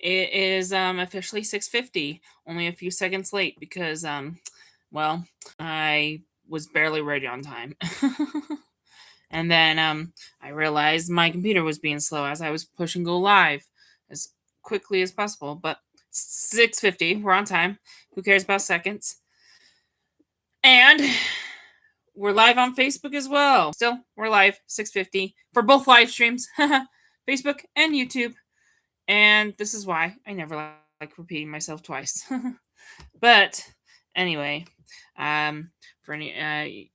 it is officially 6:50, only a few seconds late because well, I was barely ready on time. And then I realized my computer was being slow as I was pushing go live as quickly as possible, but 6:50, we're on time. Who cares about seconds? And we're live on Facebook as well. Still, we're live 6:50 for both live streams, Facebook and YouTube. And this is why I never like repeating myself twice. But anyway, for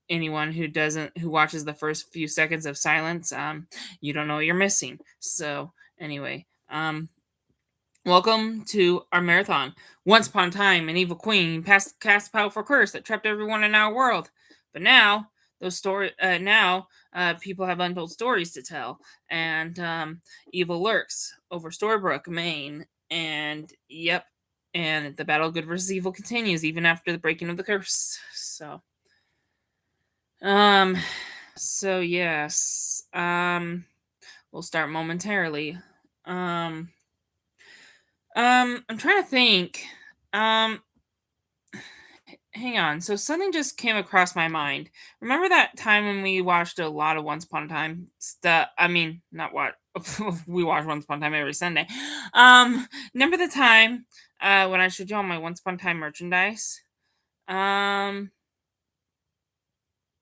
anyone who watches the first few seconds of silence, you don't know what you're missing. So anyway, welcome to our marathon. Once upon a time, an evil queen cast a powerful curse that trapped everyone in our world. But now, people have untold stories to tell, and evil lurks over Storybrooke, Maine, and yep, and the battle of good versus evil continues even after the breaking of the curse. Um, so yes, we'll start momentarily. Um, I'm trying to think. Um, Hang on. So something just came across my mind. Remember that time when we watched a lot of Once Upon a Time stuff? I mean, not what we watch Once Upon a Time every Sunday. Remember the time when I showed you all my Once Upon a Time merchandise? Um,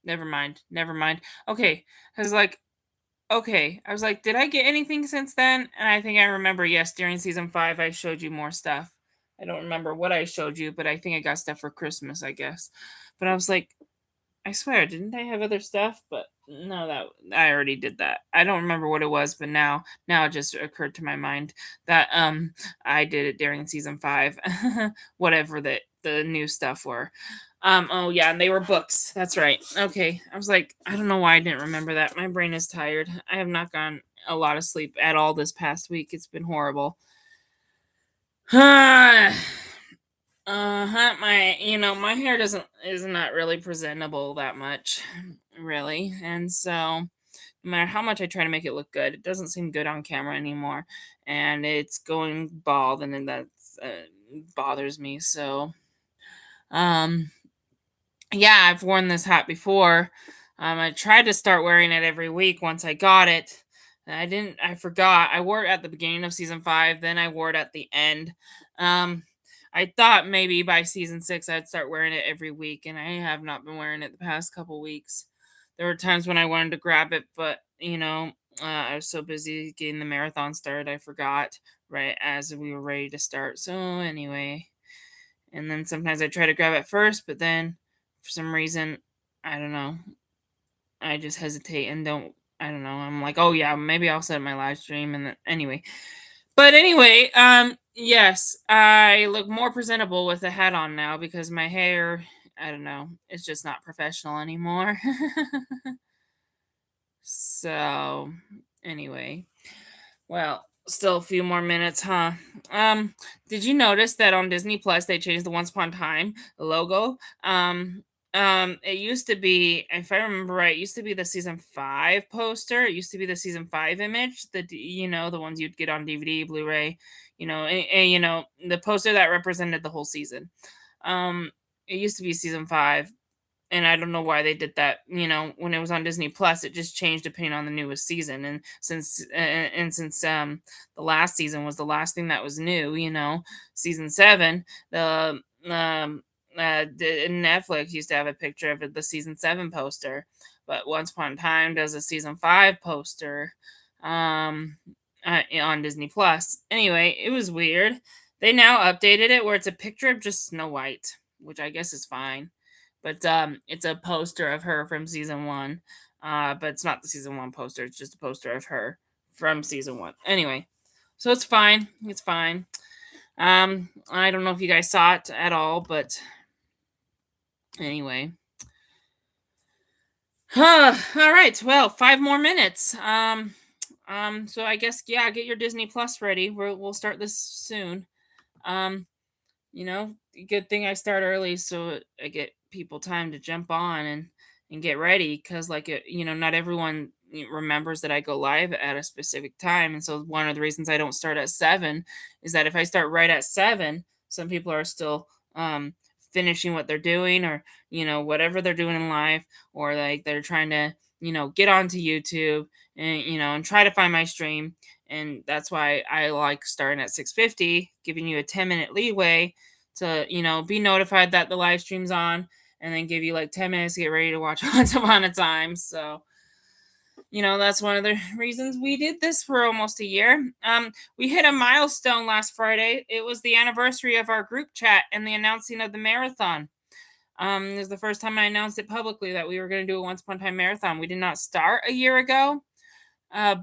Never mind. Never mind. Okay, I was like, did I get anything since then? And I think I remember, yes, during season 5, I showed you more stuff. I don't remember what I showed you, but I think I got stuff for Christmas, I guess. But I was like, I swear, didn't I have other stuff? But no, that I already did that. I don't remember what it was, but now it just occurred to my mind that I did it during season 5, whatever the new stuff were. Oh yeah, and they were books. That's right. Okay. I was like, I don't know why I didn't remember that. My brain is tired. I have not gotten a lot of sleep at all this past week. It's been horrible. My hair is not really presentable that much, really. And so no matter how much I try to make it look good, it doesn't seem good on camera anymore. And it's going bald, and then that bothers me. So um yeah, I've worn this hat before. I tried to start wearing it every week once I got it. I forgot. I wore it at the beginning of season 5, then I wore it at the end. Um, I thought maybe by season 6 I'd start wearing it every week, and I have not been wearing it the past couple weeks. There were times when I wanted to grab it, but I was so busy getting the marathon started, I forgot right as we were ready to start. So anyway, and then sometimes I try to grab it first, but then for some reason, I don't know, I just hesitate and don't. I don't know. I'm like, oh yeah, maybe I'll set my live stream, and then anyway. But anyway, yes, I look more presentable with a hat on now because my hair, I don't know, it's just not professional anymore. So anyway, well, still a few more minutes, huh? Um, did you notice that on Disney Plus they changed the Once Upon a Time logo? It used to be, if I remember right, it used to be the season 5 poster. It used to be the season 5 image, the ones you'd get on DVD, Blu-ray, the poster that represented the whole season. It used to be season 5, and I don't know why they did that. When it was on Disney Plus, it just changed depending on the newest season. And since the last season was the last thing that was new, season 7, Netflix used to have a picture of the season 7 poster, but Once Upon a Time does a season 5 poster on Disney Plus. Anyway, it was weird. They now updated it where it's a picture of just Snow White, which I guess is fine. But it's a poster of her from season 1. But it's not the season 1 poster. It's just a poster of her from season 1. Anyway, so it's fine. It's fine. I don't know if you guys saw it at all, but anyway. All right. Well, 5 more minutes. So I guess, yeah, get your Disney Plus ready. We'll start this soon. Um, Good thing I start early so I get people time to jump on and get ready, because not everyone remembers that I go live at a specific time. And so one of the reasons I don't start at 7 is that if I start right at 7, some people are still finishing what they're doing, or whatever they're doing in life, or like they're trying to get onto YouTube and and try to find my stream. And that's why I like starting at 6:50, giving you a 10-minute leeway to be notified that the live stream's on, and then give you like 10 minutes to get ready to watch Once Upon a Time. So that's one of the reasons we did this for almost a year. We hit a milestone last Friday. It was the anniversary of our group chat and the announcing of the marathon. It was the first time I announced it publicly that we were going to do a Once Upon a Time marathon. We did not start a year ago, uh,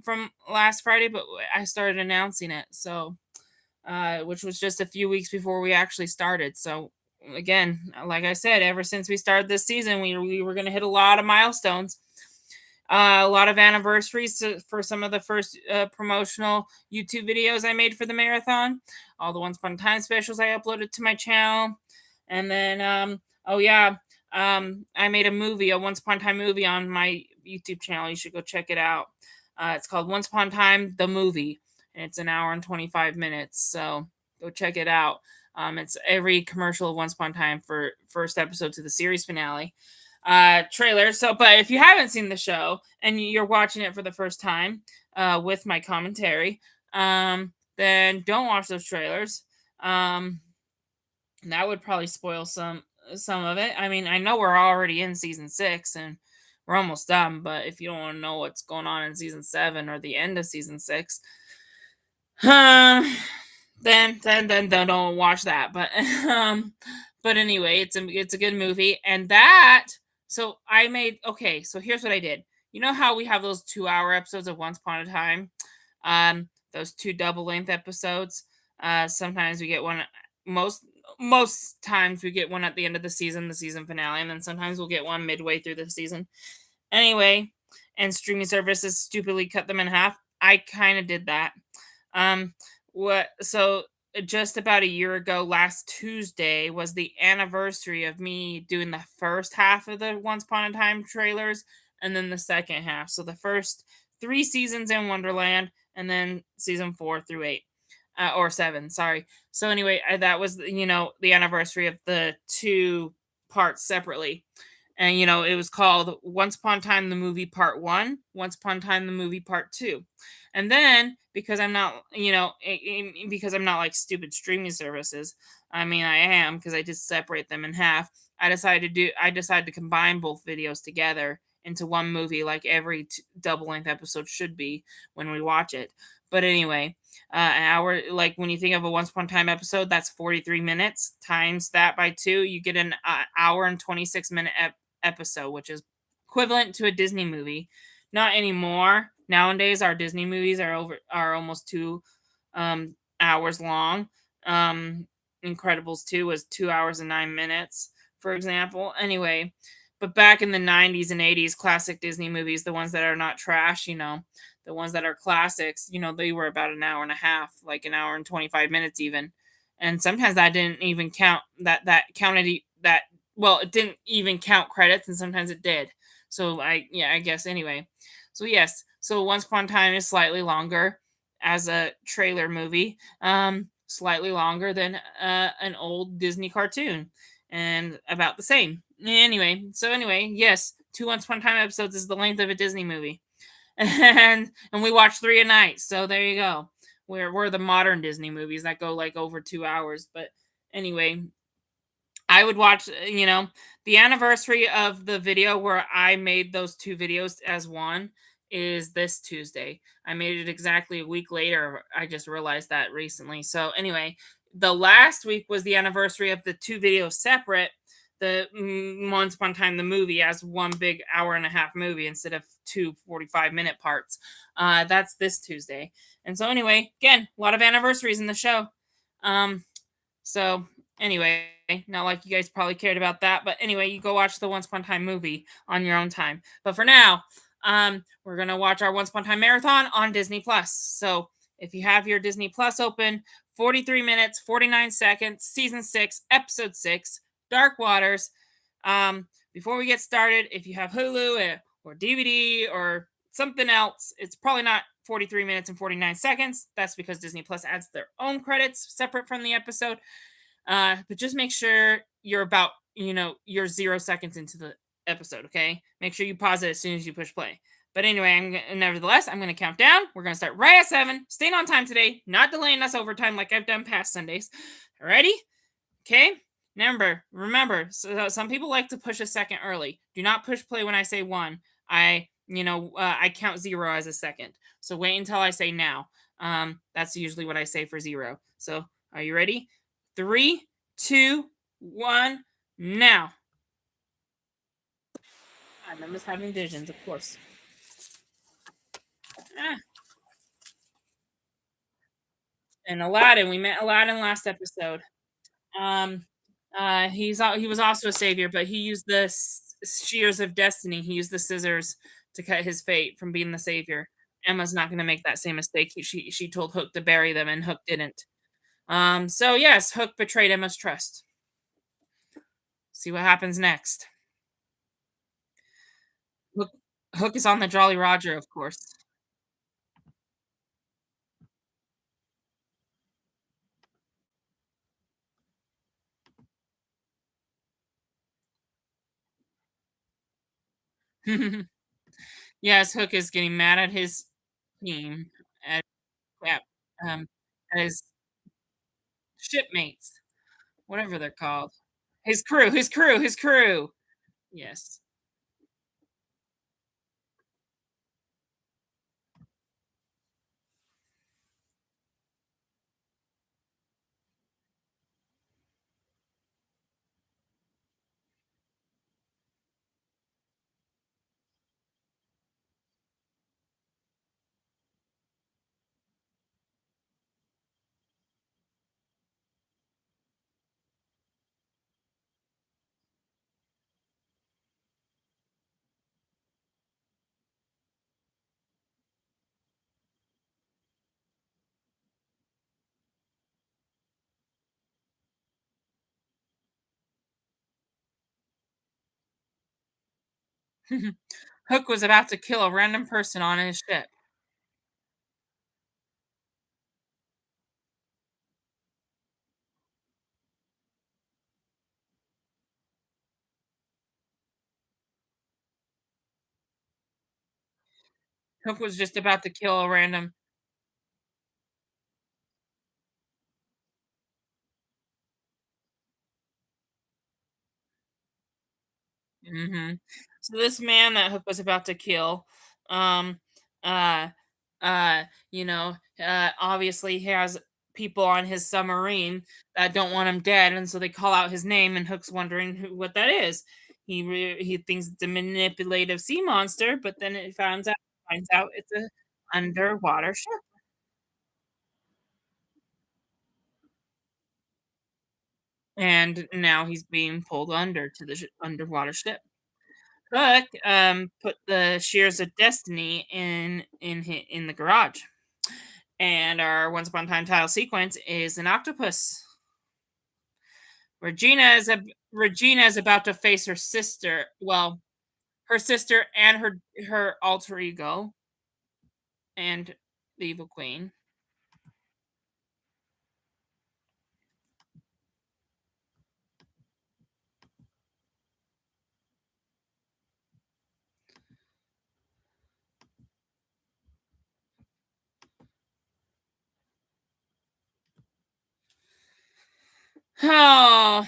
from last Friday, but I started announcing it. So, which was just a few weeks before we actually started. So, again, like I said, ever since we started this season, we were going to hit a lot of milestones, a lot of anniversaries for some of the first promotional YouTube videos I made for the marathon, all the Once Upon a Time specials I uploaded to my channel. And then, oh yeah, I made a movie, a Once Upon a Time movie on my YouTube channel. You should go check it out. It's called Once Upon a Time, the movie, and it's an hour and 25 minutes. So go check it out. It's every commercial of Once Upon a Time for first episode to the series finale trailer. So, but if you haven't seen the show and you're watching it for the first time with my commentary, then don't watch those trailers. That would probably spoil some of it. I mean, I know we're already in season 6 and we're almost done, but if you don't want to know what's going on in season 7 or the end of season 6, um, then don't watch that. But but anyway, it's a good movie, and that. So I made okay. So here's what I did. You know how we have those 2-hour episodes of Once Upon a Time, those 2 double length episodes. Sometimes we get one. Most times we get one at the end of the season finale, and then sometimes we'll get one midway through the season. Anyway, and streaming services stupidly cut them in half. I kind of did that. Um, what? So just about a year ago, last Tuesday was the anniversary of me doing the first half of the Once Upon a Time trailers, and then the second half. So the first 3 seasons in Wonderland, and then season 4 through 8. Or 7, sorry. So anyway, that was the anniversary of the 2 parts separately. And it was called Once Upon a Time the Movie Part 1, Once Upon a Time the Movie Part 2. And then because I'm not, because I'm not like stupid streaming services, I mean I am, because I just separate them in half. I decided to combine both videos together into one movie, like every double length episode should be when we watch it. But anyway, an hour, like when you think of a Once Upon a Time episode, that's 43 minutes. Times that by 2, you get an hour and 26-minute episode, which is equivalent to a Disney movie. Not anymore. Nowadays, our Disney movies are almost 2 hours long. Incredibles 2 was 2 hours and 9 minutes, for example. Anyway, but back in the 90s and 80s, classic Disney movies, the ones that are not trash, the ones that are classics, they were about an hour and a half, like an hour and 25 minutes even. And sometimes that didn't even count that counted that well, it didn't even count credits, and sometimes it did. So I guess anyway. So yes, so Once Upon a Time is slightly longer as a trailer movie, slightly longer than an old Disney cartoon, and about the same. Anyway, yes, 2 Once Upon a Time episodes is the length of a Disney movie. And we watch 3 a night. So there you go. We're the modern Disney movies that go like over 2 hours. But anyway, I would watch, the anniversary of the video where I made those 2 videos as one is this Tuesday. I made it exactly a week later. I just realized that recently. So anyway, the last week was the anniversary of the 2 videos separate. The Once Upon a Time the movie as one big hour and a half movie instead of 2 45-minute parts. That's this Tuesday. And so anyway, again, a lot of anniversaries in the show. So anyway, not like you guys probably cared about that, but anyway, you go watch the Once Upon a Time movie on your own time. But for now, we're gonna watch our Once Upon a Time marathon on Disney Plus. So if you have your Disney Plus open, 43 minutes, 49 seconds, season 6, episode 6, Dark Waters. Before we get started, if you have Hulu or DVD or something else. It's probably not 43 minutes and 49 seconds. That's because Disney Plus adds their own credits separate from the episode. But just make sure you're about, you're 0 seconds into the episode, okay? Make sure you pause it as soon as you push play. But anyway, nevertheless, I'm going to count down. We're going to start right at 7, staying on time today, not delaying us overtime like I've done past Sundays. Ready? Okay. Remember, so some people like to push a second early. Do not push play when I say 1. I count 0 as a second. So wait until I say now. That's usually what I say for 0. So are you ready? 3, 2, 1, now. I'm just having visions, of course. Ah, and Aladdin. We met Aladdin last episode. Um, he was also a savior, but he used the shears of destiny. He used the scissors to cut his fate from being the savior. Emma's not going to make that same mistake. She told Hook to bury them, and Hook didn't. So yes, Hook betrayed Emma's trust. See what happens next. Hook, Hook is on the Jolly Roger, of course. Yes, Hook is getting mad at his team, at, at, um, at his shipmates, whatever they're called. His crew. Yes. Hook was about to kill a random person on his ship. Hook was just about to kill a random. Mhm. So this man that Hook was about to kill, um, uh, obviously he has people on his submarine that don't want him dead, and so they call out his name, and Hook's wondering what that is. He thinks it's a manipulative sea monster, but then it finds out it's a underwater ship, and now he's being pulled under to the underwater ship. Hook put the shears of destiny in the garage. And our once upon a time title sequence is an octopus. Regina is about to face her sister. Well, her sister and her alter ego and the evil queen. Oh,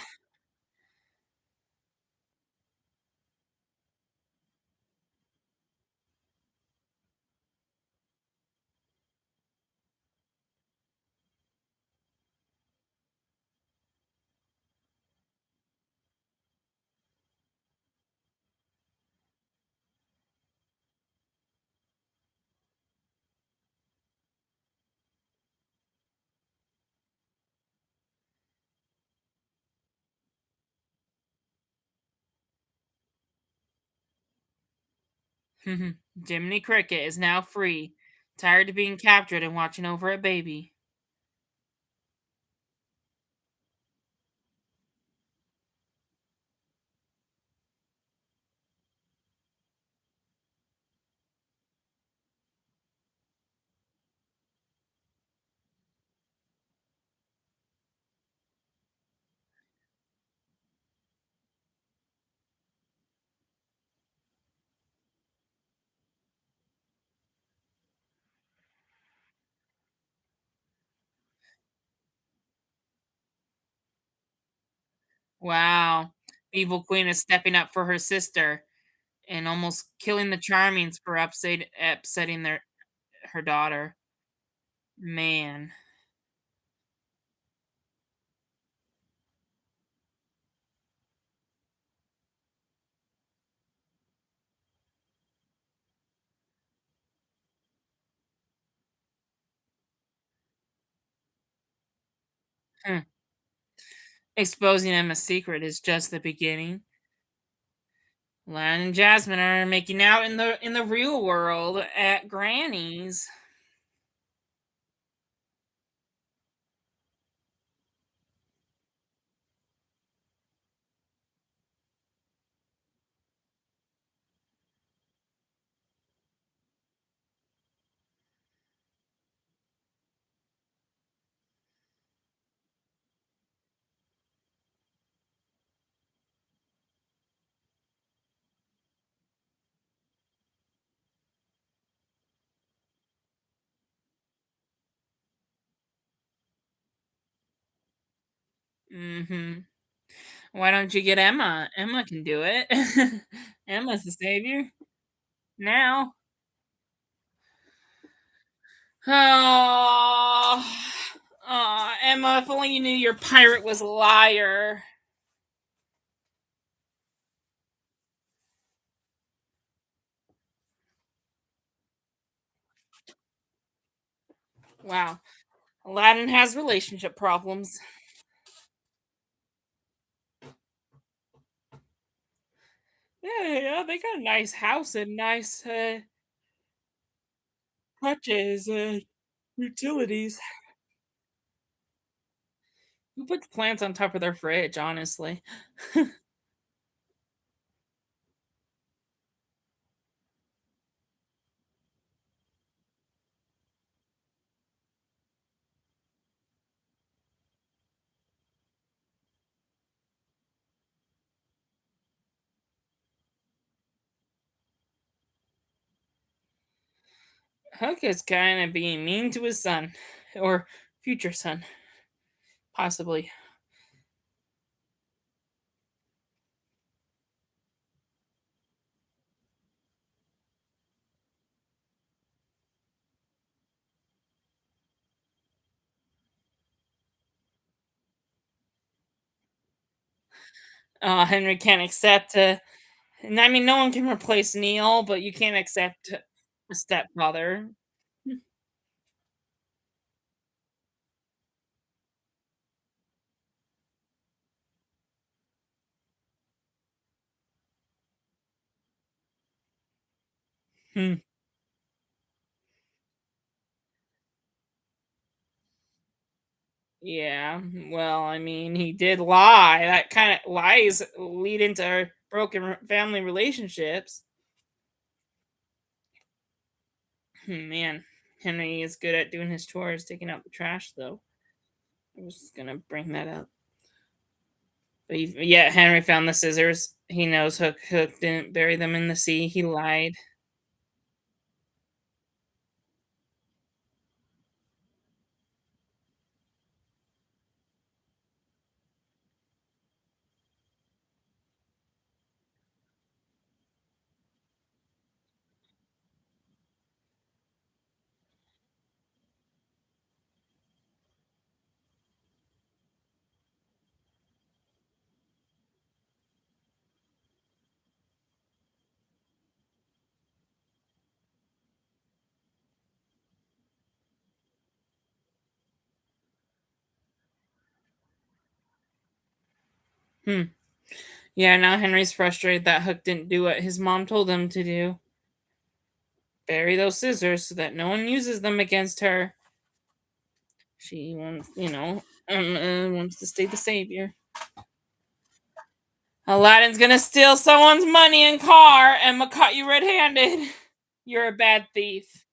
Jiminy Cricket is now free, tired of being captured and watching over a baby. Wow. Evil queen is stepping up for her sister and almost killing the Charmings for upsetting her daughter. Man. Hmm. Exposing him a secret is just the beginning. Lan and Jasmine are making out in the real world at Granny's. Mhm. Why don't you get Emma? Emma can do it. Emma's the savior now. Oh, Emma, if only you knew your pirate was a liar. Wow. Aladdin has relationship problems. Yeah, yeah, they got a nice house and nice touches and utilities. Who puts plants on top of their fridge, honestly? Hook is kind of being mean to his son, or future son, possibly. Henry can't accept. And I mean, no one can replace Neil, but you can't accept a stepfather. Hmm. Yeah. Well, I mean, he did lie. That kind of lies lead into broken family relationships. Man, Henry is good at doing his chores, taking out the trash, though. I was just gonna bring that up. But yeah, Henry found the scissors. He knows Hook didn't bury them in the sea. He lied. Hmm. Yeah, now Henry's frustrated that Hook didn't do what his mom told him to do. Bury those scissors so that no one uses them against her. She wants, wants to stay the savior. Aladdin's gonna steal someone's money and car. Emma caught you red-handed. You're a bad thief.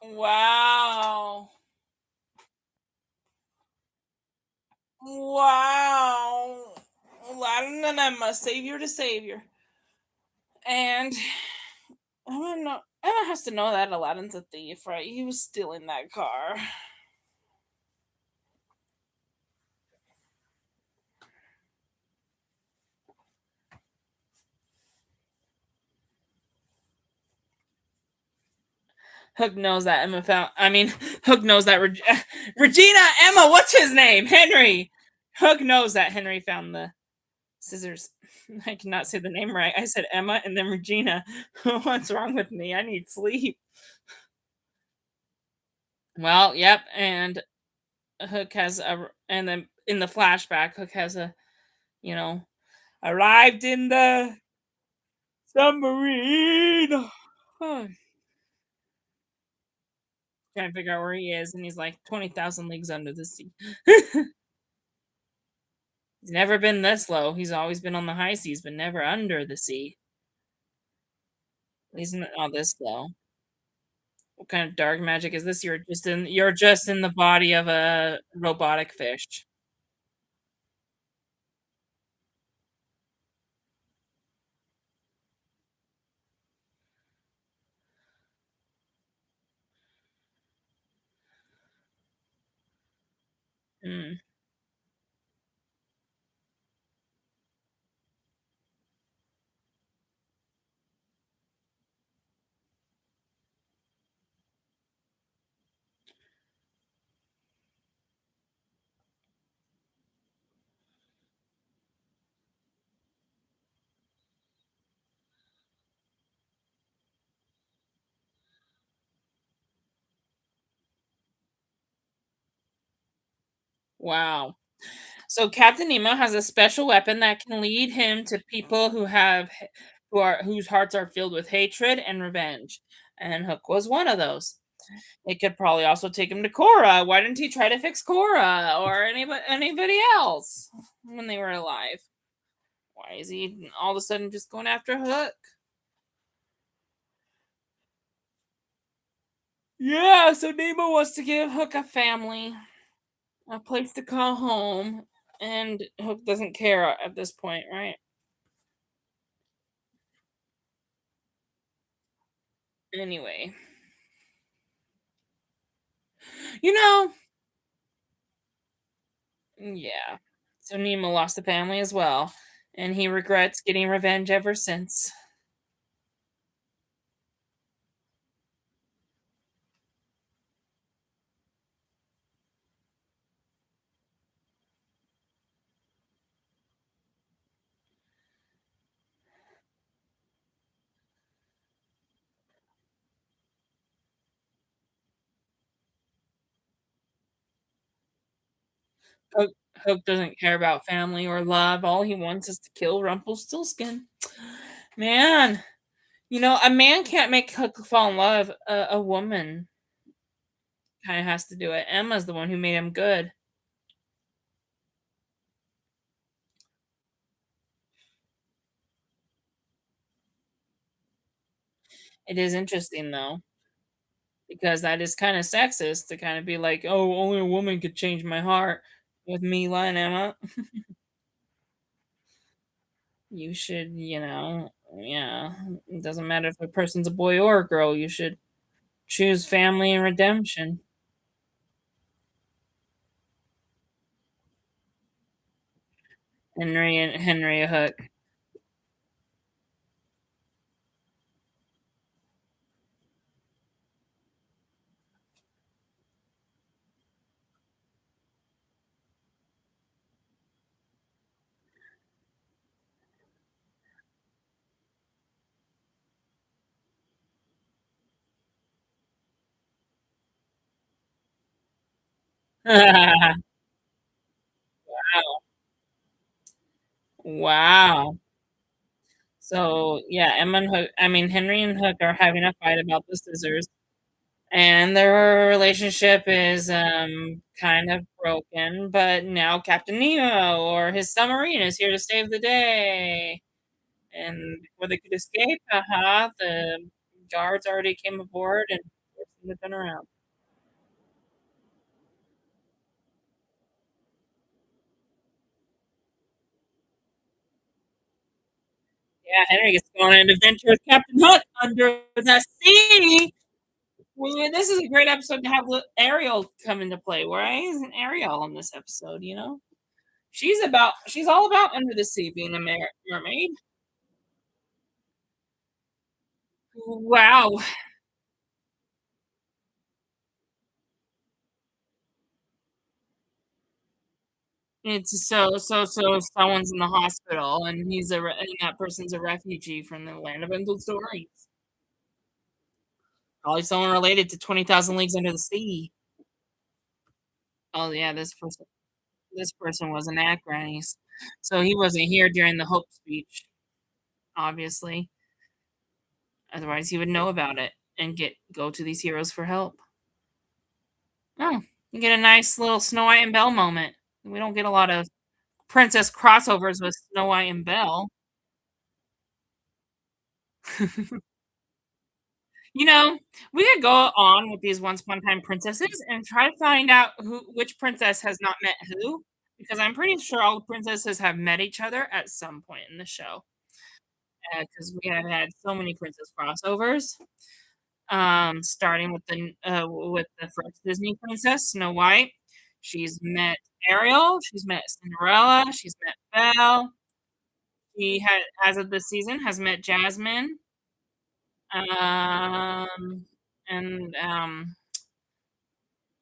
Wow. Wow. Aladdin and Emma, savior to savior. And Emma has to know that Aladdin's a thief, right? He was stealing that car. Hook knows that Emma found. I mean, Hook knows that Regina Emma. What's his name? Henry. Hook knows that Henry found the scissors. I cannot say the name right. I said Emma and then Regina. What's wrong with me? I need sleep. Well, yep. And Hook has a. And then in the flashback, Hook has a. You know, arrived in the submarine. Trying to figure out where he is, and he's like 20,000 leagues under the sea. He's never been this low. He's always been on the high seas, but never under the sea. He's not this low. What kind of dark magic is this? You're just in the body of a robotic fish. Mm. Wow. So Captain Nemo has a special weapon that can lead him to people whose hearts are filled with hatred and revenge. And Hook was one of those. It could probably also take him to Cora. Why didn't he try to fix Cora or anybody else when they were alive? Why is he all of a sudden just going after Hook? Yeah, so Nemo wants to give Hook a family, a place to call home, and Hook doesn't care at this point, right? Anyway, you know, yeah. So Nemo lost a family as well, and he regrets getting revenge ever since. Hook Hook doesn't care about family or love. All he wants is to kill Rumpelstiltskin. Man, a man can't make Hook fall in love. A woman kind of has to do it. Emma's the one who made him good. It is interesting though, because that is kind of sexist to kind of be like, "Oh, only a woman could change my heart." With Mila and Emma, you should, yeah. It doesn't matter if a person's a boy or a girl. You should choose family and redemption. Henry Hook. Wow. Wow. So, yeah, Emma and Hook I mean, Henry and Hook are having a fight about the scissors, and their relationship is, kind of broken, but now Captain Nemo or his submarine is here to save the day, and before they could escape, the guards already came aboard and forced them to turn around. Yeah, Henry gets to go on an adventure with Captain Hook under the sea. Well, this is a great episode to have Ariel come into play. Why isn't Ariel in this episode? She's all about under the sea being a mermaid. Wow. It's so someone's in the hospital and and that person's a refugee from the land of untold stories. Probably someone related to 20,000 Leagues Under the Sea. Oh yeah, this person was an Granny's. So he wasn't here during the Hope speech, obviously. Otherwise he would know about it and go to these heroes for help. Oh, you get a nice little Snow White and Belle moment. We don't get a lot of princess crossovers with Snow White and Belle. You know, we could go on with these Once Upon a Time princesses and try to find out which princess has not met who, because I'm pretty sure all the princesses have met each other at some point in the show. Because we have had so many princess crossovers, starting with the first Disney princess, Snow White. She's met Ariel, she's met Cinderella, she's met Belle. She had, as of this season, has met Jasmine. Um, and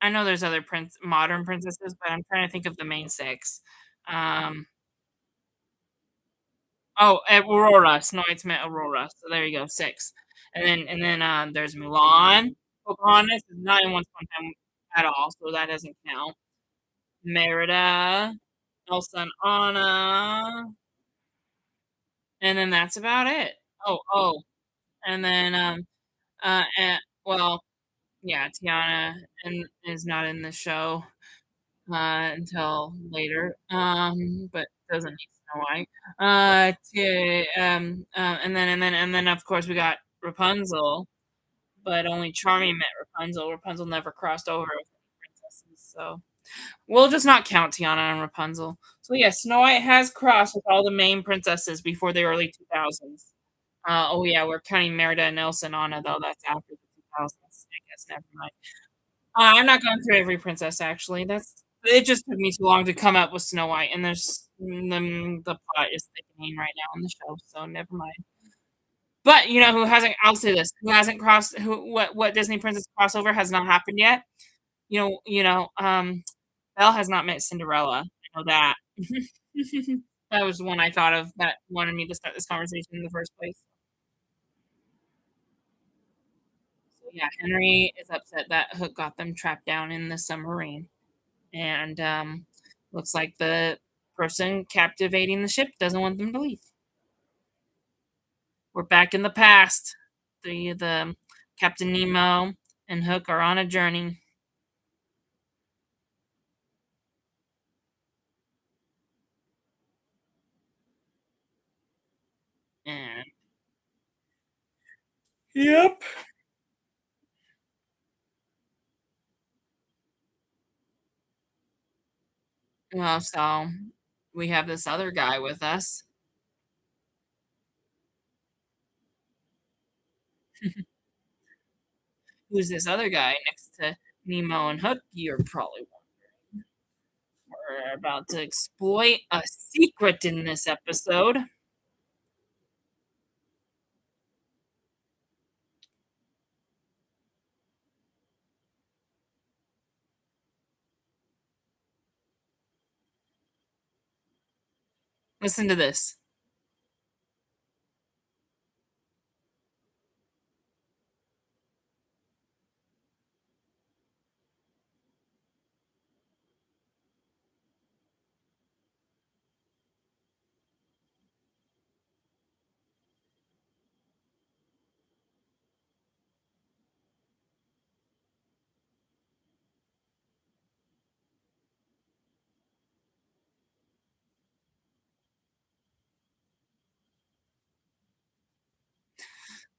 I know there's other modern princesses, but I'm trying to think of the main 6. Um, oh, Aurora, Snow White's met Aurora, so there you go, 6. And then there's Mulan. Pocahontas is not in Once Upon a Time at all, so that doesn't count. Merida, Elsa and Anna, and then that's about it. Oh, and then, and well, yeah, Tiana is not in the show, until later, but doesn't need Snow White. And then, of course, we got Rapunzel, but only Charming met Rapunzel. Rapunzel never crossed over with any princesses, so we'll just not count Tiana and Rapunzel. So, yeah, Snow White has crossed with all the main princesses before the early 2000s. Oh, yeah, we're counting Merida and Elsa and Anna, though, that's after the 2000s, I guess, never mind. I'm not going through every princess, actually, that's it just took me too long to come up with Snow White, and the plot is thickening right now on the show, so never mind. But, who hasn't I'll say this, who hasn't crossed who what Disney princess crossover has not happened yet? Belle has not met Cinderella, I know that. That was the one I thought of that wanted me to start this conversation in the first place. So, yeah, Henry is upset that Hook got them trapped down in the submarine, and, looks like the person captivating the ship doesn't want them to leave. We're back in the past. The Captain Nemo and Hook are on a journey, and yep. Well, so we have this other guy with us. Who's this other guy next to Nemo and Hook? You're probably wondering. We're about to exploit a secret in this episode. Listen to this.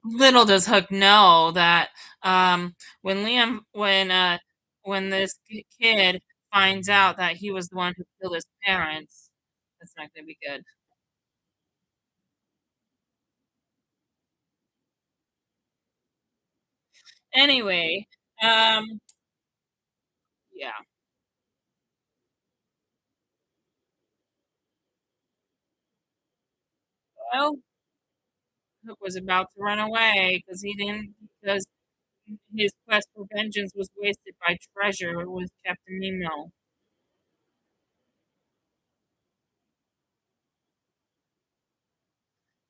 Little does Hook know that when when this kid finds out that he was the one who killed his parents, that's not gonna be good. Anyway, um, yeah. Well, Hook was about to run away because his quest for vengeance was wasted by treasure with Captain Nemo.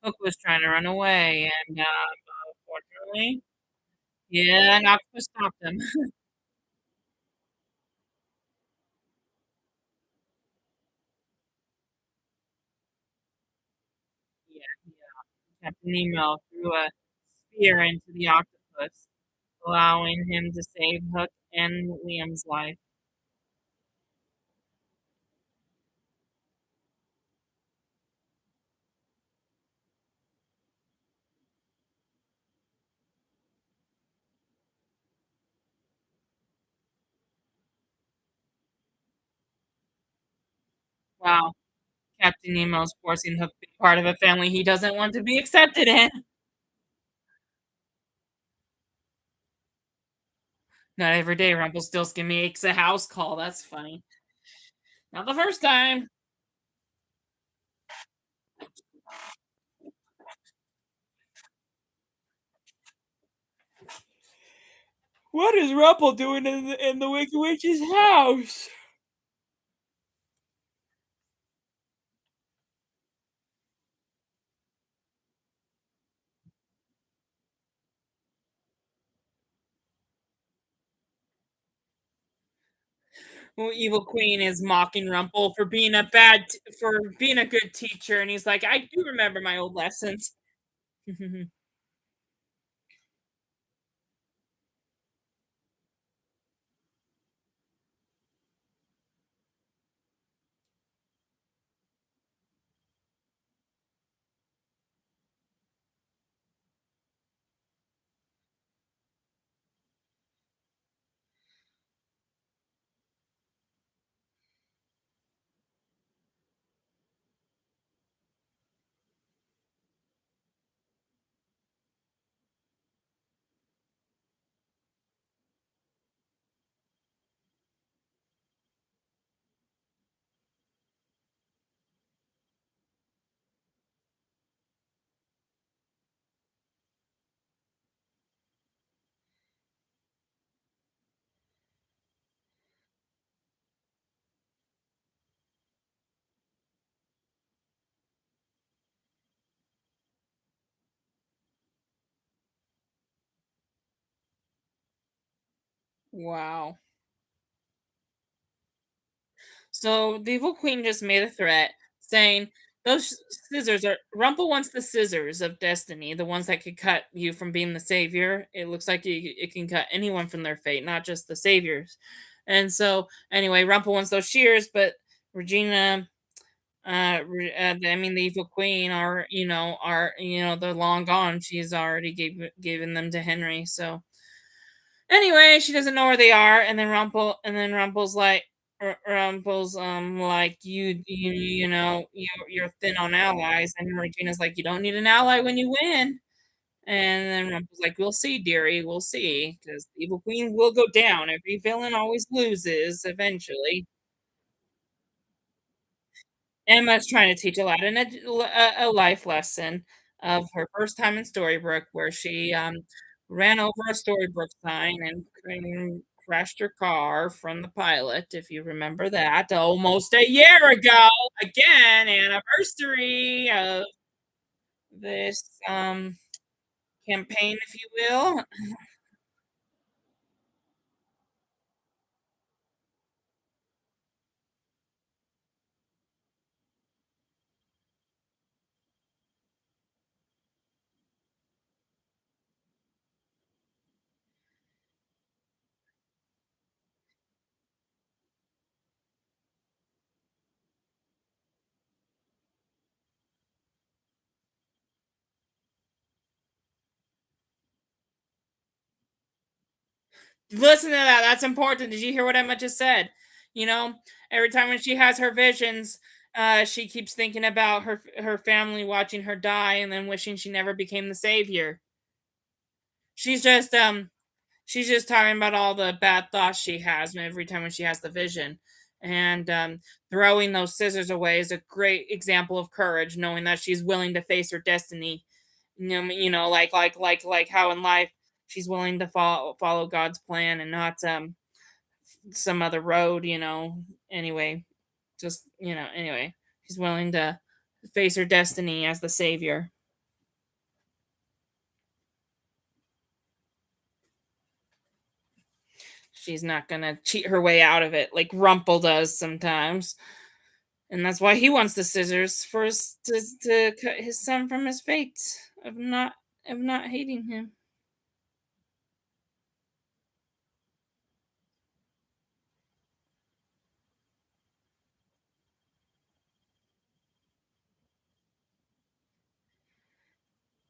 Hook was trying to run away, and, unfortunately, yeah, an octopus stopped him. Yeah, Captain Nemo threw a spear into the octopus, allowing him to save Hook and Liam's life. Wow, Captain Nemo's forcing Hook to be part of a family he doesn't want to be accepted in. Not every day Rumpelstiltskin makes a house call, that's funny. Not the first time. What is Rumple doing in the Wicked Witch's house? Well, Evil Queen is mocking Rumple for being a good teacher, and he's like, "I do remember my old lessons." Wow. So the evil queen just made a threat saying those scissors are Rumple wants the scissors of destiny, the ones that could cut you from being the savior. It looks like it can cut anyone from their fate, not just the saviors. And so anyway, Rumple wants those shears, but Regina I mean the evil queen they're long gone. She's already given them to Henry. So anyway, she doesn't know where they are, and then Rumple's like, Rumple's like you're thin on allies, and Regina's like, you don't need an ally when you win, and then Rumple's like, we'll see, dearie, we'll see, because the evil queen will go down. Every villain always loses eventually. Emma's trying to teach Aladdin a life lesson of her first time in Storybrooke, where she, ran over a Storybrooke sign and crashed her car from the pilot, if you remember that, almost a year ago. Again, anniversary of this, campaign, if you will. Listen to that, that's important. Did you hear what Emma just said? You know, every time when she has her visions, she keeps thinking about her family watching her die and then wishing she never became the savior. She's just, She's just talking about all the bad thoughts she has every time when she has the vision. And throwing those scissors away is a great example of courage, knowing that she's willing to face her destiny. Like how in life she's willing to follow God's plan and not some other road. Anyway, anyway, she's willing to face her destiny as the savior. She's not gonna cheat her way out of it like Rumple does sometimes. And that's why he wants the scissors for to cut his son from his fate of not hating him.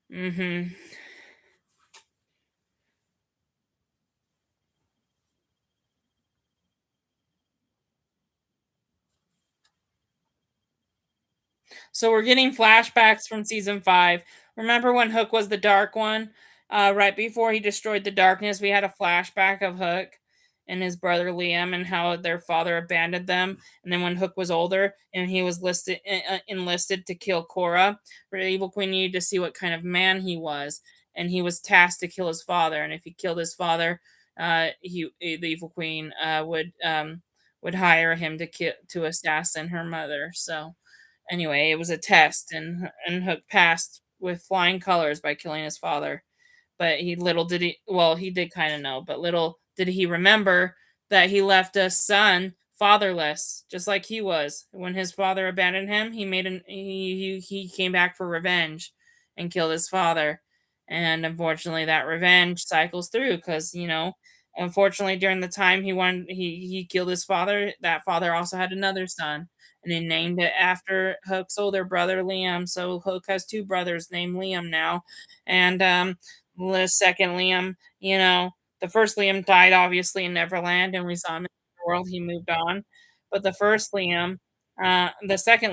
Mhm. So we're getting flashbacks from season 5. Remember when Hook was the dark one? Right before he destroyed the darkness, we had a flashback of Hook and his brother Liam and how their father abandoned them. And then when Hook was older and he was enlisted to kill Cora, the Evil Queen needed to see what kind of man he was, and he was tasked to kill his father. And if he killed his father, the Evil Queen would hire him to assassin her mother. So anyway, it was a test, and Hook passed with flying colors by killing his father. But he did kind of know, but little did he remember that he left a son fatherless, just like he was. When his father abandoned him, he came back for revenge and killed his father. And unfortunately, that revenge cycles through because unfortunately, during the time he killed his father, that father also had another son, and he named it after Hook's older brother Liam. So Hook has two brothers named Liam now, and the second Liam, the first Liam died obviously in Neverland, and we saw him in the world. He moved on, but the second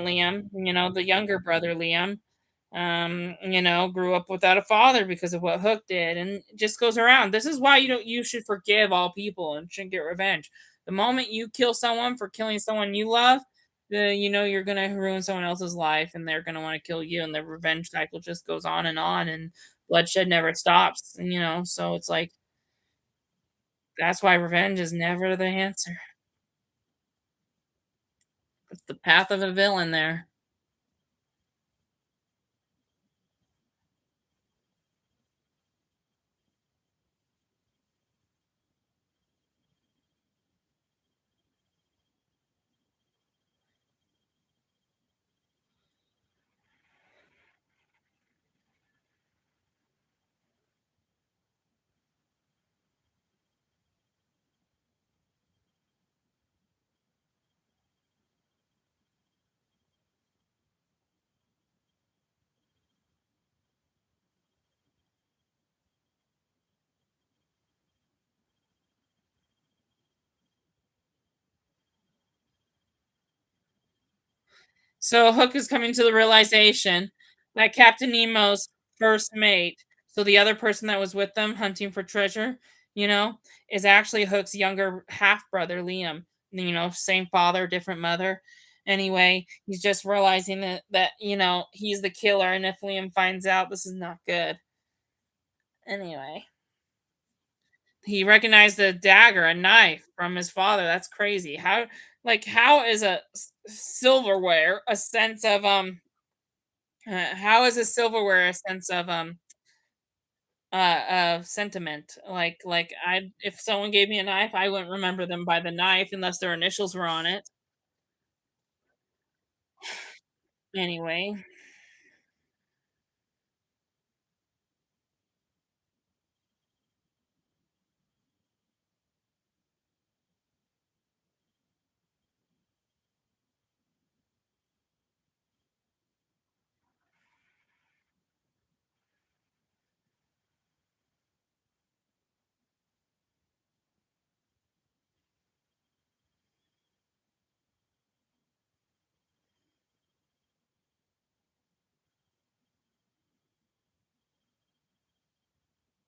Liam, the younger brother Liam, grew up without a father because of what Hook did, and it just goes around. This is why you should forgive all people and shouldn't get revenge. The moment you kill someone for killing someone you love, you're gonna ruin someone else's life, and they're gonna want to kill you, and the revenge cycle just goes on, and bloodshed never stops. So it's like that's why revenge is never the answer. It's the path of a villain there. So Hook is coming to the realization that Captain Nemo's first mate, so the other person that was with them hunting for treasure, you know, is actually Hook's younger half brother Liam. Same father, different mother. Anyway, he's just realizing that he's the killer, and if Liam finds out, this is not good. Anyway, he recognized a dagger, a knife from his father. That's crazy. How is silverware a sense of how is a silverware a sense of sentiment? I if someone gave me a knife, I wouldn't remember them by the knife unless their initials were on it. Anyway,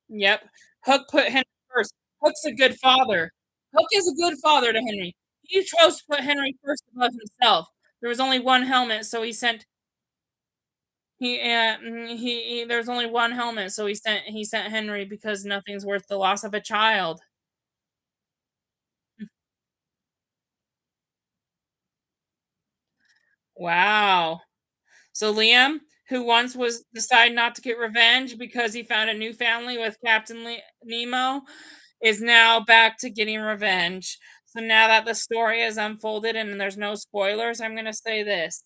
yep. Hook put him first. Hook's a good father. Hook is a good father to Henry. He chose to put Henry first above himself. There was only 1 helmet, so he there's only 1 helmet, so he sent Henry because nothing's worth the loss of a child. Wow. So Liam, who once was decided not to get revenge because he found a new family with Nemo, is now back to getting revenge. So now that the story is unfolded and there's no spoilers, I'm gonna say this.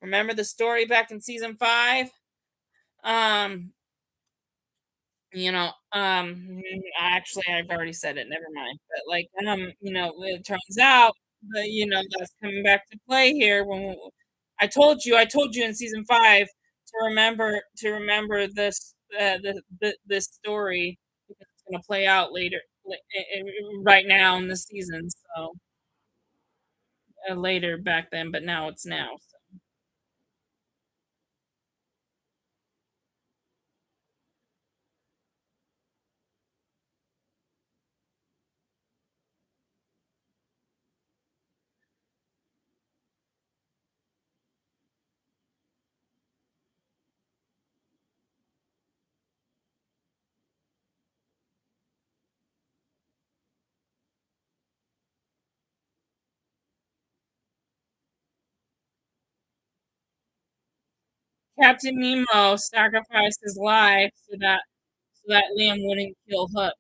Remember the story back in season 5? Um, actually, I've already said it, never mind. But, like, it turns out that, that's coming back to play here when I told you in season 5 to remember this story because it's gonna play out later, right now in the season, so, later back then, but now it's now, so. Captain Nemo sacrificed his life so that Liam wouldn't kill Hook.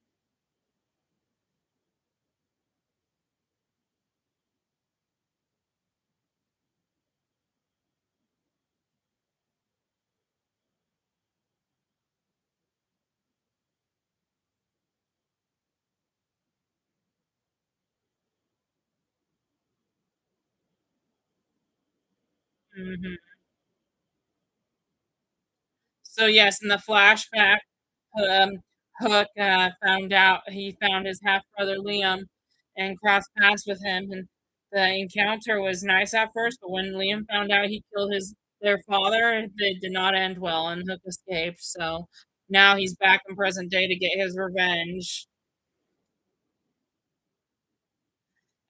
Mhm. So, yes, in the flashback, um, Hook, he found his half brother Liam and crossed paths with him, and the encounter was nice at first, but when Liam found out he killed his their father, it did not end well, and Hook escaped, so now he's back in present day to get his revenge.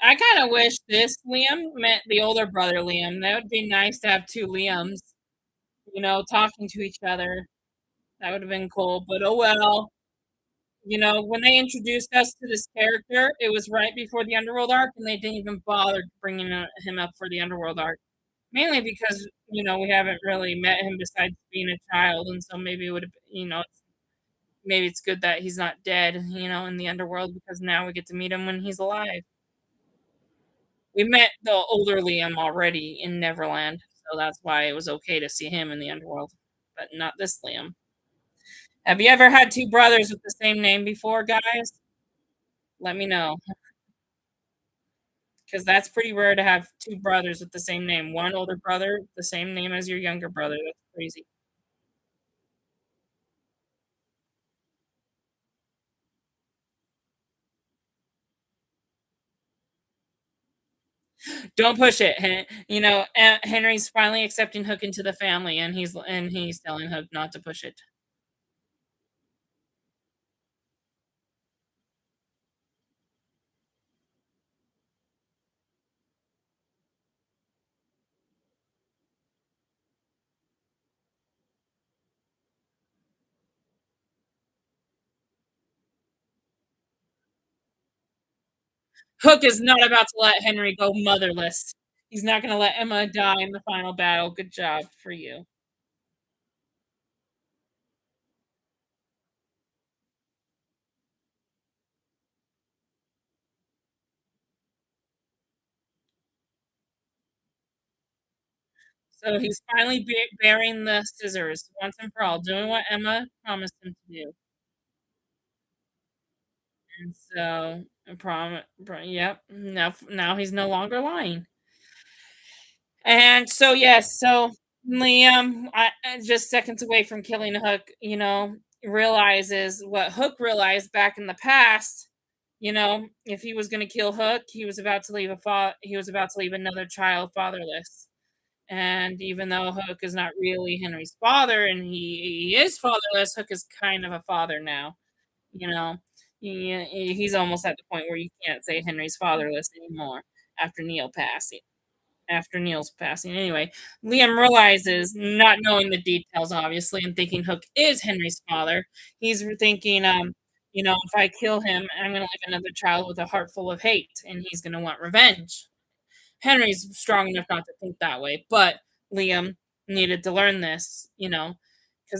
I kinda wish this Liam met the older brother Liam. That would be nice to have 2 Liams, talking to each other. That would've been cool, but oh well. When they introduced us to this character, it was right before the Underworld arc, and they didn't even bother bringing, him up for the Underworld arc. Mainly because, we haven't really met him besides being a child, and so maybe it would've maybe it's good that he's not dead, in the Underworld because now we get to meet him when he's alive. We met the older Liam already in Neverland, so that's why it was okay to see him in the Underworld, but not this Liam. Have you ever had 2 brothers with the same name before, guys? Let me know, because that's pretty rare to have 2 brothers with the same name. One older brother, the same name as your younger brother, that's crazy. Don't push it, Henry's finally accepting Hook into the family, and he's telling Hook not to push it. Hook is not about to let Henry go motherless. He's not gonna let Emma die in the final battle. Good job for you. So he's finally bearing the scissors once and for all, doing what Emma promised him to do. And so, yep, now he's no longer lying. And so, yes, so Liam, just seconds away from killing Hook, realizes what Hook realized back in the past. If he was going to kill Hook, he was about to leave another child fatherless. And even though Hook is not really Henry's father and he is fatherless, Hook is kind of a father now, you know. Yeah, he's almost at the point where you can't say Henry's fatherless anymore after Neil's passing. Anyway, Liam realizes, not knowing the details, obviously, and thinking Hook is Henry's father, he's thinking, if I kill him, I'm going to leave another child with a heart full of hate, and he's going to want revenge. Henry's strong enough not to think that way, but Liam needed to learn this, because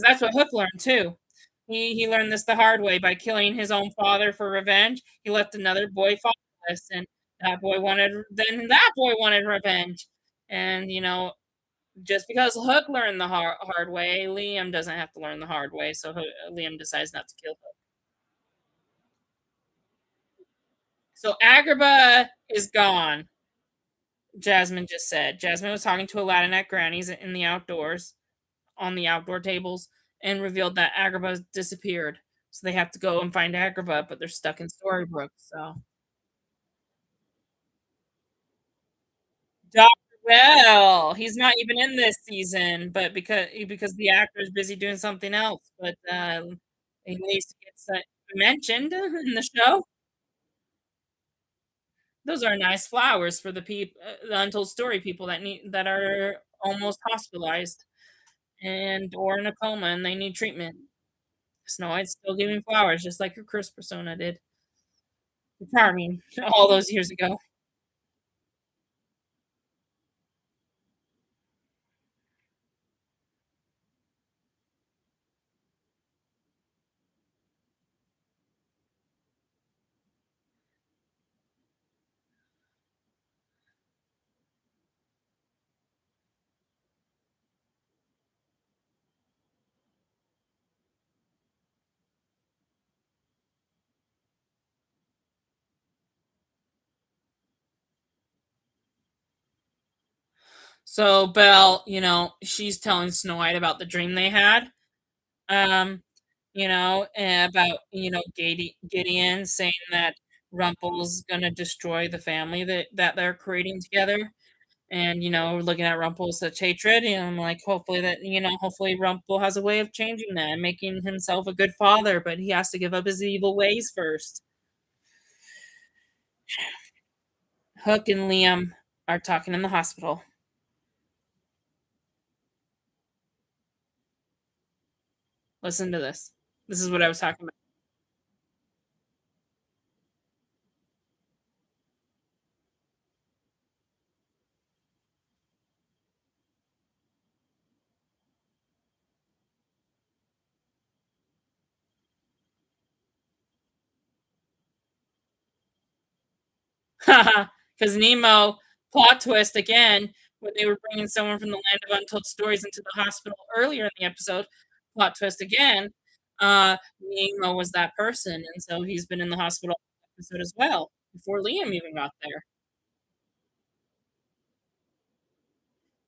that's what Hook learned too. He learned this the hard way by killing his own father for revenge. He left another boy fatherless, and that boy wanted revenge. And just because Hook learned the hard way, Liam doesn't have to learn the hard way. So Liam decides not to kill Hook. So Agrabah is gone. Jasmine just said. Jasmine was talking to Aladdin at Granny's in the outdoors, on the outdoor tables, and revealed that Agrabah disappeared. So they have to go and find Agrabah, but they're stuck in Storybrooke. So Doctor Bell, he's not even in this season, but because the actor is busy doing something else, but he needs to get mentioned in the show. Those are nice flowers for the untold story people that are almost hospitalized and or in a coma and they need treatment. Snow White's still giving flowers just like her Chris persona did. Charming all those years ago. So Belle, she's telling Snow White about the dream they had. Um, and about Gideon saying that Rumpel's gonna destroy the family that they're creating together. And looking at Rumpel such hatred, and I'm like, hopefully Rumpel has a way of changing that and making himself a good father, but he has to give up his evil ways first. Hook and Liam are talking in the hospital. Listen to this. This is what I was talking about. Because Nemo, plot twist again, when they were bringing someone from the land of untold stories into the hospital earlier in the episode, plot twist again, Nemo was that person, and so he's been in the hospital episode as well, before Liam even got there.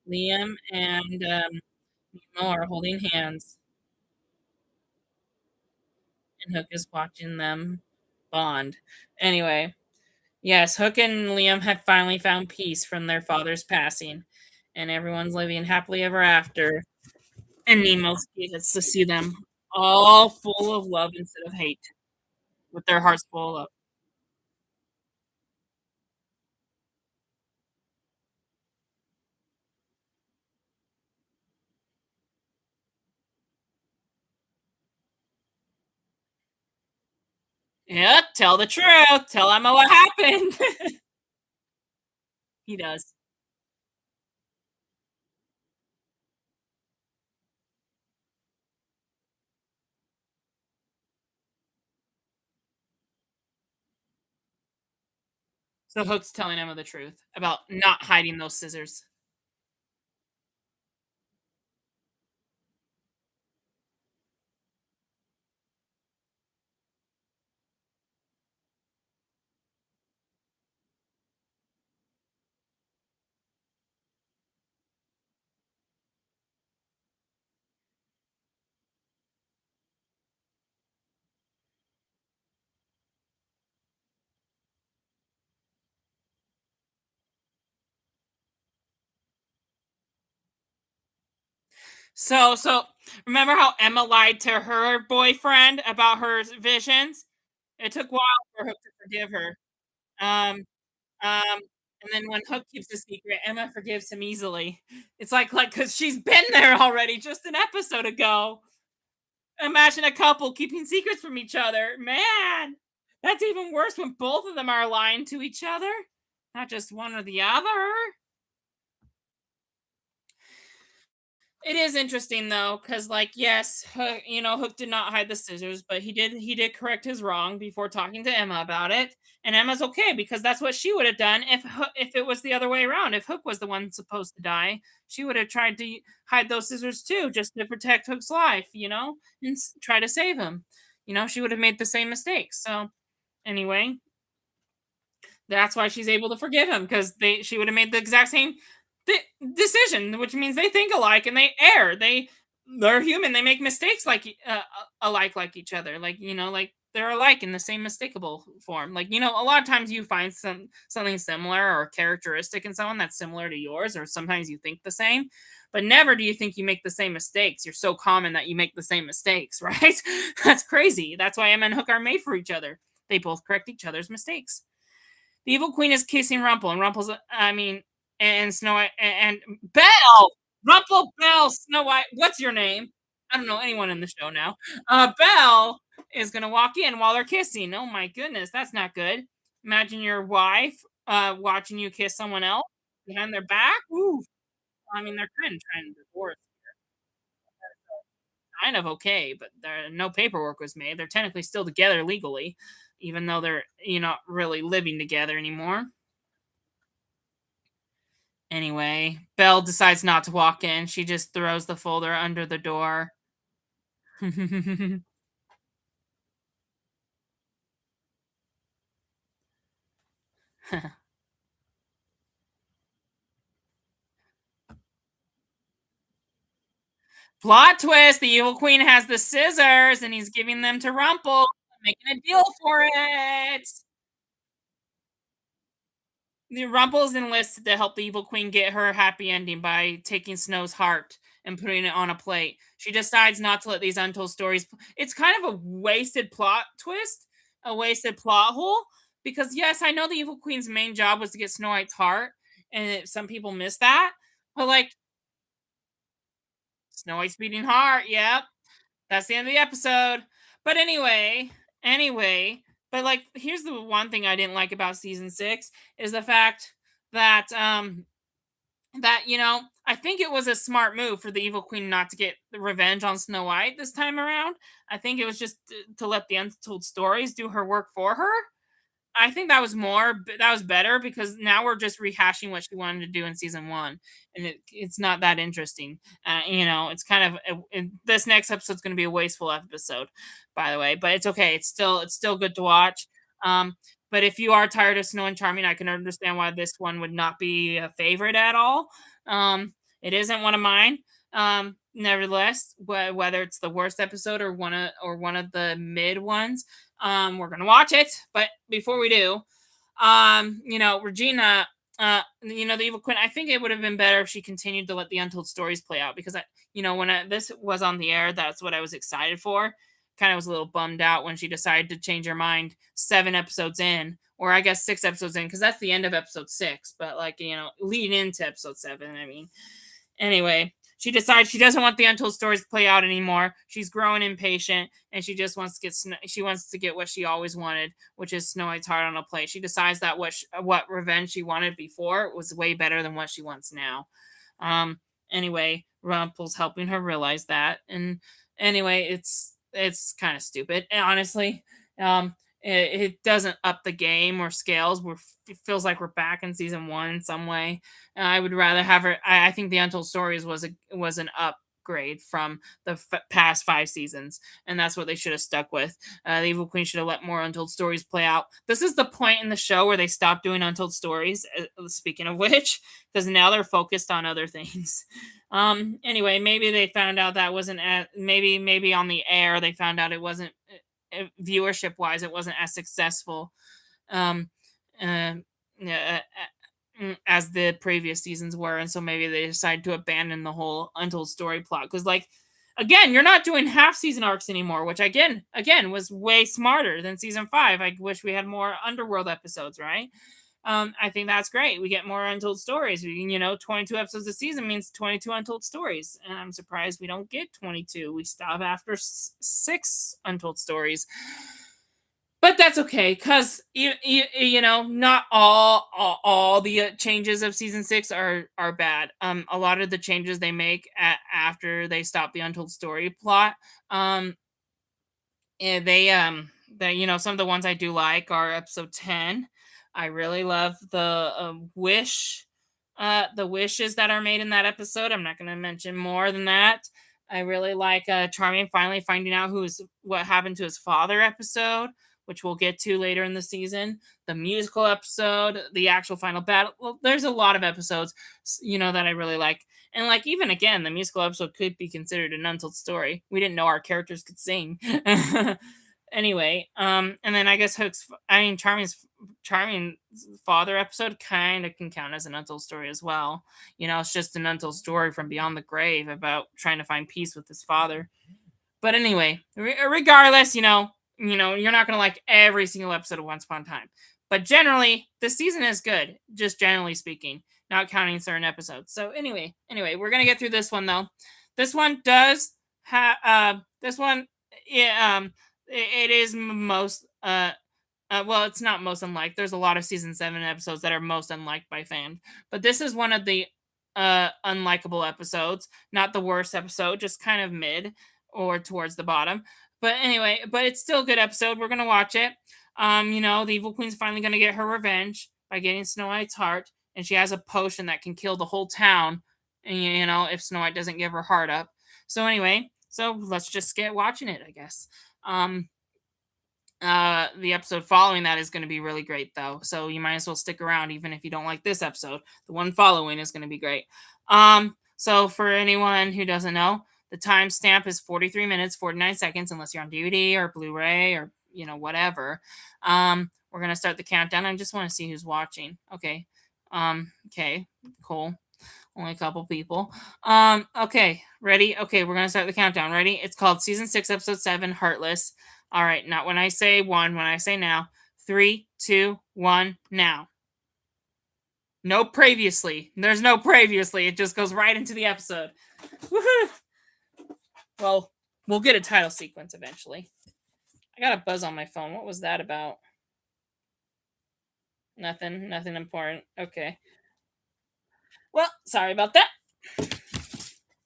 Liam and Nemo are holding hands, and Hook is watching them bond. Anyway, yes, Hook and Liam have finally found peace from their father's passing, and everyone's living happily ever after. And Nemo gets to see them all full of love instead of hate, with their hearts full of love. Yeah, tell the truth. Tell Emma what happened. He does. So Hook's telling Emma the truth about not hiding those scissors. So remember how Emma lied to her boyfriend about her visions? It took a while for Hook to forgive her. Um, and then when Hook keeps a secret, Emma forgives him easily. It's like because she's been there already just an episode ago. Imagine a couple keeping secrets from each other. Man, that's even worse when both of them are lying to each other, not just one or the other. It is interesting though, because like yes, Hook did not hide the scissors, but he did correct his wrong before talking to Emma about it, and Emma's okay because that's what she would have done if it was the other way around. If Hook was the one supposed to die, she would have tried to hide those scissors too, just to protect Hook's life, and try to save him. She would have made the same mistakes. So anyway, that's why she's able to forgive him because they she would have made the exact same decision, which means they think alike and they err. They're human. They make mistakes alike like each other. Like they're alike in the same mistakable form. A lot of times you find something similar or characteristic in someone that's similar to yours, or sometimes you think the same, but never do you think you make the same mistakes. You're so common that you make the same mistakes, right? That's crazy. That's why Emma and Hook are made for each other. They both correct each other's mistakes. The evil queen is kissing Rumple, and and Snow White and Belle. Rumple, Belle, Snow White. What's your name? I don't know anyone in the show now. Belle is gonna walk in while they're kissing. Oh my goodness, that's not good. Imagine your wife watching you kiss someone else behind their back. Ooh, they're kind of trying to divorce. Kind of okay, but no paperwork was made. They're technically still together legally, even though they're not really living together anymore. Anyway, Belle decides not to walk in. She just throws the folder under the door. Plot twist, the evil queen has the scissors and he's giving them to Rumple, making a deal for it. The Rumple's enlisted to help the evil queen get her happy ending by taking Snow's heart and putting it on a plate. She decides not to let these untold stories. It's kind of a wasted plot twist, a wasted plot hole. Because yes, I know the evil queen's main job was to get Snow White's heart, and some people miss that. But like Snow White's beating heart, yep, that's the end of the episode. But anyway, but like here's the one thing I didn't like about season 6 is the fact that I think it was a smart move for the evil queen not to get the revenge on Snow White this time around. I think it was just to let the untold stories do her work for her. I think that was better because now we're just rehashing what she wanted to do in season 1, and it's not that interesting. It's kind of this next episode's going to be a wasteful episode, by the way, but it's okay. It's still good to watch. Um, but if you are tired of Snow and Charming, I can understand why this one would not be a favorite at all. It isn't one of mine. Nevertheless, whether it's the worst episode or one of the mid ones, we're gonna watch it, but before we do, Regina, the evil queen. I think it would have been better if she continued to let the untold stories play out because this was on the air, that's what I was excited for. Kind of was a little bummed out when she decided to change her mind 7 episodes in, or I guess 6 episodes in, because that's the end of episode 6. But leading into episode 7. Anyway, she decides she doesn't want the untold stories to play out anymore. She's growing impatient, and she just wants to get what she always wanted, which is Snow White's heart on a plate. She decides that what revenge she wanted before was way better than what she wants now. Um. Anyway, Rumple's helping her realize that, and anyway, it's kind of stupid, honestly. It doesn't up the game or scales. It feels like we're back in season 1 in some way. I would rather have her. I think the Untold Stories was an upgrade from the past 5 seasons, and that's what they should have stuck with. The Evil Queen should have let more Untold Stories play out. This is the point in the show where they stop doing Untold Stories. Speaking of which, because now they're focused on other things. Anyway, maybe they found out that wasn't maybe on the air they found out it wasn't viewership wise it wasn't as successful. Um, uh, uh, as the previous seasons were, and so maybe they decided to abandon the whole untold story plot because Again, you're not doing half season arcs anymore, which again was way smarter than season 5. I wish we had more underworld episodes, right? I think that's great. We get more untold stories. 22 episodes a season means 22 untold stories, and I'm surprised we don't get 22. We stop after 6 untold stories. But that's okay, cause not all the changes of season 6 are bad. A lot of the changes they make after they stop the untold story plot, and some of the ones I do like are episode 10. I really love the wishes that are made in that episode. I'm not going to mention more than that. I really like Charming finally finding out what happened to his father episode, which we'll get to later in the season. The musical episode, the actual final battle. Well, there's a lot of episodes, that I really like. And like even again, the musical episode could be considered an untold story. We didn't know our characters could sing. Anyway, and then I guess Charming's father episode kind of can count as an untold story as well. It's just an untold story from beyond the grave about trying to find peace with his father. But anyway, regardless, you're not gonna like every single episode of Once Upon a Time. But generally, the season is good, just generally speaking, not counting certain episodes. So anyway, we're gonna get through this one though. This one does have this one yeah, it is most well, it's not most unliked. There's a lot of season 7 episodes that are most unliked by fans, but this is one of the unlikable episodes. Not the worst episode, just kind of mid or towards the bottom. But anyway, but it's still a good episode. We're gonna watch it. The evil queen's finally gonna get her revenge by getting Snow White's heart, and she has a potion that can kill the whole town. And if Snow White doesn't give her heart up. So anyway, so let's just get watching it, I guess. Um, the episode following that is going to be really great, though. So you might as well stick around, even if you don't like this episode. The one following is going to be great. So for anyone who doesn't know, the timestamp is 43 minutes, 49 seconds, unless you're on DVD or Blu-ray or whatever. We're gonna start the countdown. I just want to see who's watching. Okay. Okay. Cool. Only a couple people. Okay. Ready? Okay, we're gonna start the countdown. Ready? It's called Season 6, Episode 7, Heartless. All right, not when I say one, when I say now. 3, 2, 1, now. No previously. There's no previously. It just goes right into the episode. Woohoo! Well, we'll get a title sequence eventually. I got a buzz on my phone. What was that about? Nothing important. Okay. Well, sorry about that.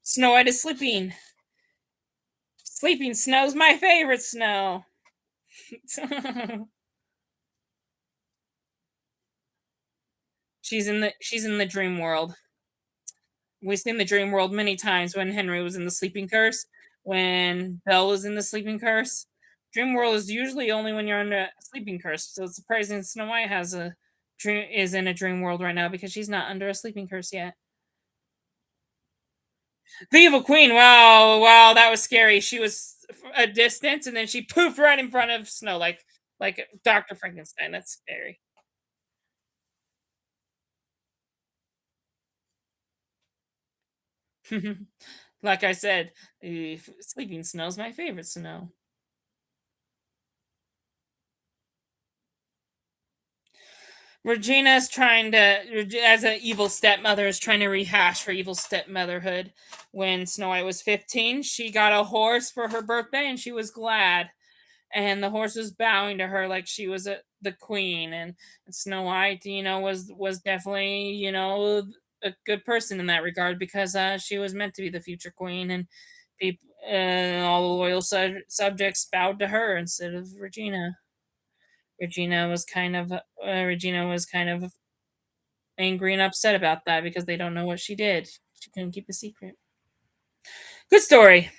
Snow White is sleeping. Sleeping snow's my favorite snow. She's in the dream world. We've seen the dream world many times when Henry was in the sleeping curse, when Belle was in the sleeping curse. Dream world is usually only when you're under a sleeping curse. So it's surprising Snow White is in a dream world right now because she's not under a sleeping curse yet. The evil queen. Wow, wow, that was scary. She was a distance and then she poofed right in front of Snow like Dr. Frankenstein. That's scary. Like I said, sleeping snow's my favorite snow. Regina's trying to, as an evil stepmother, is trying to rehash her evil stepmotherhood. When Snow White was 15, she got a horse for her birthday and she was glad. And the horse was bowing to her like she was the queen. And Snow White, was definitely, a good person in that regard because she was meant to be the future queen. And people, all the loyal subjects bowed to her instead of Regina. Regina was kind of angry and upset about that because they don't know what she did. She couldn't keep a secret. Good story.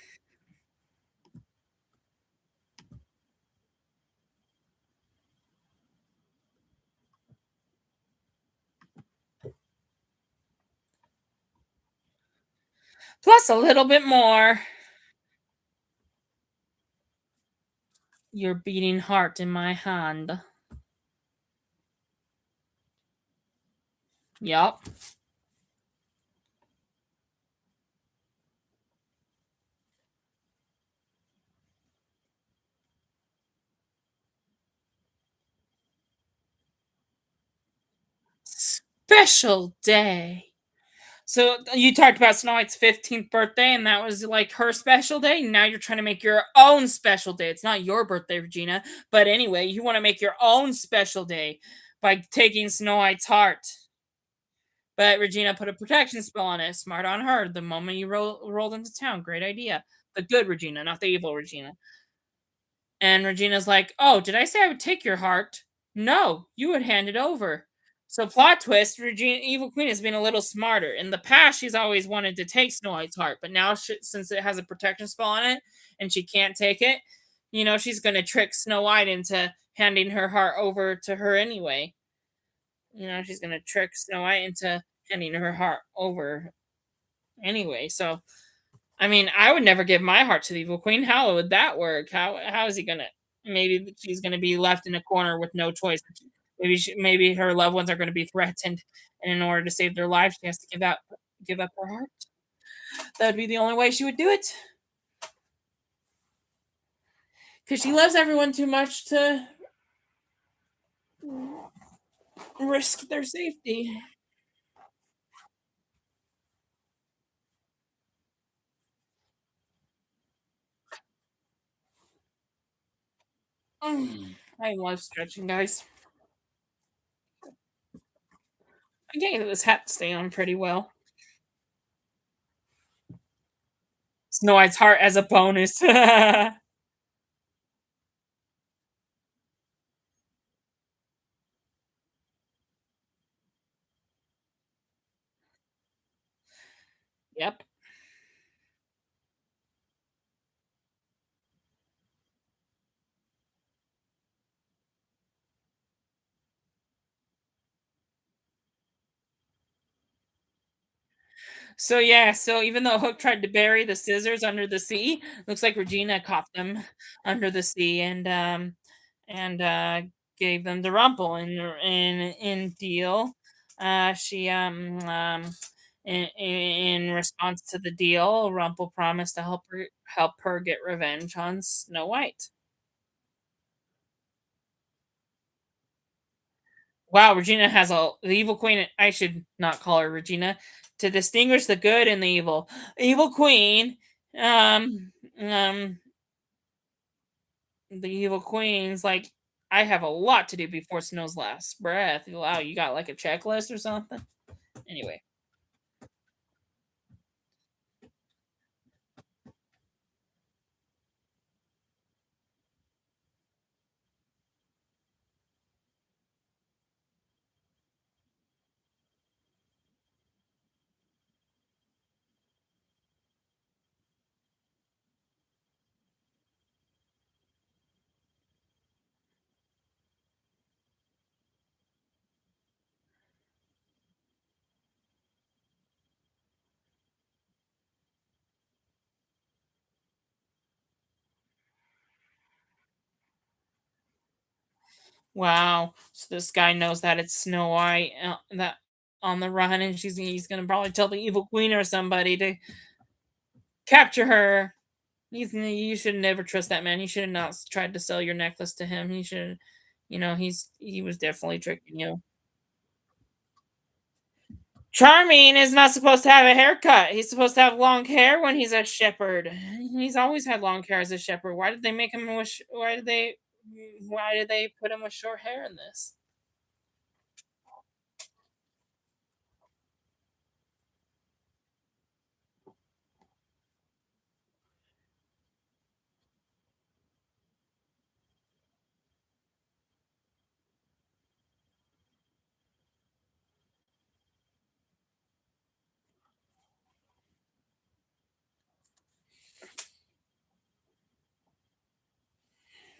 Plus a little bit more. Your beating heart in my hand. Yup. special day. So you talked about Snow White's 15th birthday, and that was like her special day. Now you're trying to make your own special day. It's not your birthday, Regina. But anyway, you want to make your own special day by taking Snow White's heart. But Regina put a protection spell on it. Smart on her. The moment you rolled into town, great idea. The good Regina, not the evil Regina. And Regina's like, "Oh, did I say I would take your heart? No, you would hand it over." So plot twist, Regina Evil Queen has been a little smarter. In the past, she's always wanted to take Snow White's heart, but now since it has a protection spell on it and she can't take it, she's going to trick Snow White into handing her heart over to her anyway. She's going to trick Snow White into handing her heart over anyway. So I mean, I would never give my heart to the evil queen. How would that work? How is he gonna? Maybe she's gonna be left in a corner with no choice. Maybe her loved ones are gonna be threatened, and in order to save their lives, she has to give up her heart. That'd be the only way she would do it, because she loves everyone too much to risk their safety. I love stretching, guys. I can't get this hat to stay on pretty well. Snow White's heart as a bonus. Yep. So yeah, so even though Hook tried to bury the scissors under the sea, looks like Regina caught them under the sea and gave them to Rumple in deal. She in response to the deal, Rumple promised to help her get revenge on Snow White. Wow, Regina has the evil queen. I should not call her Regina to distinguish the good and the evil. Evil queen. Um, the evil queen's like, I have a lot to do before Snow's last breath. Wow, you got like a checklist or something? Anyway, wow. So this guy knows that it's Snow White that on the run, and he's gonna probably tell the evil queen or somebody to capture her. You should never trust that man. You should have not tried to sell your necklace to him. He should, he was definitely tricking you. Charming is not supposed to have a haircut. He's supposed to have long hair when he's a shepherd. He's always had long hair as a shepherd. Why did they make him with? Why did they put him with short hair in this?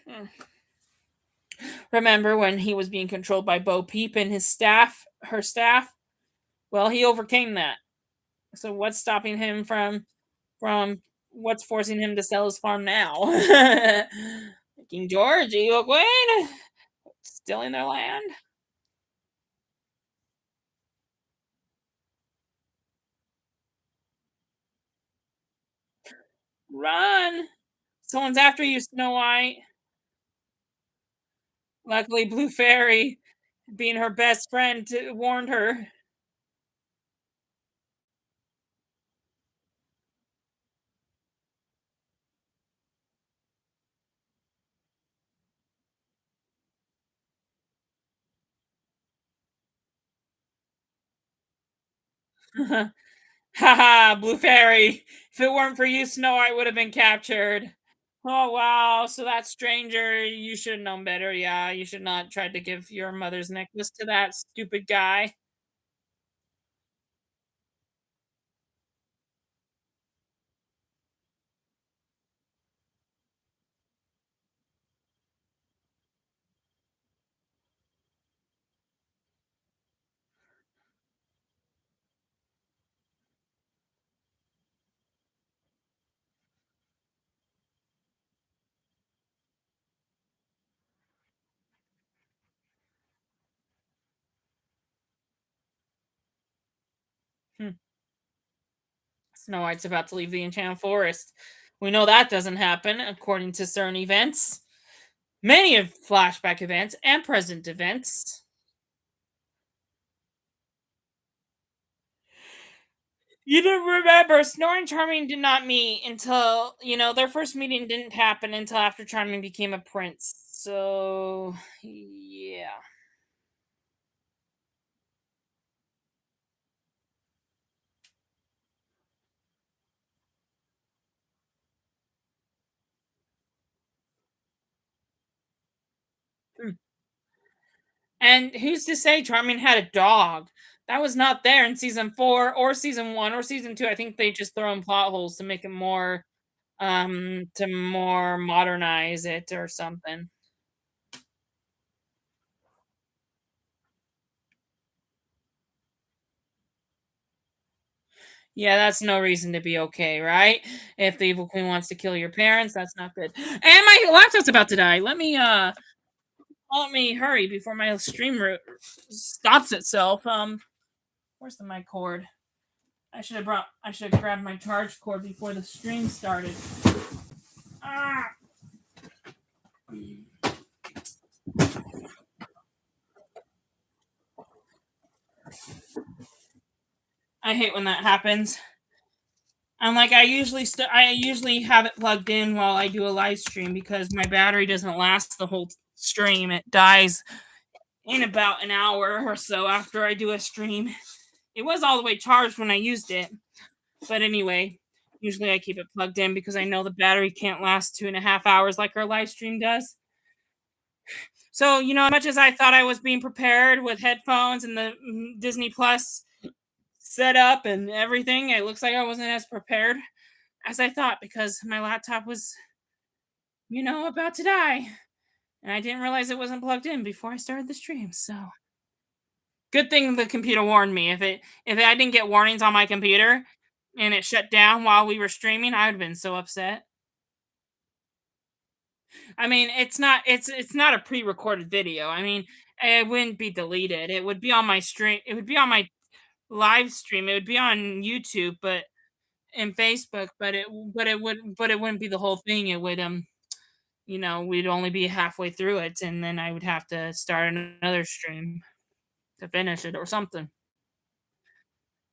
Hmm. Remember when he was being controlled by Bo Peep and her staff? Well, he overcame that. So what's stopping him from what's forcing him to sell his farm now? King George, Evil Queen, stealing their land. Run! Someone's after you, Snow White. Luckily, Blue Fairy, being her best friend, warned her. Haha, Blue Fairy. If it weren't for you, Snow White would have been captured. Oh wow, so that stranger, you should have known better. Yeah, you should not try to give your mother's necklace to that stupid guy. Hmm. Snow White's about to leave the Enchanted Forest. We know that doesn't happen according to certain events. Many of flashback events and present events. You don't remember Snow and Charming did not meet until, their first meeting didn't happen until after Charming became a prince. So, yeah. Hmm. And who's to say Charming had a dog? That was not there in season 4 or season 1 or season 2. I think they just throw in plot holes to make it more to more modernize it or something. Yeah, that's no reason to be okay, right? If the evil queen wants to kill your parents, that's not good. And my laptop's about to die. Let me hurry before my stream stops itself. Where's the mic cord? I should have grabbed my charge cord before the stream started. Ah, I hate when that happens. I'm like I usually have it plugged in while I do a live stream because my battery doesn't last the whole stream. It dies in about an hour or so after I do a stream. It was all the way charged when I used it. But anyway, usually I keep it plugged in because I know the battery can't last 2.5 hours like our live stream does. So, as much as I thought I was being prepared with headphones and the Disney Plus setup and everything, it looks like I wasn't as prepared as I thought because my laptop was, about to die. And I didn't realize it wasn't plugged in before I started the stream. So, good thing the computer warned me. If I didn't get warnings on my computer and it shut down while we were streaming, I would have been so upset. I mean, it's not a pre-recorded video. I mean, it wouldn't be deleted. It would be on my stream. It would be on my live stream. It would be on YouTube, but in Facebook, but it wouldn't be the whole thing. It would we'd only be halfway through it, and then I would have to start another stream to finish it or something.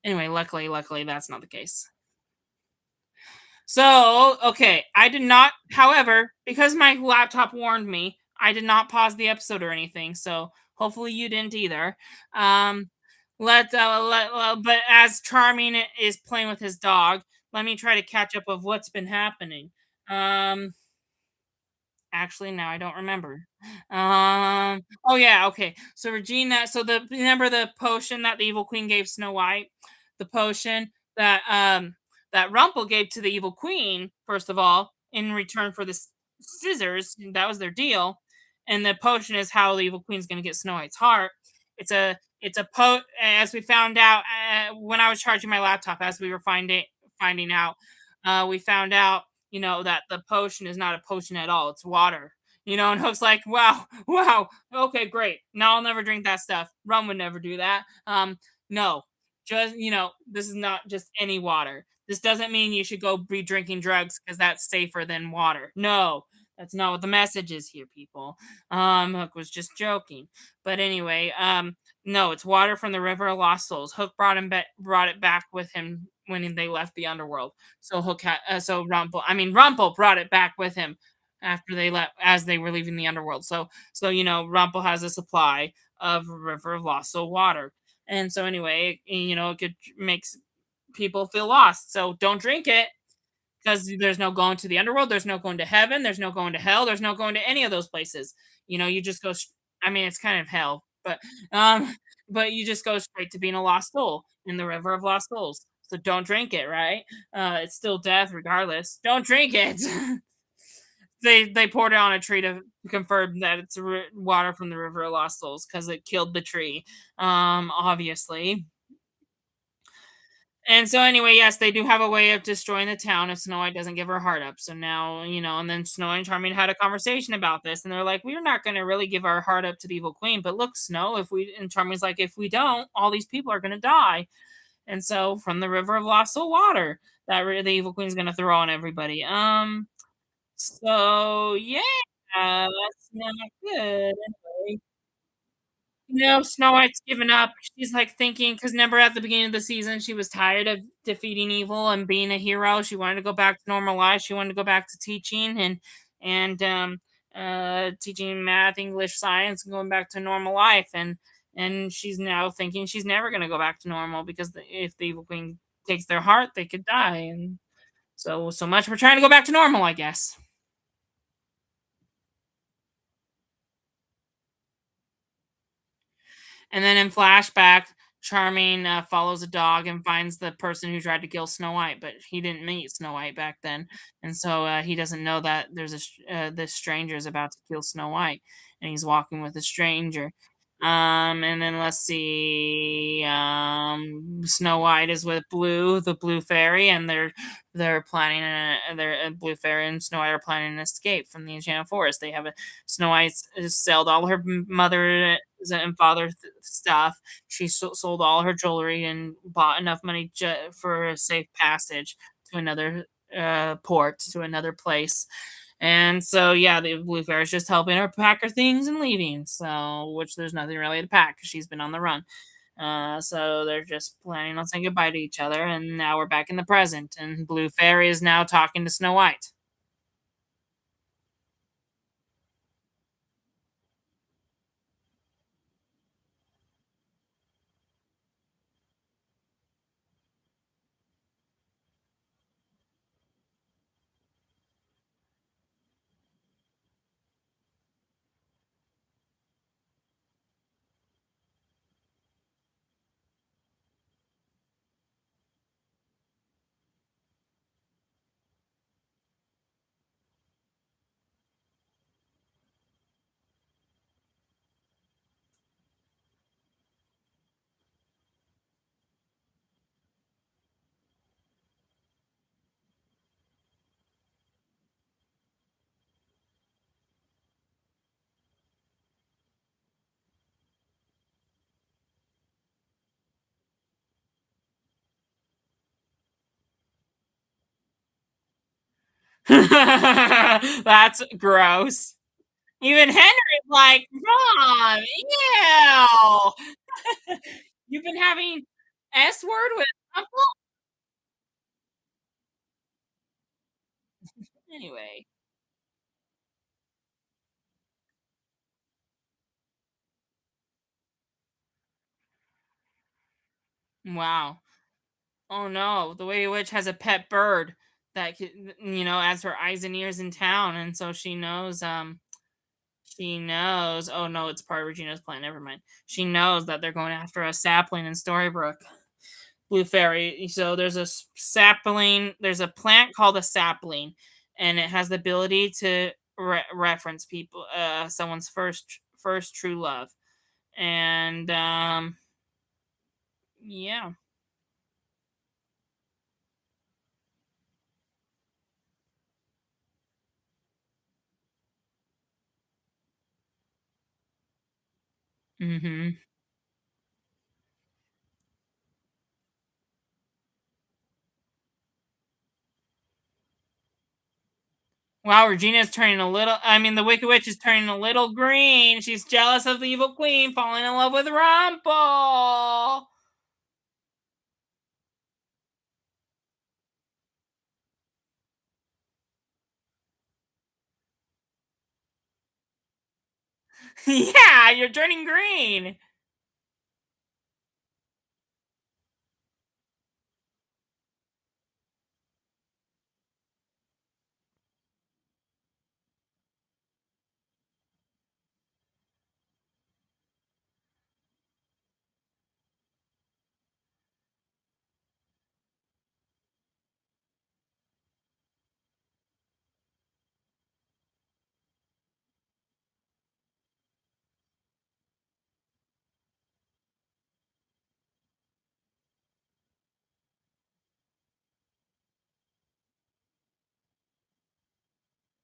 Anyway, luckily that's not the case. So, okay, I did not, however, because my laptop warned me, I did not pause the episode or anything. So, hopefully you didn't either. Um, but as Charming is playing with his dog, let me try to catch up of what's been happening. Um, Actually, now I don't remember. Oh yeah, okay. So Regina, so the remember the potion that the evil queen gave Snow White, the potion that Rumple gave to the evil queen first of all in return for the scissors. That was their deal, and the potion is how the evil queen's going to get Snow White's heart. It's a as we found out when I was charging my laptop as we were finding out. We found out that the potion is not a potion at all. It's water. And Hook's like, wow, wow, okay, great. Now I'll never drink that stuff. Rum would never do that. No, just this is not just any water. This doesn't mean you should go be drinking drugs because that's safer than water. No, that's not what the message is here, people. Hook was just joking. But anyway, no, it's water from the River of Lost Souls. Hook brought it back with him when they left the underworld. So Rumple brought it back with him after they left as they were leaving the underworld. So Rumple has a supply of River of Lost Soul water. And so anyway, it could makes people feel lost. So don't drink it, because there's no going to the underworld, there's no going to heaven, there's no going to hell, there's no going to any of those places. You just go. I mean, it's kind of hell, um, but you just go straight to being a lost soul in the river of lost souls. So don't drink it, right? It's still death regardless. Don't drink it. They poured it on a tree to confirm that it's water from the river of lost souls because it killed the tree. Obviously, and so anyway, yes, they do have a way of destroying the town if Snow White doesn't give her heart up. So now, and then Snow and Charming had a conversation about this, and they're like, "We're not going to really give our heart up to the evil queen, but look, Snow, if we," and Charming's like, "If we don't, all these people are going to die." And so from the river of lost soul water, the evil queen's going to throw on everybody. So yeah, that's not good. Anyway. No, Snow White's given up. She's, like, thinking, because remember at the beginning of the season, she was tired of defeating evil and being a hero. She wanted to go back to normal life. She wanted to go back to teaching and teaching math, English, science, and going back to normal life, and she's now thinking she's never gonna go back to normal because if the evil queen takes their heart, they could die, and so much for trying to go back to normal, I guess. And then in flashback, Charming follows a dog and finds the person who tried to kill Snow White, but he didn't meet Snow White back then, and so he doesn't know that this stranger is about to kill Snow White, and he's walking with a stranger. And then let's see. Snow White is with Blue, the Blue Fairy, and they're planning they're Blue Fairy and Snow White are planning an escape from the Enchanted Forest. They have a Snow White sold all her mother and father stuff. She sold all her jewelry and bought enough money for a safe passage to another port, to another place. And so, yeah, the Blue Fairy is just helping her pack her things and leaving. So, which there's nothing really to pack because she's been on the run. So they're just planning on saying goodbye to each other. And now we're back in the present. And Blue Fairy is now talking to Snow White. That's gross. Even Henry's like, "Mom, ew." You've been having S word with Uncle? Anyway, wow. Oh no, the Wicked Witch has a pet bird that as her eyes and ears in town, and so she knows. Oh no, it's part of Regina's plan. Never mind. She knows that they're going after a sapling in Storybrooke. Blue Fairy. So there's a sapling. There's a plant called a sapling, and it has the ability to reference people, someone's first true love, and yeah. Hmm. Wow, Regina's turning a little. I mean, the Wicked Witch is turning a little green. She's jealous of the evil queen falling in love with Rumple. Yeah, you're turning green.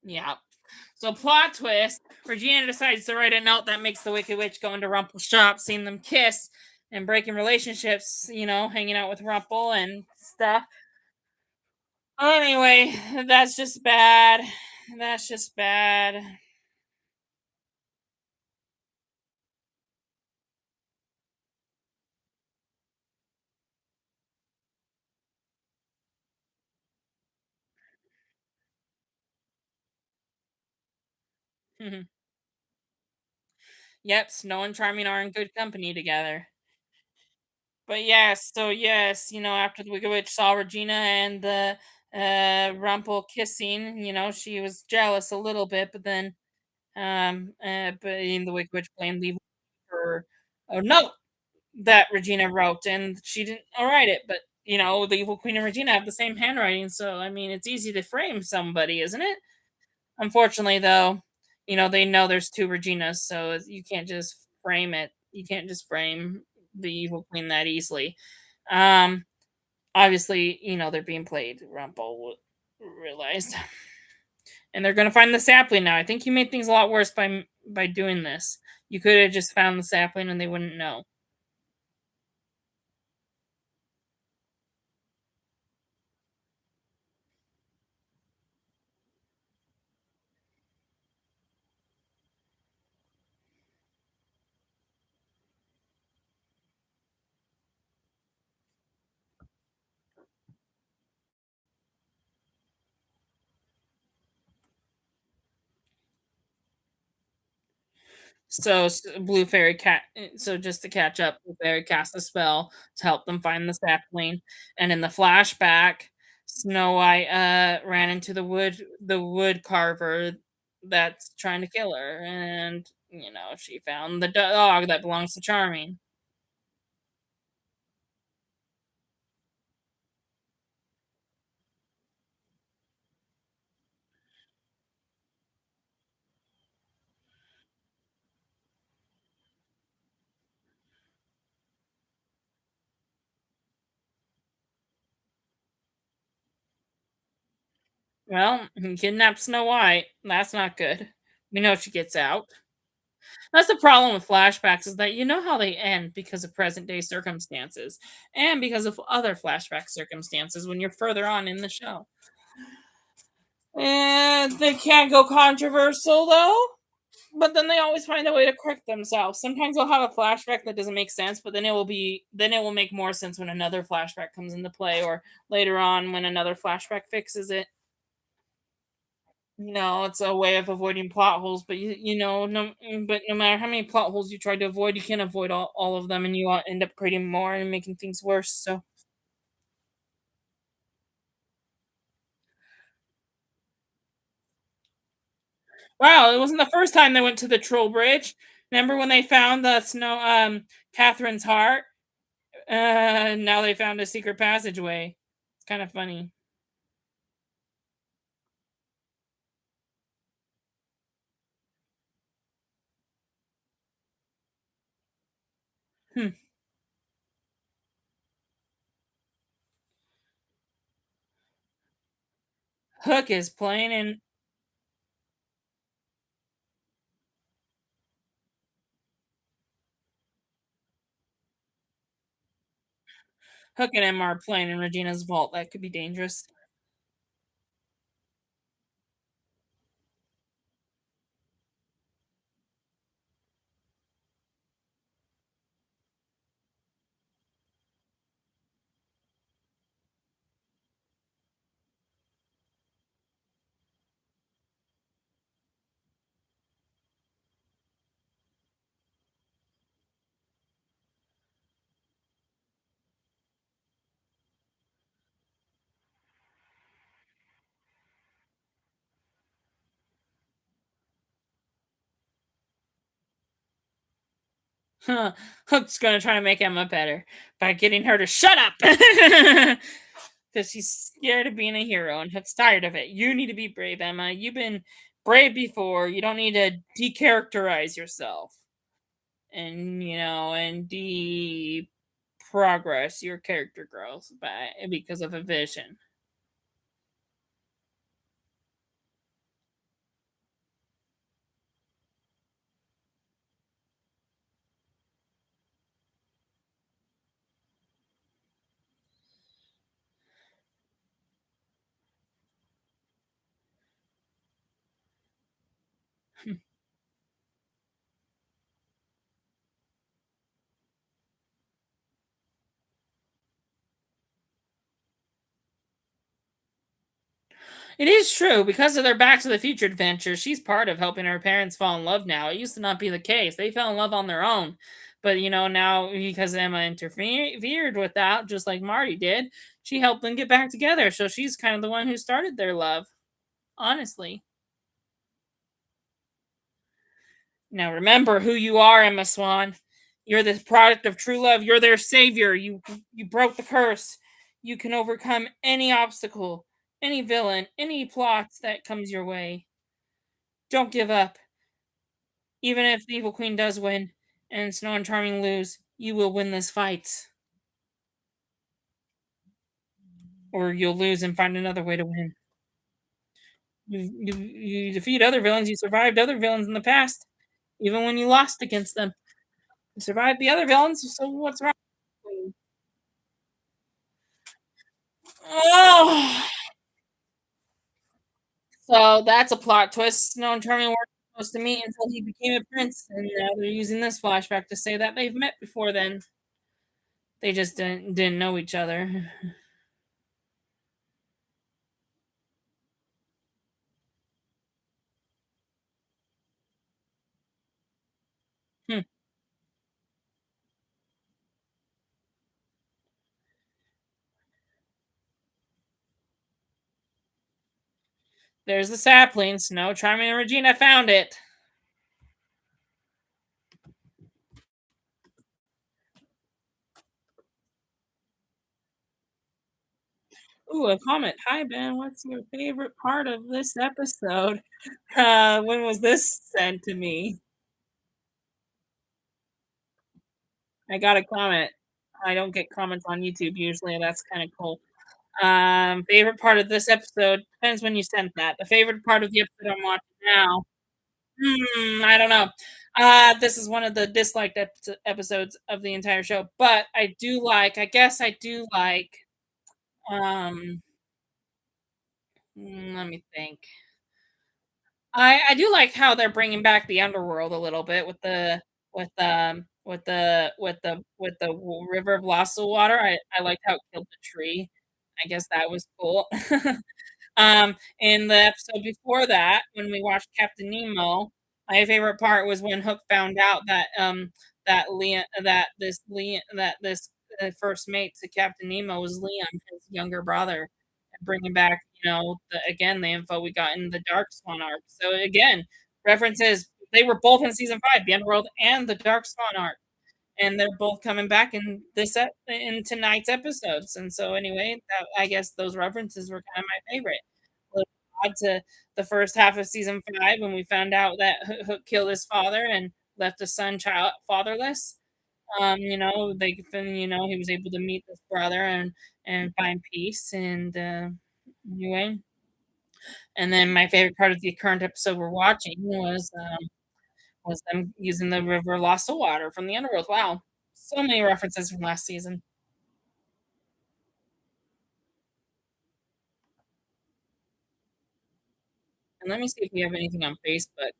Yeah. So plot twist: Regina decides to write a note that makes the Wicked Witch go into Rumple's shop, seeing them kiss and breaking relationships. Hanging out with Rumple and stuff. Anyway, that's just bad. That's just bad. Yep, Snow and Charming are in good company together. But yes, after the Wicked Witch saw Regina and the Rumple kissing, she was jealous a little bit, but then but in the Wicked Witch blamed Evil for a note that Regina wrote, and she didn't write it. But the Evil Queen and Regina have the same handwriting, so I mean, it's easy to frame somebody, isn't it? Unfortunately, though, they know there's two Reginas, so you can't just frame it. You can't just frame the Evil Queen that easily. Um, Obviously, they're being played. Rumpel realized, and they're gonna find the sapling now. I think you made things a lot worse by doing this. You could have just found the sapling and they wouldn't know. Blue Fairy cat. So just to catch up, Blue Fairy cast a spell to help them find the sapling, and in the flashback, Snow White ran into the wood carver that's trying to kill her, and she found the dog that belongs to Charming. Well, he kidnapped Snow White. That's not good. We know she gets out. That's the problem with flashbacks is that you know how they end because of present day circumstances and because of other flashback circumstances when you're further on in the show. And they can't go controversial though, but then they always find a way to correct themselves. Sometimes they'll have a flashback that doesn't make sense, but then it will make more sense when another flashback comes into play or later on when another flashback fixes it. No, it's a way of avoiding plot holes, but no matter how many plot holes you try to avoid, you can't avoid all of them, and you end up creating more and making things worse. So, wow, it wasn't the first time they went to the Troll Bridge. Remember when they found the Catherine's heart? Now they found a secret passageway. It's kind of funny. Hmm. Hook is playing in Hook and Emma are playing in Regina's vault. That could be dangerous. Huh. Hook's gonna try to make Emma better by getting her to shut up. Because she's scared of being a hero and Hook's tired of it. You need to be brave, Emma. You've been brave before. You don't need to decharacterize yourself and progress your character growth because of a vision. It is true because of their Back to the Future adventure. She's part of helping her parents fall in love now. It used to not be the case. They fell in love on their own. But now because Emma interfered with that, just like Marty did, she helped them get back together. So she's kind of the one who started their love, honestly. Now remember who you are, Emma Swan. You're the product of true love. You're their savior. You broke the curse. You can overcome any obstacle, any villain, any plot that comes your way. Don't give up. Even if the evil queen does win and Snow and Charming lose, you will win this fight. Or you'll lose and find another way to win. You defeat other villains. You survived other villains in the past, even when you lost against them. You survived the other villains, so what's wrong? Oh, so that's a plot twist. Snow and Charming weren't supposed to meet until he became a prince, and now they're using this flashback to say that they've met before then. They just didn't know each other. Hmm. There's the sapling. Snow, Charming, and Regina found it. Ooh, a comment. Hi, Ben. What's your favorite part of this episode? When was this sent to me? I got a comment. I don't get comments on YouTube usually. That's kind of cool. Favorite part of this episode depends when you sent that. The favorite part of the episode I'm watching now. I don't know. This is one of the disliked episodes of the entire show, but I do like. I guess I do like. Um, Let me think. I do like how they're bringing back the underworld a little bit with the river of lost water. I liked how it killed the tree. I guess that was cool. In the episode before that, when we watched Captain Nemo, my favorite part was when Hook found out that that this first mate to Captain Nemo was Liam, his younger brother, and bringing back the info we got in the Dark Swan arc. So again, references they were both in season 5, the Underworld and the Dark Swan arc, and they're both coming back in tonight's episodes. And so anyway, I guess those references were kind of my favorite. Little nod to the first half of season 5 when we found out that Hook killed his father and left his son child fatherless. He was able to meet this brother and find peace. And anyway, and then my favorite part of the current episode we're watching was them using the river lost of water from the underworld. Wow, so many references from last season. And let me see if we have anything on Facebook.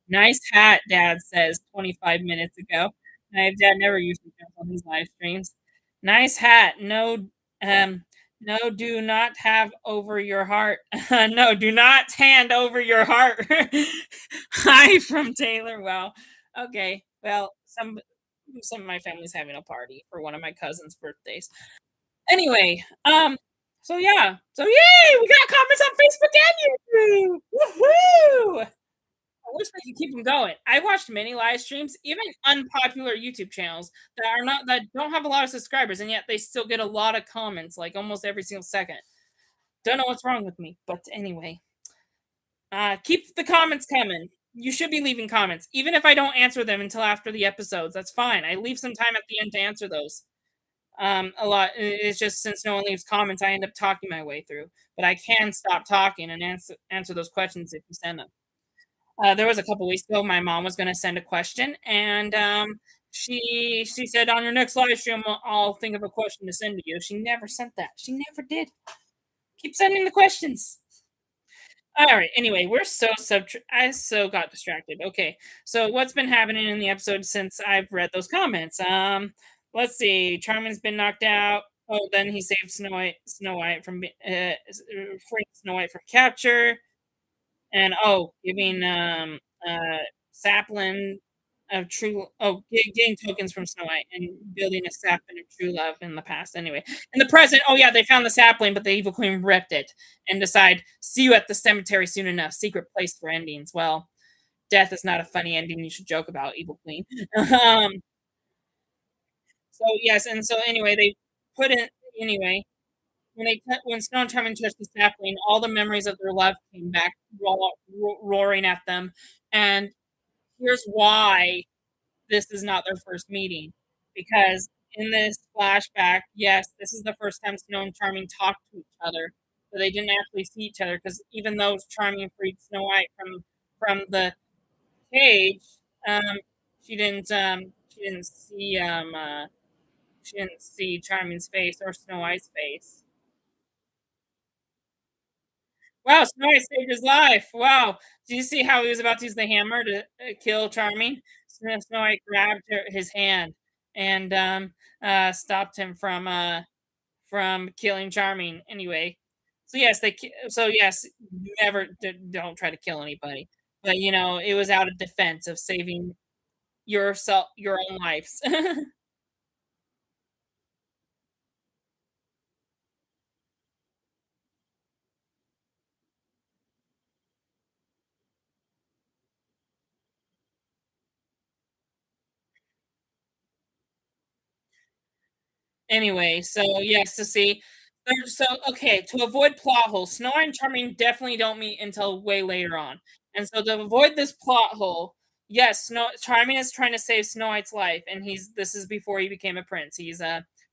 Nice hat, Dad says 25 minutes ago. My dad never usually jumps on these live streams. Nice hat. Um, no, do not have over your heart. No, do not hand over your heart. Hi from Taylor. Well, okay. Well, some of my family's having a party for one of my cousin's birthdays. Anyway, so yeah. So yay! We got comments on Facebook and YouTube. Woohoo! I wish they could keep them going. I watched many live streams, even unpopular YouTube channels that don't have a lot of subscribers, and yet they still get a lot of comments, like almost every single second. Don't know what's wrong with me, but anyway, keep the comments coming. You should be leaving comments, even if I don't answer them until after the episodes. That's fine. I leave some time at the end to answer those. A lot. It's just since no one leaves comments, I end up talking my way through. But I can stop talking and answer those questions if you send them. There was a couple weeks ago, my mom was gonna send a question, and, she said, "On your next live stream, I'll think of a question to send to you." She never sent that. She never did. Keep sending the questions. Alright, anyway, I so got distracted. Okay, so what's been happening in the episode since I've read those comments? Let's see, Charmin's been knocked out. oh, then he saved Snow White from freeing Snow White from capture, and, oh, giving, sapling of true getting tokens from Snow White and building a sapling of true love in the past, anyway. In the present, oh, yeah, they found the sapling, but the evil queen ripped it and decide, "See you at the cemetery soon enough, secret place for endings." Well, death is not a funny ending you should joke about, evil queen. Um, so, yes, and so, anyway, they put in anyway, when Snow and Charming touched the sapling, all the memories of their love came back roaring at them, and here's why this is not their first meeting, because in this flashback, yes, this is the first time Snow and Charming talked to each other, but they didn't actually see each other because even though Charming freed Snow White from the cage, um, she didn't see Charming's face or Snow White's face. Wow, Snow White saved his life. Wow. Do you see how he was about to use the hammer to kill Charming? Snow White grabbed his hand and stopped him from killing Charming. Anyway, so yes, so yes, never don't try to kill anybody. But you know, it was out of defense of saving yourself, your own lives. Anyway, so yes, to see so okay, to avoid plot holes, Snow and Charming definitely don't meet until way later on. And so to avoid this plot hole, yes, Snow Charming is trying to save Snow White's life, and this is before he became a prince. He's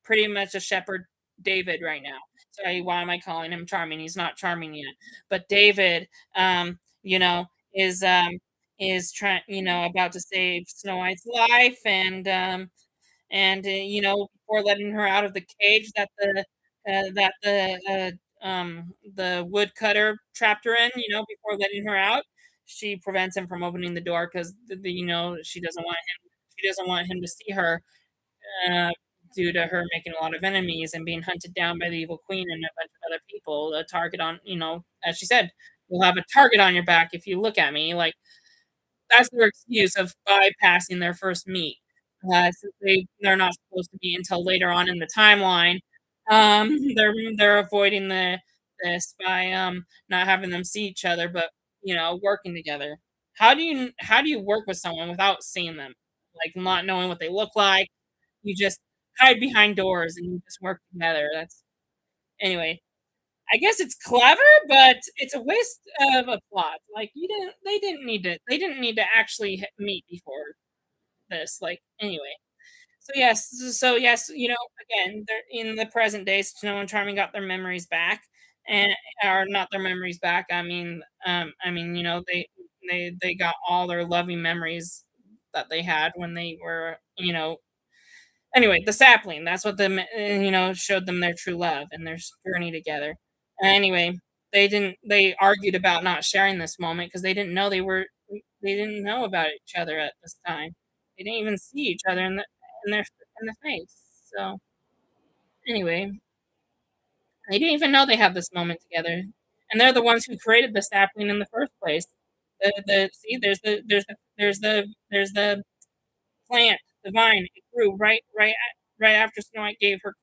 pretty much a shepherd David right now. Sorry, why am I calling him Charming? He's not charming yet. But David, you know, is trying, about to save Snow White's life and you know, before letting her out of the cage that the woodcutter trapped her in, before letting her out, she prevents him from opening the door because she doesn't want him to see her, uh, due to her making a lot of enemies and being hunted down by the evil queen and a bunch of other people. A target on, as she said, "You'll have a target on your back if you look at me." Like that's their excuse of bypassing their first meet, since they're not supposed to meet until later on in the timeline. They're avoiding this by, not having them see each other, but, working together. How do you work with someone without seeing them? Like, not knowing what they look like? You just hide behind doors and you just work together. That's anyway, I guess it's clever, but it's a waste of a plot. Like, you didn't they didn't need to actually meet before this, like, anyway. So yes, again, they're in the present day, Snow and Charming got their memories back, and or not their memories back, they got all their loving memories that they had when they were, anyway, the sapling, that's what showed them their true love and their journey together. Anyway, they argued about not sharing this moment because they didn't know about each other at this time. They didn't even see each other in their in the face. So, anyway, they didn't even know they had this moment together, and they're the ones who created the sapling in the first place. The see, there's the plant, the vine, it grew right after Snow White gave her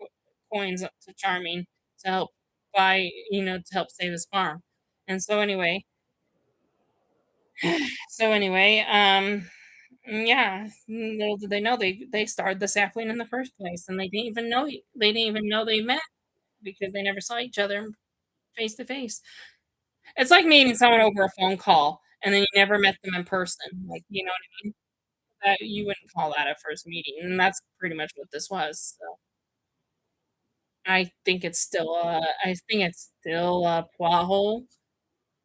coins to Charming to help to help save his farm. And yeah, little did they know they started the sapling in the first place, and they didn't even know they met because they never saw each other face to face. It's like meeting someone over a phone call, and then you never met them in person. Like, what I mean? That you wouldn't call that a first meeting, and that's pretty much what this was. So I think it's still a plot hole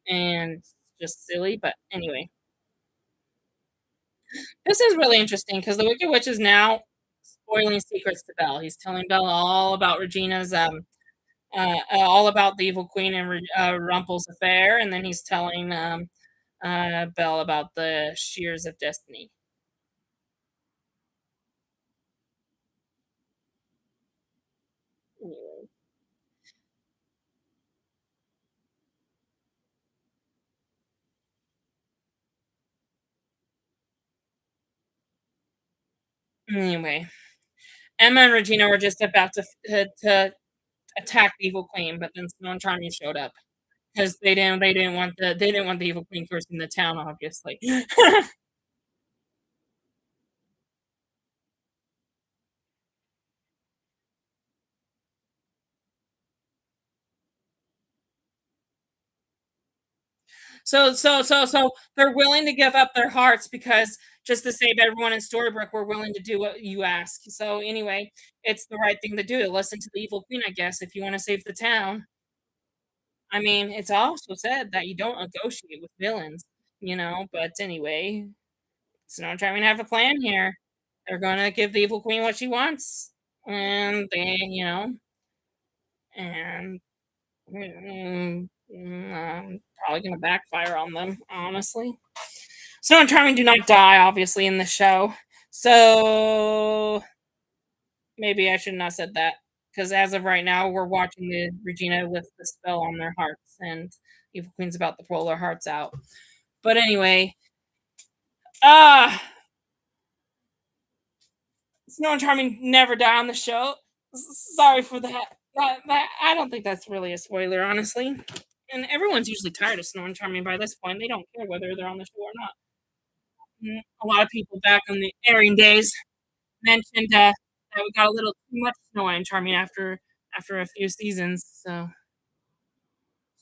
and just silly, but anyway. This is really interesting because the Wicked Witch is now spoiling secrets to Belle. He's telling Belle all about all about the evil queen and Rumple's affair, and then he's telling Belle about the shears of destiny. Anyway, Emma and Regina were just about to attack the evil queen, but then Snow and Charming showed up because they didn't want the evil queen first in the town, obviously. So they're willing to give up their hearts because just to save everyone in Storybrooke, we're willing to do what you ask. So anyway, it's the right thing to do to listen to the evil queen, I guess, if you want to save the town. I mean, it's also said that you don't negotiate with villains, but anyway, it's not trying to have a plan here. They're gonna give the evil queen what she wants, and and probably gonna backfire on them, honestly. Snow and Charming do not die, obviously, in the show. So maybe I should not have said that. Because as of right now, we're watching the Regina with the spell on their hearts, and Evil Queen's about to pull their hearts out. But anyway, uh Snow and Charming never die on the show. Sorry for that. That I don't think that's really a spoiler, honestly. And everyone's usually tired of Snow and Charming by this point. They don't care whether they're on the show or not. A lot of people back in the airing days mentioned that we got a little too much Snow and Charming after a few seasons. So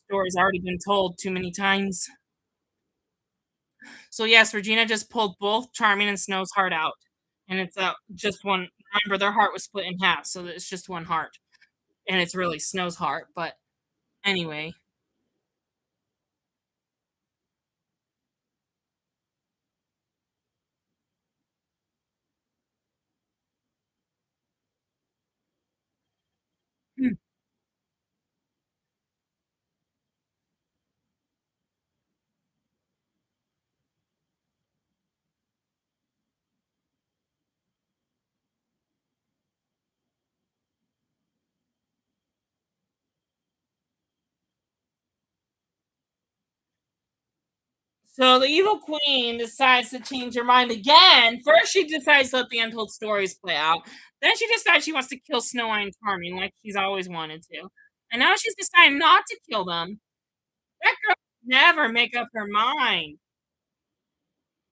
story's already been told too many times. So yes, Regina just pulled both Charming and Snow's heart out, and it's just one. Remember, their heart was split in half, so it's just one heart, and it's really Snow's heart. But anyway, so the evil queen decides to change her mind again. First, she decides to let the untold stories play out. Then she decides she wants to kill Snow White and Charming, like she's always wanted to. And now she's decided not to kill them. That girl never make up her mind.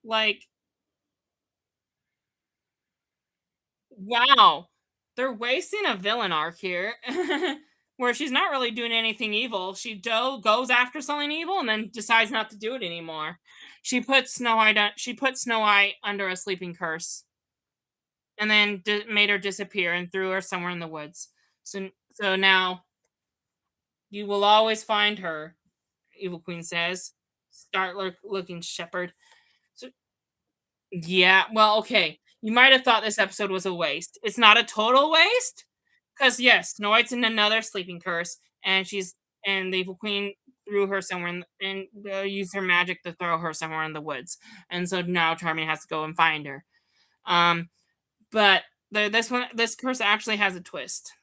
Like, wow, they're wasting a villain arc here, where she's not really doing anything evil. She goes after something evil and then decides not to do it anymore. She put Snow White under a sleeping curse and then made her disappear and threw her somewhere in the woods. So now you will always find her. Evil Queen says, "Start looking, Shepherd." So yeah, well, okay. You might have thought this episode was a waste. It's not a total waste, because yes, Snow White's in another sleeping curse, and the evil queen threw her somewhere and used her magic to throw her somewhere in the woods, and so now Charming has to go and find her. Um, but this curse actually has a twist.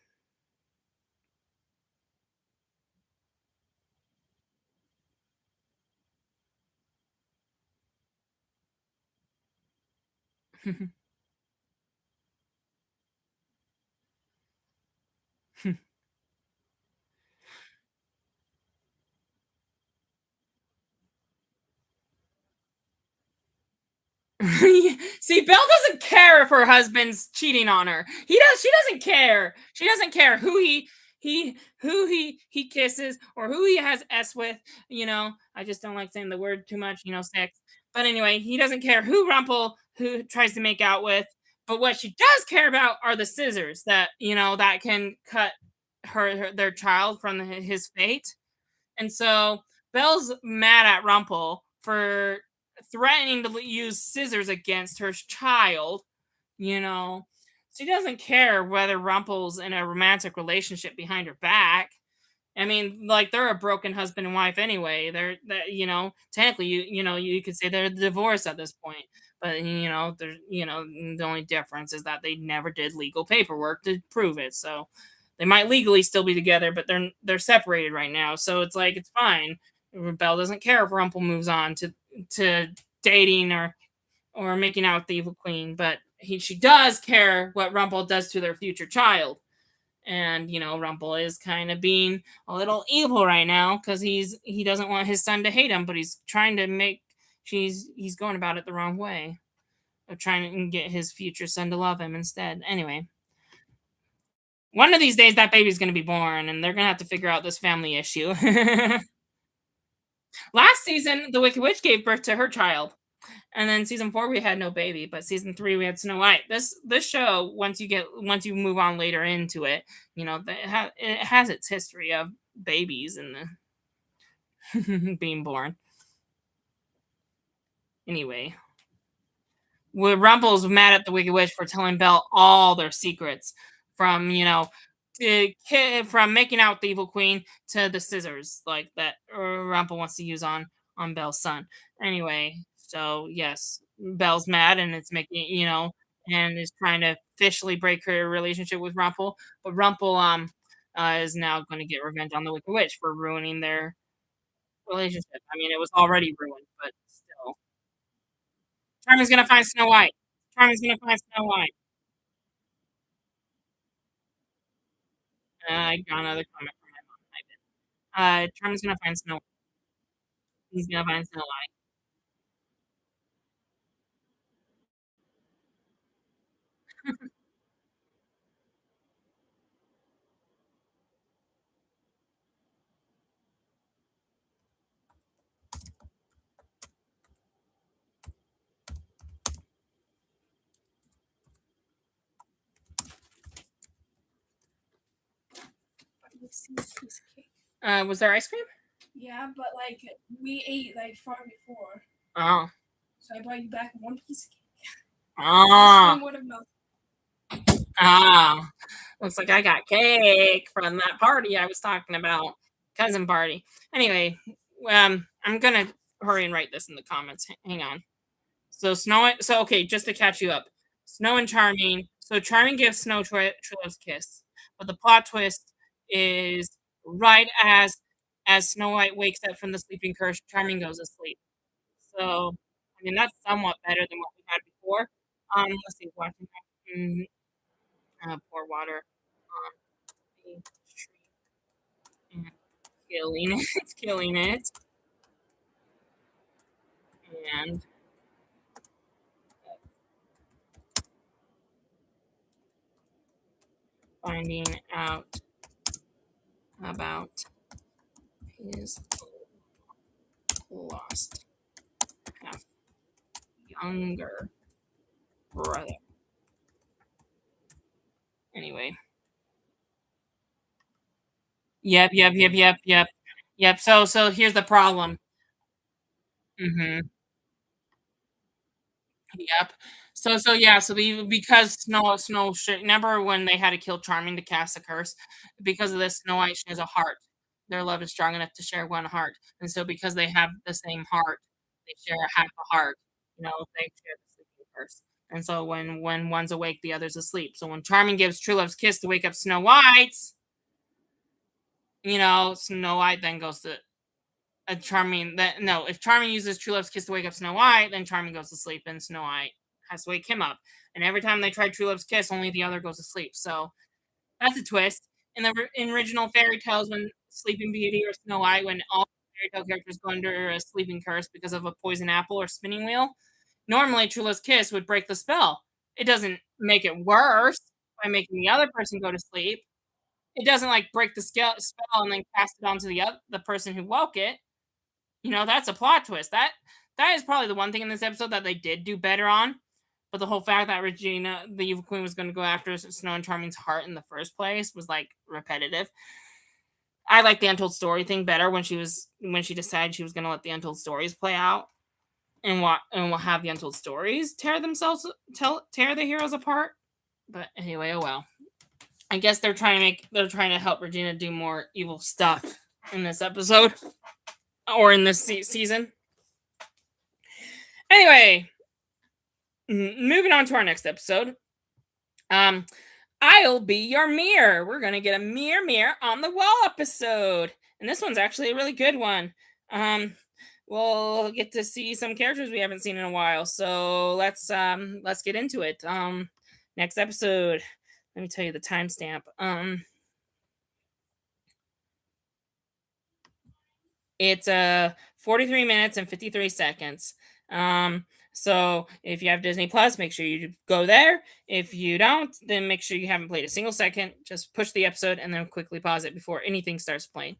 See, Belle doesn't care if her husband's cheating on her. She doesn't care. She doesn't care who he kisses or who he has s with. I just don't like saying the word too much. Sex. But anyway, he doesn't care who tries to make out with. But what she does care about are the scissors that can cut their child from his fate. And so Belle's mad at Rumpel for threatening to use scissors against her child. You know, she doesn't care whether Rumpel's in a romantic relationship behind her back. I mean, like they're a broken husband and wife anyway. Technically, you could say they're divorced at this point. But the only difference is that they never did legal paperwork to prove it. So they might legally still be together, but they're separated right now. So it's like it's fine. Belle doesn't care if Rumpel moves on to dating or making out with the evil queen. But she does care what Rumple does to their future child. And Rumple is kind of being a little evil right now because he doesn't want his son to hate him, but he's trying to make he's going about it the wrong way of trying to get his future son to love him instead. Anyway, one of these days that baby's going to be born, and they're going to have to figure out this family issue. Last season, the Wicked Witch gave birth to her child. And then season 4 we had no baby, but season 3 we had Snow White. This show, once you move on later into it, it has its history of babies and the being born. Anyway, Rumple's mad at the Wicked Witch for telling Belle all their secrets, from from making out with the evil queen to the scissors like that Rumple wants to use on Belle's son. Anyway, so yes, Belle's mad and it's making and is trying to officially break her relationship with Rumple, but Rumple is now going to get revenge on the Wicked Witch for ruining their relationship. I mean, it was already ruined, but still, Charming's gonna find Snow White. Charming's gonna find Snow White. I got another comment from my mom. Charming's gonna find Snow. He's gonna find Snow White. Was there ice cream? Yeah, but like we ate like far before, Oh. So I brought you back one piece of cake. Ah. Would have melted. Ah. Looks like I got cake from that party I was talking about. Cousin party. Anyway, I'm gonna hurry and write this in the comments. Hang on. So okay, just to catch you up. Snow and Charming. So Charming gives Snow Trilla's kiss, but the plot twist is right as Snow White wakes up from the sleeping curse, Charming goes to sleep. So I mean that's somewhat better than what we had before. Let's see, watching pour water on the tree and killing it. It's killing it, and finding out about his lost half younger brother. Anyway. Yep. So here's the problem. Mhm. Yep. Because Snow remember when they had to kill Charming to cast a curse? Because of this, Snow White shares a heart. Their love is strong enough to share one heart. And so because they have the same heart, they share a half a heart. They share the sleeping curse. And so when one's awake, the other's asleep. So when Charming gives True Love's kiss to wake up Snow White, Snow White then goes to a Charming that no, if Charming uses True Love's kiss to wake up Snow White, then Charming goes to sleep and Snow White has to wake him up. And every time they try True Love's kiss, only the other goes to sleep. So that's a twist. In original fairy tales, when Sleeping Beauty or Snow White, when all fairy tale characters go under a sleeping curse because of a poison apple or spinning wheel, normally True Love's kiss would break the spell. It doesn't make it worse by making the other person go to sleep. It doesn't like break the spell and then cast it onto the person who woke it. That's a plot twist. That is probably the one thing in this episode that they did do better on. But the whole fact that Regina, the evil queen, was going to go after Snow and Charming's heart in the first place was like repetitive. I like the untold story thing better when she decided she was going to let the untold stories play out and we'll have the untold stories tear the heroes apart. But anyway, oh well. I guess they're trying to help Regina do more evil stuff in this episode or in this season. Anyway, moving on to our next episode. I'll be your mirror. We're gonna get a mirror on the wall episode, and this one's actually a really good one. we'll get to see some characters we haven't seen in a while. So let's get into it. Next episode. Let me tell you the timestamp. It's 43 minutes and 53 seconds. So if you have Disney Plus, make sure you go there. If you don't, then make sure you haven't played a single second. Just push the episode and then quickly pause it before anything starts playing.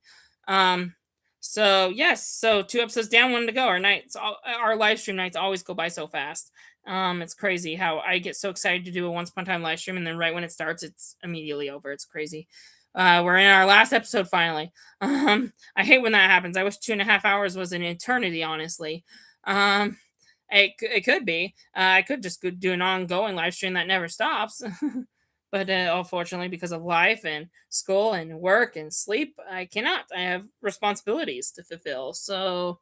Um, so yes, so two episodes down, one to go. Our live stream nights always go by so fast. It's crazy how I get so excited to do a once upon a time live stream, and then right when it starts, it's immediately over. It's crazy. We're in our last episode finally. I hate when that happens. I wish 2.5 hours was an eternity, honestly. Um, it could be. I could just do an ongoing live stream that never stops. But unfortunately, because of life and school and work and sleep, I cannot. I have responsibilities to fulfill. So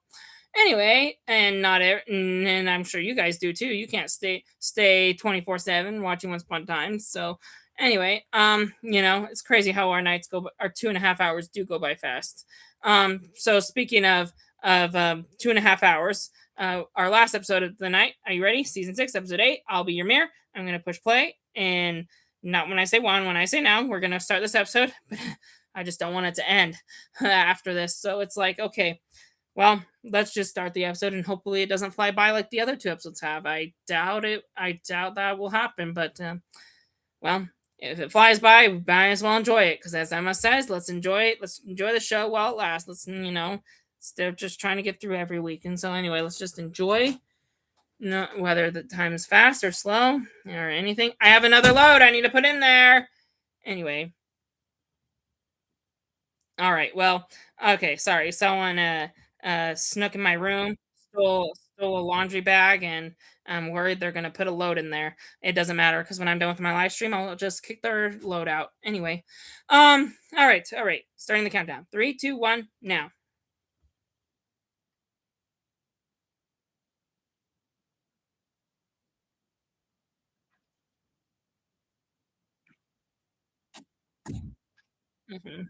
anyway, and not and I'm sure you guys do too. You can't stay 24/7 watching Once Upon a Time. So anyway, it's crazy how our nights go. Our 2.5 hours do go by fast. So speaking of 2.5 hours, our last episode of the night. Are you ready? Season 6, episode 8. I'll be your mirror. I'm gonna push play, and not when I say one, when I say now, we're gonna start this episode. But I just don't want it to end after this. So it's like, okay, well, let's just start the episode and hopefully it doesn't fly by like the other two episodes have. I doubt it. I doubt that will happen. But well, if it flies by, we might as well enjoy it. Because as Emma says, let's enjoy it. Let's enjoy the show while it lasts. Instead of just trying to get through every week. And so anyway, let's just enjoy. No, whether the time is fast or slow or anything. I have another load I need to put in there. Anyway, all right. Well, okay. Sorry. Someone snuck in my room, stole a laundry bag, and I'm worried they're gonna put a load in there. It doesn't matter because when I'm done with my live stream, I'll just kick their load out. Anyway, all right, all right. Starting the countdown. Three, two, one, now. Hmm.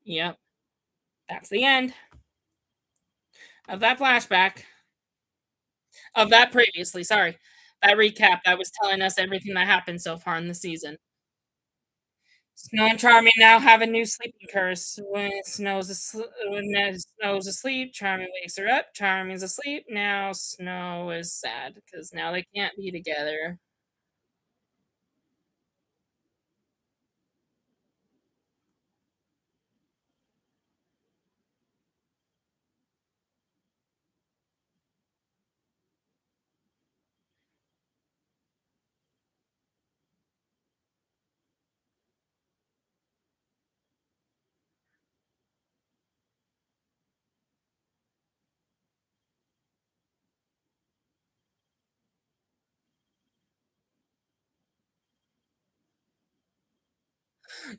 Yep, that's the end of that flashback of that previously. Sorry, that recap that was telling us everything that happened so far in the season. Snow and Charming now have a new sleeping curse. When Snow's asleep, Charming wakes her up. Charming's asleep. Now Snow is sad because now they can't be together.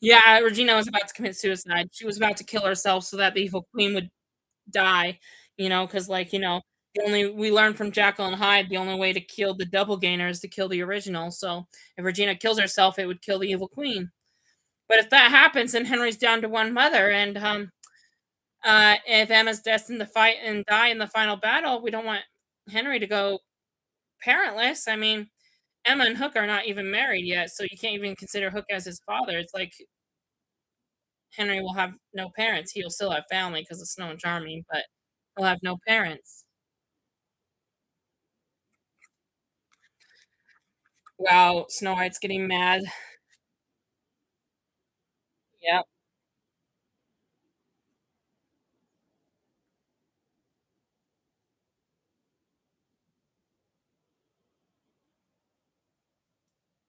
Yeah, Regina was about to commit suicide. She was about to kill herself so that the evil queen would die. Because the only we learned from Jackal and Hyde, the only way to kill the doppelganger is to kill the original. So if Regina kills herself, it would kill the evil queen. But if that happens, then Henry's down to one mother, and if Emma's destined to fight and die in the final battle, we don't want Henry to go parentless. I mean, Emma and Hook are not even married yet, so you can't even consider Hook as his father. It's like Henry will have no parents. He'll still have family because of Snow and Charming, but he'll have no parents. Wow, Snow White's getting mad. Yep,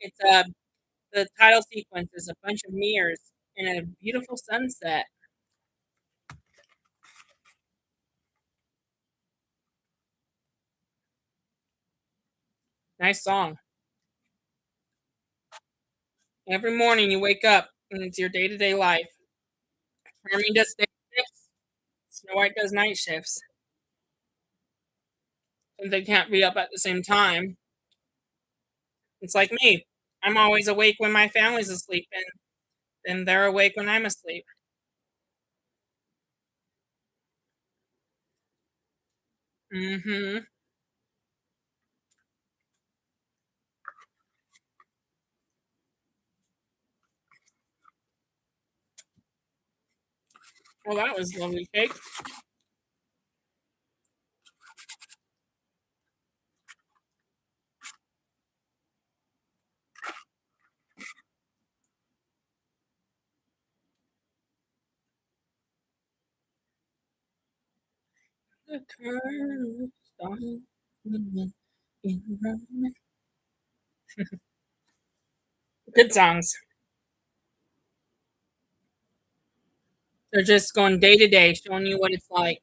it's the title sequence is a bunch of mirrors and a beautiful sunset. Nice song. Every morning you wake up and it's your day to day life. Charming does day shifts. Snow White does night shifts. And they can't be up at the same time. It's like me. I'm always awake when my family's asleep, and then they're awake when I'm asleep. Mhm. Well, that was lovely cake. The curse on women in Rome. Good songs. They're just going day to day, showing you what it's like,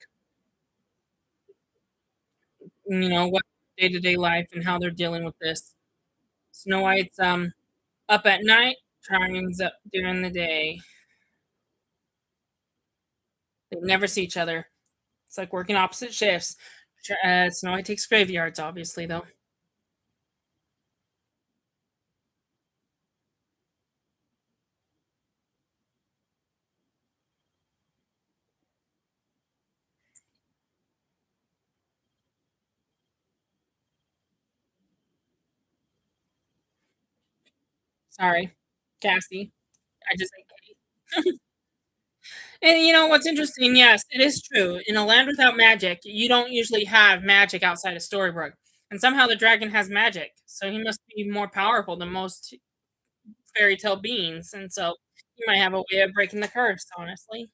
what day to day life and how they're dealing with this. Snow White's up at night, Charming's up during the day. They never see each other. It's like working opposite shifts. Snow White takes graveyards, obviously, though. Sorry, Cassie. I just hate Kitty. And you know what's interesting? Yes, it is true. In a land without magic, you don't usually have magic outside of Storybrooke. And somehow the dragon has magic. So he must be more powerful than most fairy tale beings. And so he might have a way of breaking the curse, honestly.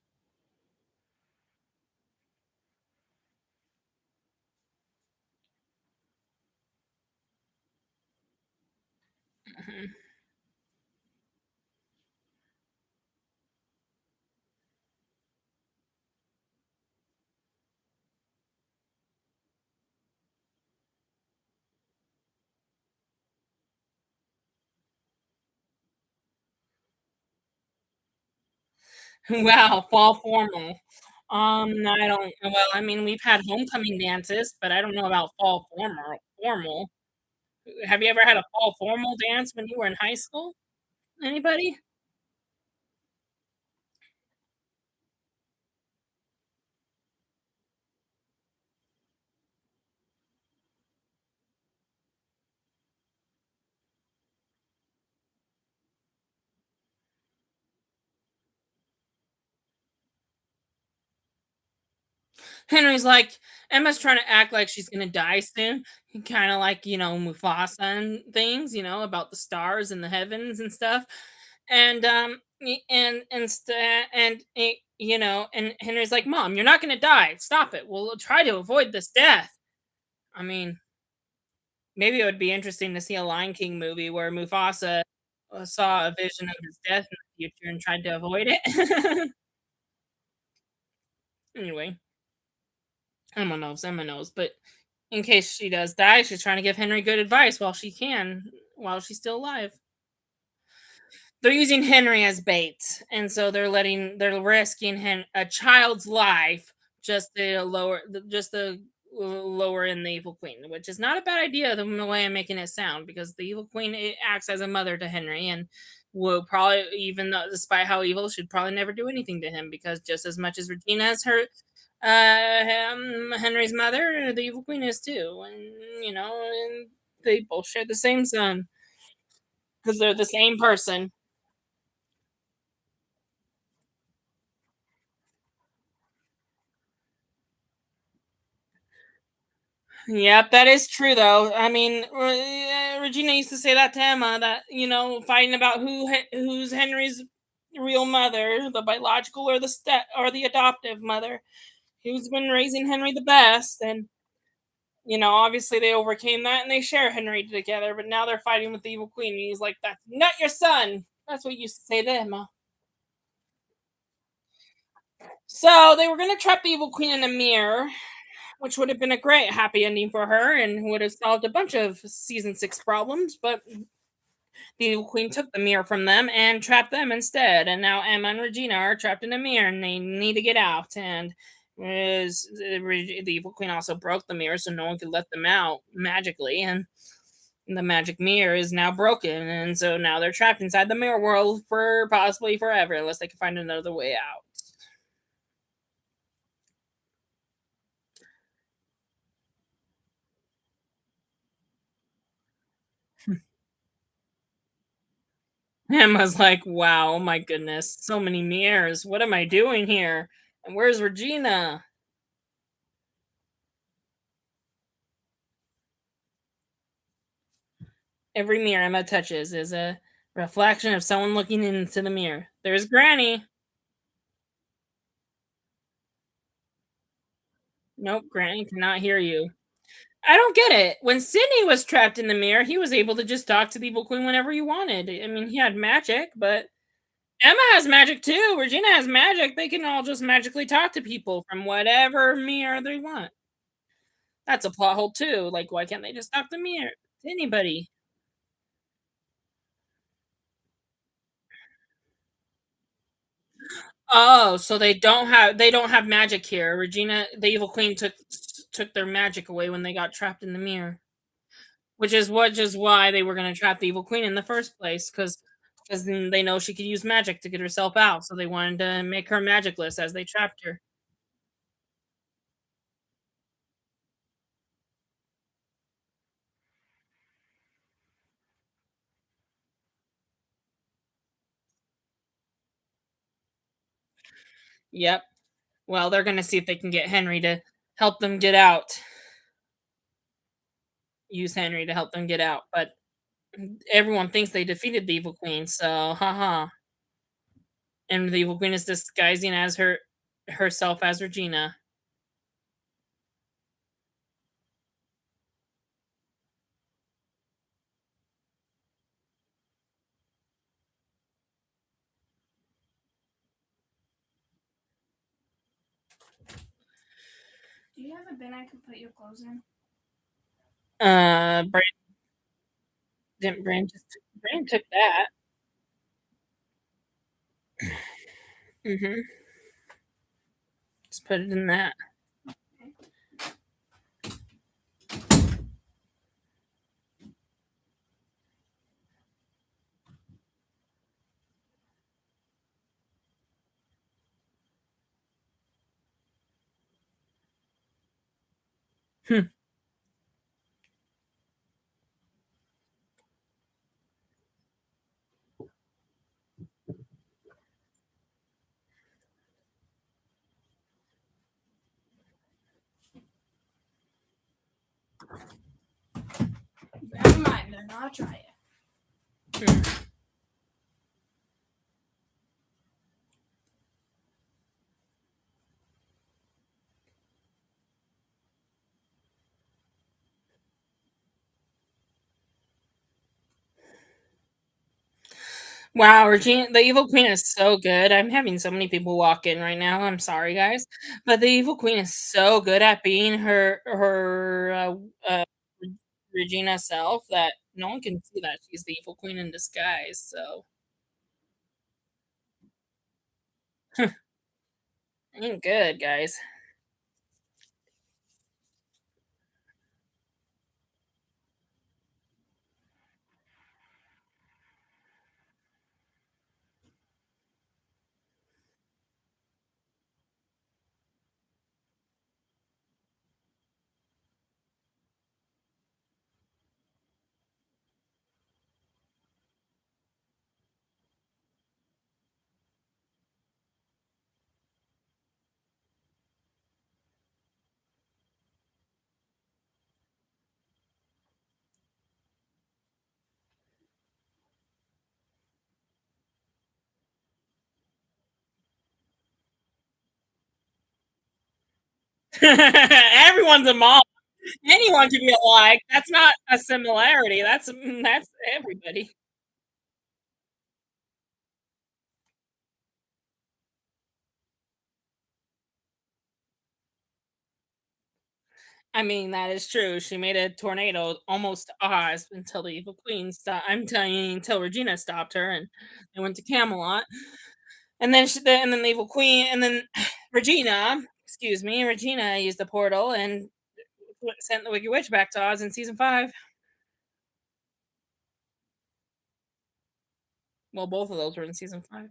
Mhm. Wow, fall formal. I don't well, I mean, we've had homecoming dances, but I don't know about fall formal. Have you ever had a fall formal dance when you were in high school? Anybody? Henry's like, Emma's trying to act like she's gonna die soon, kinda like, Mufasa and things, about the stars and the heavens and stuff. And, and Henry's like, "Mom, you're not gonna die. Stop it. We'll try to avoid this death." I mean, maybe it would be interesting to see a Lion King movie where Mufasa, saw a vision of his death in the future and tried to avoid it. Anyway, Emma knows, but in case she does die, she's trying to give Henry good advice while she can, while she's still alive. They're using Henry as bait, and so they're risking a child's life just to lower in the evil queen, which is not a bad idea the way I'm making it sound, because the evil queen acts as a mother to Henry and will probably, even though despite how evil, should probably never do anything to him, because just as much as Regina is her Henry's mother, the evil queen is too, and and they both share the same son because they're the same person. Yep, that is true though. I mean, Regina used to say that to Emma, that fighting about who's Henry's real mother, the biological or the or the adoptive mother, who's been raising Henry the best. And obviously they overcame that and they share Henry together. But now they're fighting with the evil queen, and he's like, "That's not your son." That's what he used to say to Emma. So they were gonna trap the evil queen in a mirror, which would have been a great happy ending for her and would have solved a bunch of season 6 problems. But the evil queen took the mirror from them and trapped them instead. And now Emma and Regina are trapped in a mirror and they need to get out. And the evil queen also broke the mirror so no one could let them out magically. And The magic mirror is now broken, and so now they're trapped inside the mirror world for possibly forever unless they can find another way out. Emma's like, "Wow, oh my goodness, so many mirrors. What am I doing here? And where's Regina?" Every mirror Emma touches is a reflection of someone looking into the mirror. There's Granny. Nope, Granny cannot hear you. I don't get it. When Sydney was trapped in the mirror, he was able to just talk to the evil queen whenever he wanted. I mean, he had magic, but Emma has magic too. Regina has magic. They can all just magically talk to people from whatever mirror they want. That's a plot hole too. Like, why can't they just talk to mirror to anybody? Oh, so they don't have magic here. Regina, the evil queen, took their magic away when they got trapped in the mirror, which is why they were gonna trap the evil queen in the first place, because then they know she could use magic to get herself out, so they wanted to make her magicless as they trapped her. Yep. Well, they're gonna see if they can get Henry to help them get out. Use Henry to help them get out, but everyone thinks they defeated the evil queen, so haha. And the evil queen is disguising as herself as Regina. Do you have a bin I can put your clothes in? Brand didn't Brand took that. Mhm. Just put it in that. Hmm. Never mind, then I'll try it. Hmm. Wow, Regina, the evil queen is so good. I'm having so many people walk in right now. I'm sorry, guys, but the evil queen is so good at being Regina self that no one can see that she's the evil queen in disguise. So ain't good, guys. Everyone's a mom. Anyone can be alike. That's not a similarity. That's everybody. I mean, that is true. She made a tornado almost Oz until the evil queen stopped. I'm telling you, until Regina stopped her, and they went to Camelot. And then the evil queen, and then Regina, excuse me, Regina used the portal and sent the Wicked Witch back to Oz in season 5. Well, both of those were in season 5.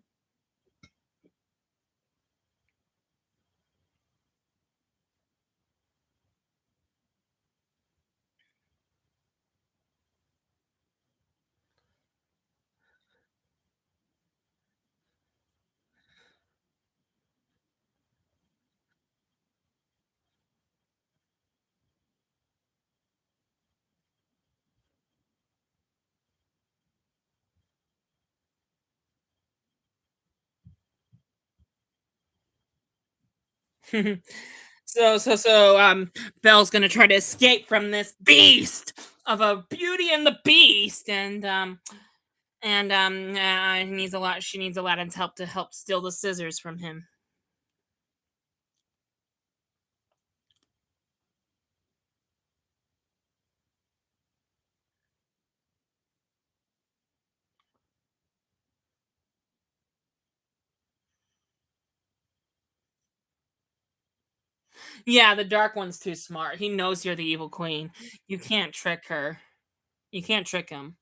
So, Belle's gonna try to escape from this beast of a Beauty and the Beast, he needs a lot. She needs Aladdin's help to help steal the scissors from him. Yeah, the dark one's too smart. He knows you're the evil queen. You can't trick her. You can't trick him.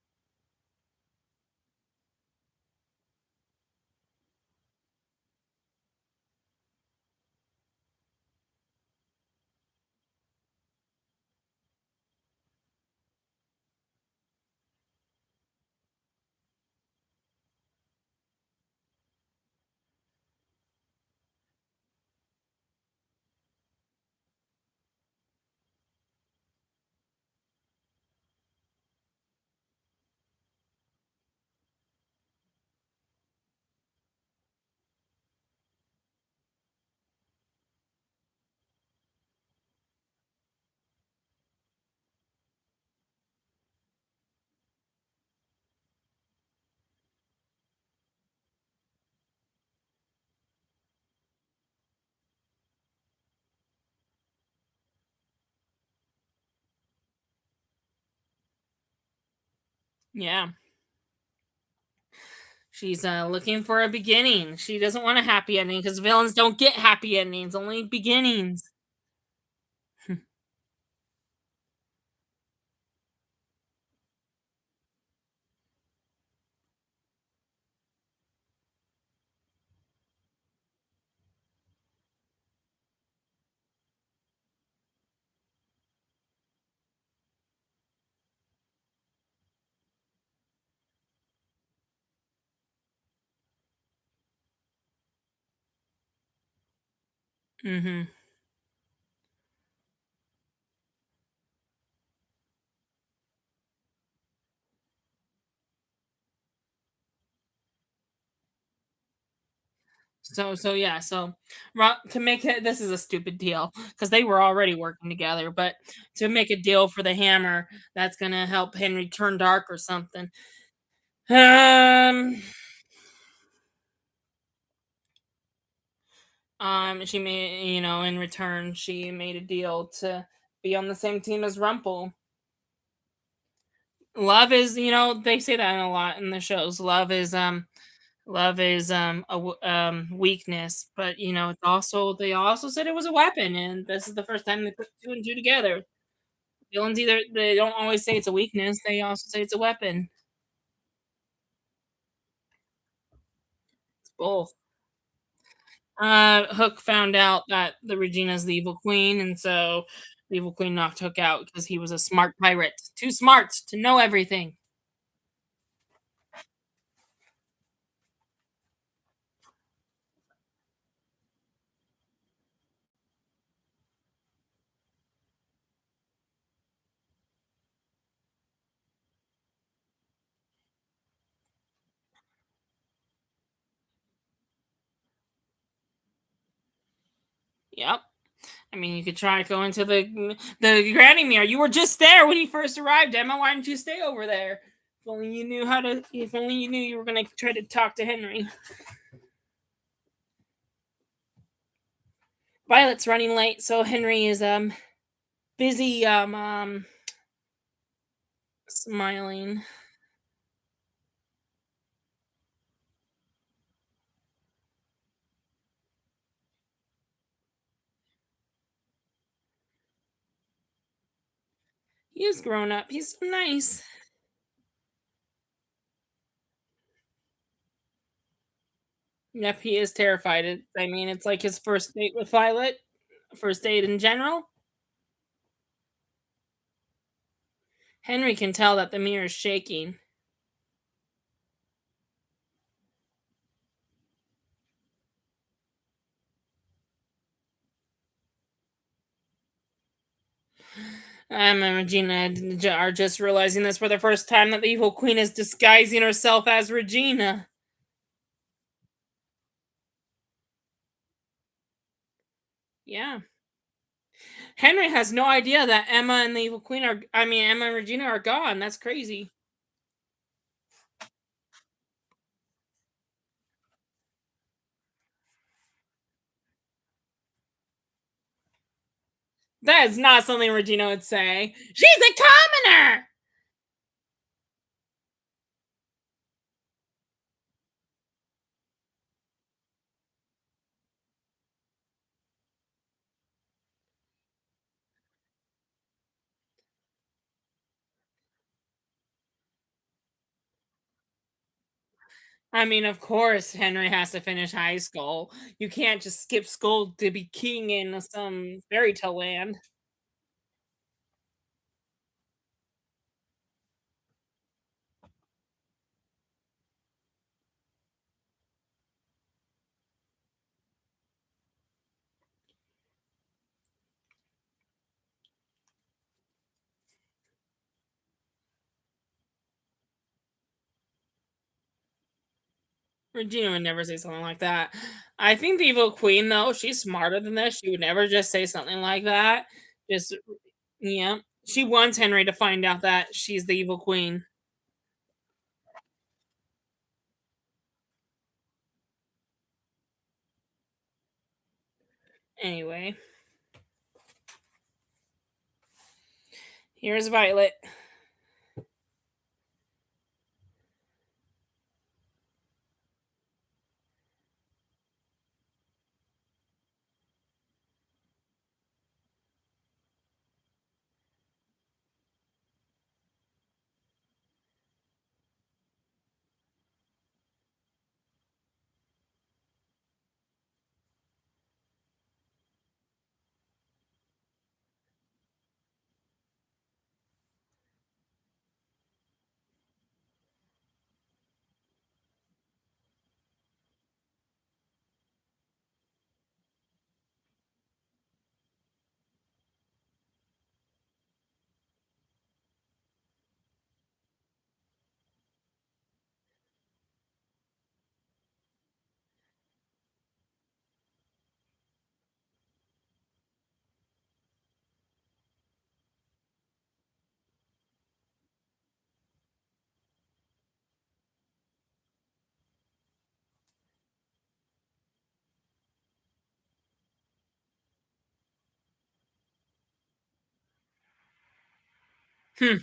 Yeah. She's looking for a beginning. She doesn't want a happy ending because villains don't get happy endings, only beginnings. Hmm. So yeah, to make it, this is a stupid deal because they were already working together, but to make a deal for the hammer that's gonna help Henry turn dark or something. Um, she made, in return, she made a deal to be on the same team as Rumple. Love is, they say that a lot in the shows. Love is weakness, but it's also they also said it was a weapon, and this is the first time they put two and two together. Villains either they don't always say it's a weakness; they also say it's a weapon. It's both. Hook found out that the Regina's the evil queen, and so the evil queen knocked Hook out because he was a smart pirate, too smart to know everything. Yep. I mean, you could try to go into the granny mirror. You were just there when he first arrived, Emma. Why didn't you stay over there? If only you knew how to. If only you knew you were going to try to talk to Henry. Violet's running late, so Henry is busy smiling. He is grown up. He's so nice. Yep, he is terrified. I mean, it's like his first date with Violet, first date in general. Henry can tell that the mirror is shaking. Emma and Regina are just realizing this for the first time that the evil queen is disguising herself as Regina. Yeah. Henry has no idea that Emma and the evil queen are, I mean, Emma and Regina are gone. That's crazy. That is not something Regina would say. She's a commoner! I mean, of course, Henry has to finish high school. You can't just skip school to be king in some fairy tale land. Regina would never say something like that. I think the evil queen, though, she's smarter than this. She would never just say something like that. Just, yeah. She wants Henry to find out that she's the evil queen. Anyway, here's Violet. Hmm.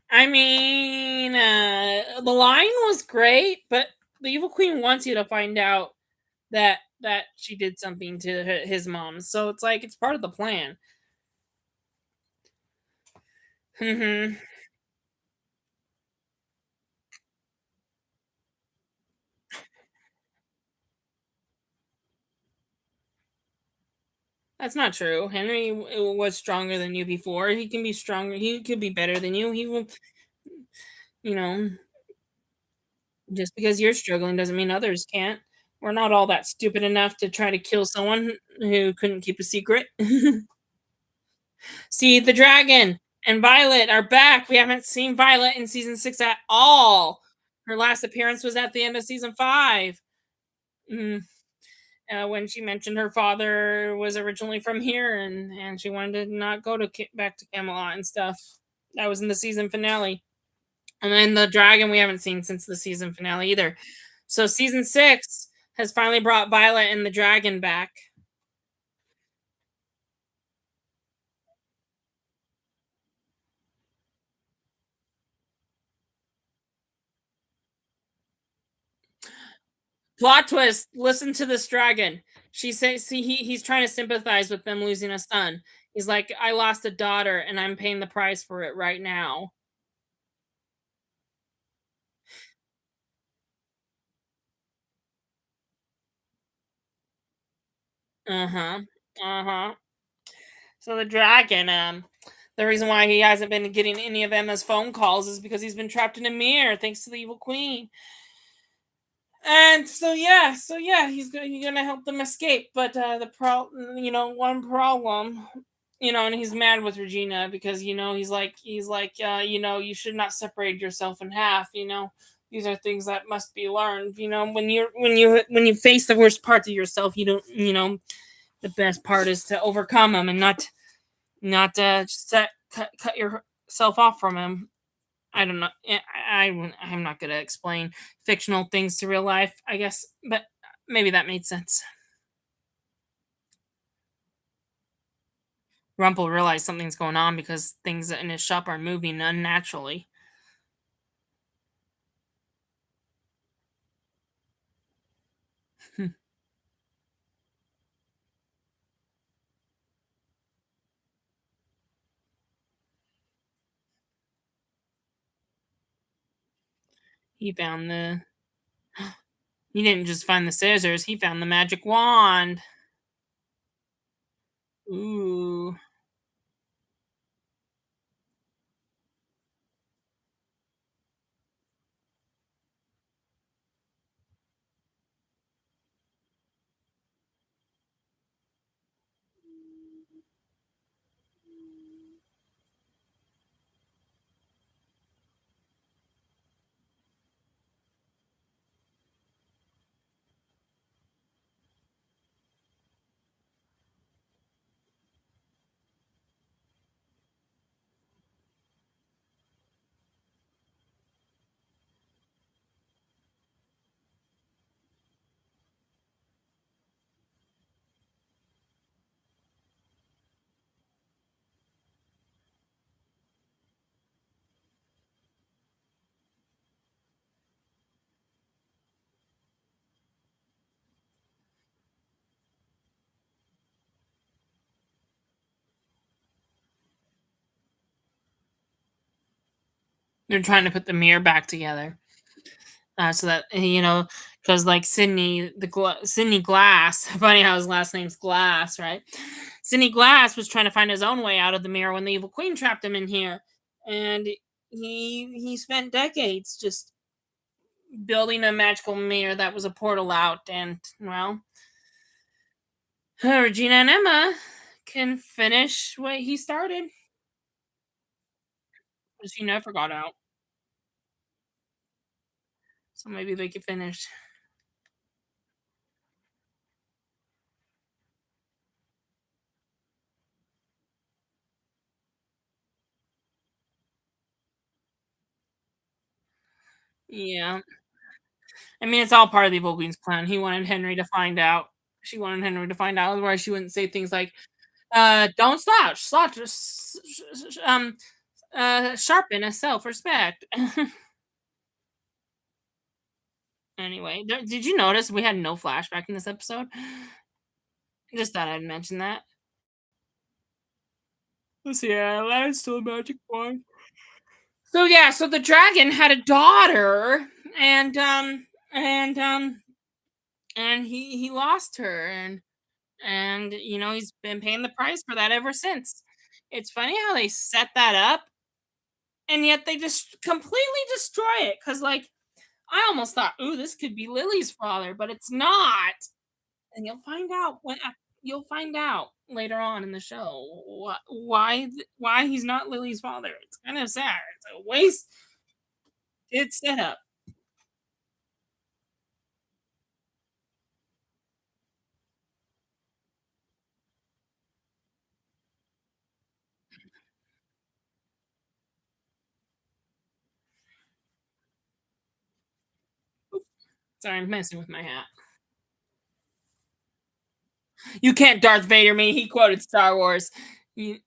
I mean, the line was great, but the evil queen wants you to find out that she did something to his mom. So it's like it's part of the plan. Mhm. That's not true. Henry was stronger than you before. He can be stronger. He could be better than you. He will, you know, just because you're struggling doesn't mean others can't. We're not all that stupid enough to try to kill someone who couldn't keep a secret. See, the dragon and Violet are back. We haven't seen Violet in season 6 at all. Her last appearance was at the end of season 5. Mm, when she mentioned her father was originally from here, and she wanted to not go to back to Camelot and stuff. That was in the season finale. And then the dragon we haven't seen since the season finale either. So season 6 has finally brought Violet and the dragon back. Plot twist, listen to this dragon. She says, see, he's trying to sympathize with them losing a son. He's like, I lost a daughter and I'm paying the price for it right now. Uh-huh. Uh-huh. So the dragon, the reason why he hasn't been getting any of Emma's phone calls is because he's been trapped in a mirror thanks to the evil queen. And so yeah, he's gonna help them escape. But the problem, one problem, and he's mad with Regina because you should not separate yourself in half. These are things that must be learned. When you face the worst parts of yourself, you don't. The best part is to overcome them and not just cut yourself off from him. I don't know. I'm not gonna explain fictional things to real life, I guess, but maybe that made sense. Rumple realized something's going on because things in his shop are moving unnaturally. he found the. He didn't just find the scissors. He found the magic wand. Ooh. They're trying to put the mirror back together. So that because like Sydney Glass, funny how his last name's Glass, right? Sydney Glass was trying to find his own way out of the mirror when the evil queen trapped him in here, and he spent decades just building a magical mirror that was a portal out, and well, Regina and Emma can finish what he started, because he never got out. So maybe they could finish. Yeah. I mean, it's all part of the Evil Queen's plan. He wanted Henry to find out. She wanted Henry to find out, otherwise she wouldn't say things like, "Don't slouch, sharpen a self-respect." Anyway, did you notice we had no flashback in this episode? Just thought I'd mention that. So yeah, that's still a magic wand. So yeah, so the dragon had a daughter, and and um and he lost her, and he's been paying the price for that ever since. It's funny how they set that up, and yet they just completely destroy it. Cause like I almost thought, "Ooh, this could be Lily's father," but it's not, and you'll find out later on in the show why he's not Lily's father. It's kind of sad. It's a wasted setup. Sorry, I'm messing with my hat. You can't Darth Vader me. He quoted Star Wars. You-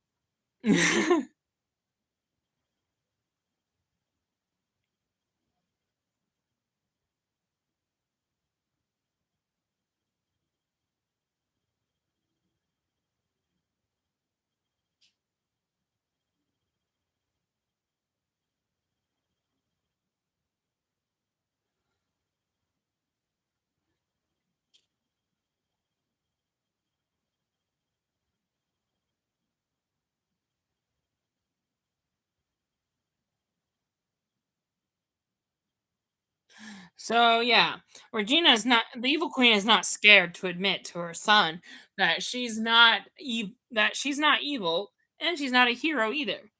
So yeah, Regina is not the evil queen is not scared to admit to her son that she's not evil and she's not a hero either.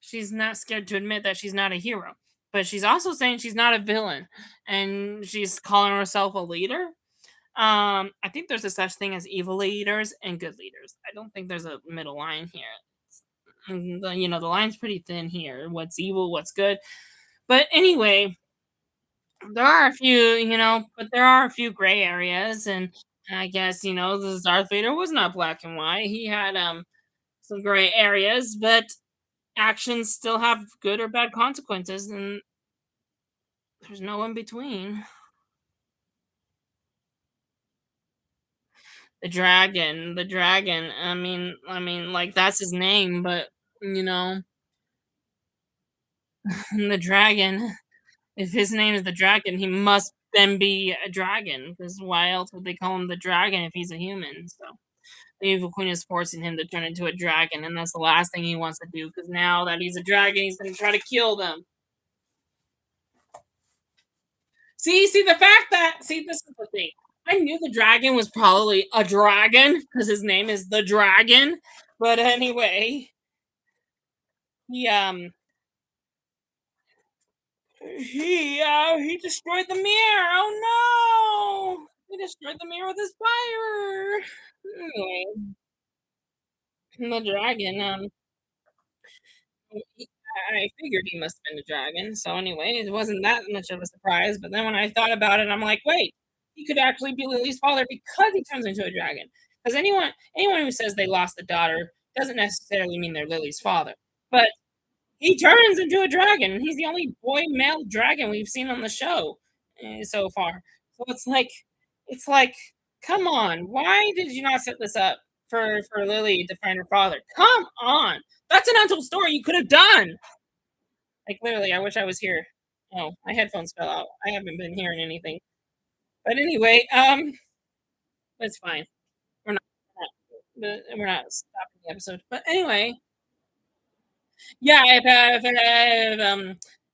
She's not scared to admit that she's not a hero, but she's also saying she's not a villain, and she's calling herself a leader. I think there's a such thing as evil leaders and good leaders. I don't think there's a middle line here. The line's pretty thin here. What's evil? What's good? But anyway, there are a few, but there are a few gray areas, and I guess the Darth Vader was not black and white. He had some gray areas, but actions still have good or bad consequences, and there's no in between. The dragon. I mean, like that's his name, but you know, the dragon. If his name is the dragon, he must then be a dragon. Because why else would they call him the dragon if he's a human? So the evil queen is forcing him to turn into a dragon, and that's the last thing he wants to do. Because now that he's a dragon, he's going to try to kill them. See the fact that this is the thing. I knew the dragon was probably a dragon because his name is the dragon. But anyway, he he destroyed the mirror. Oh no! He destroyed the mirror with his fire. Anyway, the dragon. I figured he must have been a dragon. So anyway, it wasn't that much of a surprise. But then when I thought about it, I'm like, wait, he could actually be Lily's father because he turns into a dragon. Because anyone who says they lost a daughter doesn't necessarily mean they're Lily's father. But he turns into a dragon. He's the only boy male dragon we've seen on the show so far. So it's like, come on, why did you not set this up for Lily to find her father? Come on, that's an untold story you could have done. Like literally, I wish I was here. Oh, my headphones fell out. I haven't been hearing anything. But anyway, it's fine. We're not stopping the episode. But anyway, yeah,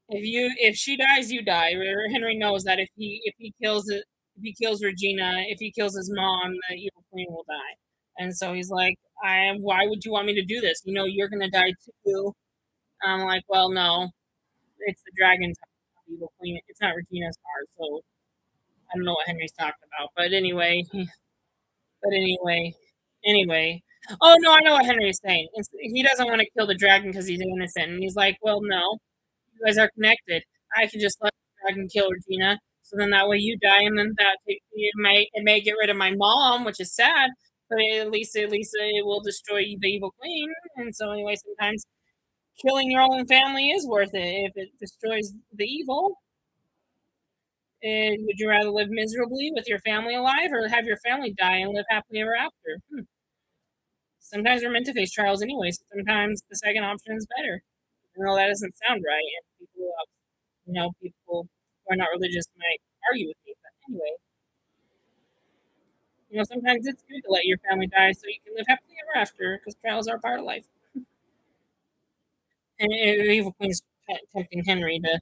if she dies, you die. Henry knows that if he kills Regina, if he kills his mom, the evil queen will die. And so he's like, why would you want me to do this? You're gonna die too. I'm like, well, no, it's the dragon's heart, not the evil queen. It's not Regina's heart. So I don't know what Henry's talking about. But anyway. Oh no, I know what Henry is saying. He doesn't want to kill the dragon because he's innocent, and he's like, "Well, no, you guys are connected. I can just let the dragon kill Regina, so then that way you die, and then it may get rid of my mom, which is sad, but at least it will destroy the evil queen. And so anyway, sometimes killing your own family is worth it if it destroys the evil. And would you rather live miserably with your family alive, or have your family die and live happily ever after? Sometimes we're meant to face trials anyway, so sometimes the second option is better. Even though that doesn't sound right, and people who are not religious might argue with me. But anyway, sometimes it's good to let your family die so you can live happily ever after, because trials are part of life. And Evil Queen's tempting Henry to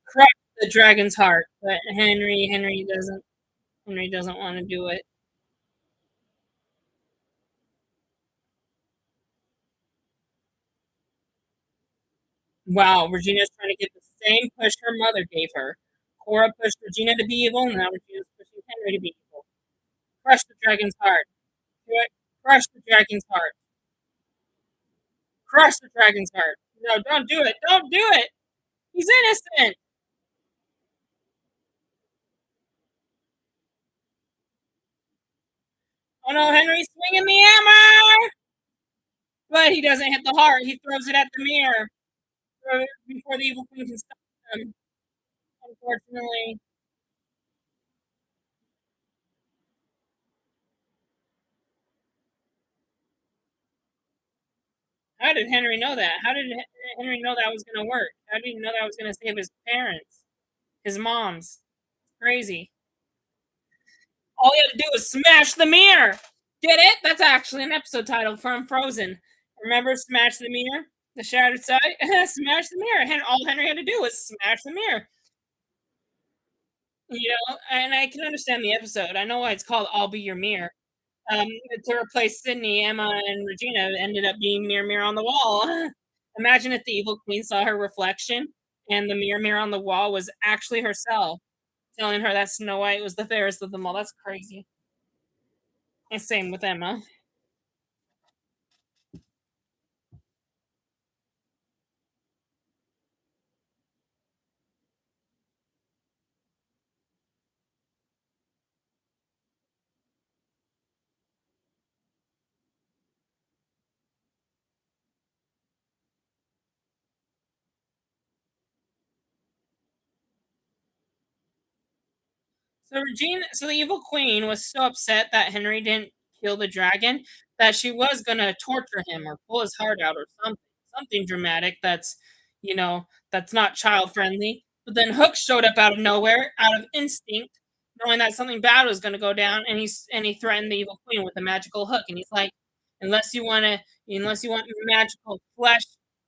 crush the dragon's heart, but Henry doesn't want to do it. Wow, Regina's trying to get the same push her mother gave her. Cora pushed Regina to be evil, and now Regina's pushing Henry to be evil. Crush the dragon's heart. Crush the dragon's heart. Crush the dragon's heart. No, don't do it. Don't do it. He's innocent. Oh no, Henry's swinging the hammer. But he doesn't hit the heart. He throws it at the mirror before the evil queen can stop him. Unfortunately. How did Henry know that? How did Henry know that was going to work? How did he know that was going to save his parents, his moms? Crazy. All you had to do was smash the mirror. Get it? That's actually an episode title from Frozen. Remember Smash the Mirror? The Shattered Side? Smash the mirror. All Henry had to do was smash the mirror. And I can understand the episode. I know why it's called "I'll Be Your Mirror." Um, to replace Sydney, Emma, and Regina ended up being Mirror, Mirror on the Wall. Imagine if the evil queen saw her reflection and the mirror, mirror on the wall was actually herself, telling her that Snow White was the fairest of them all. That's crazy. And same with Emma. So the evil queen was so upset that Henry didn't kill the dragon that she was gonna torture him or pull his heart out or something dramatic that's not child friendly. But then Hook showed up out of nowhere, out of instinct, knowing that something bad was gonna go down, and he threatened the evil queen with a magical hook, and he's like, "Unless you wanna unless you want magical flesh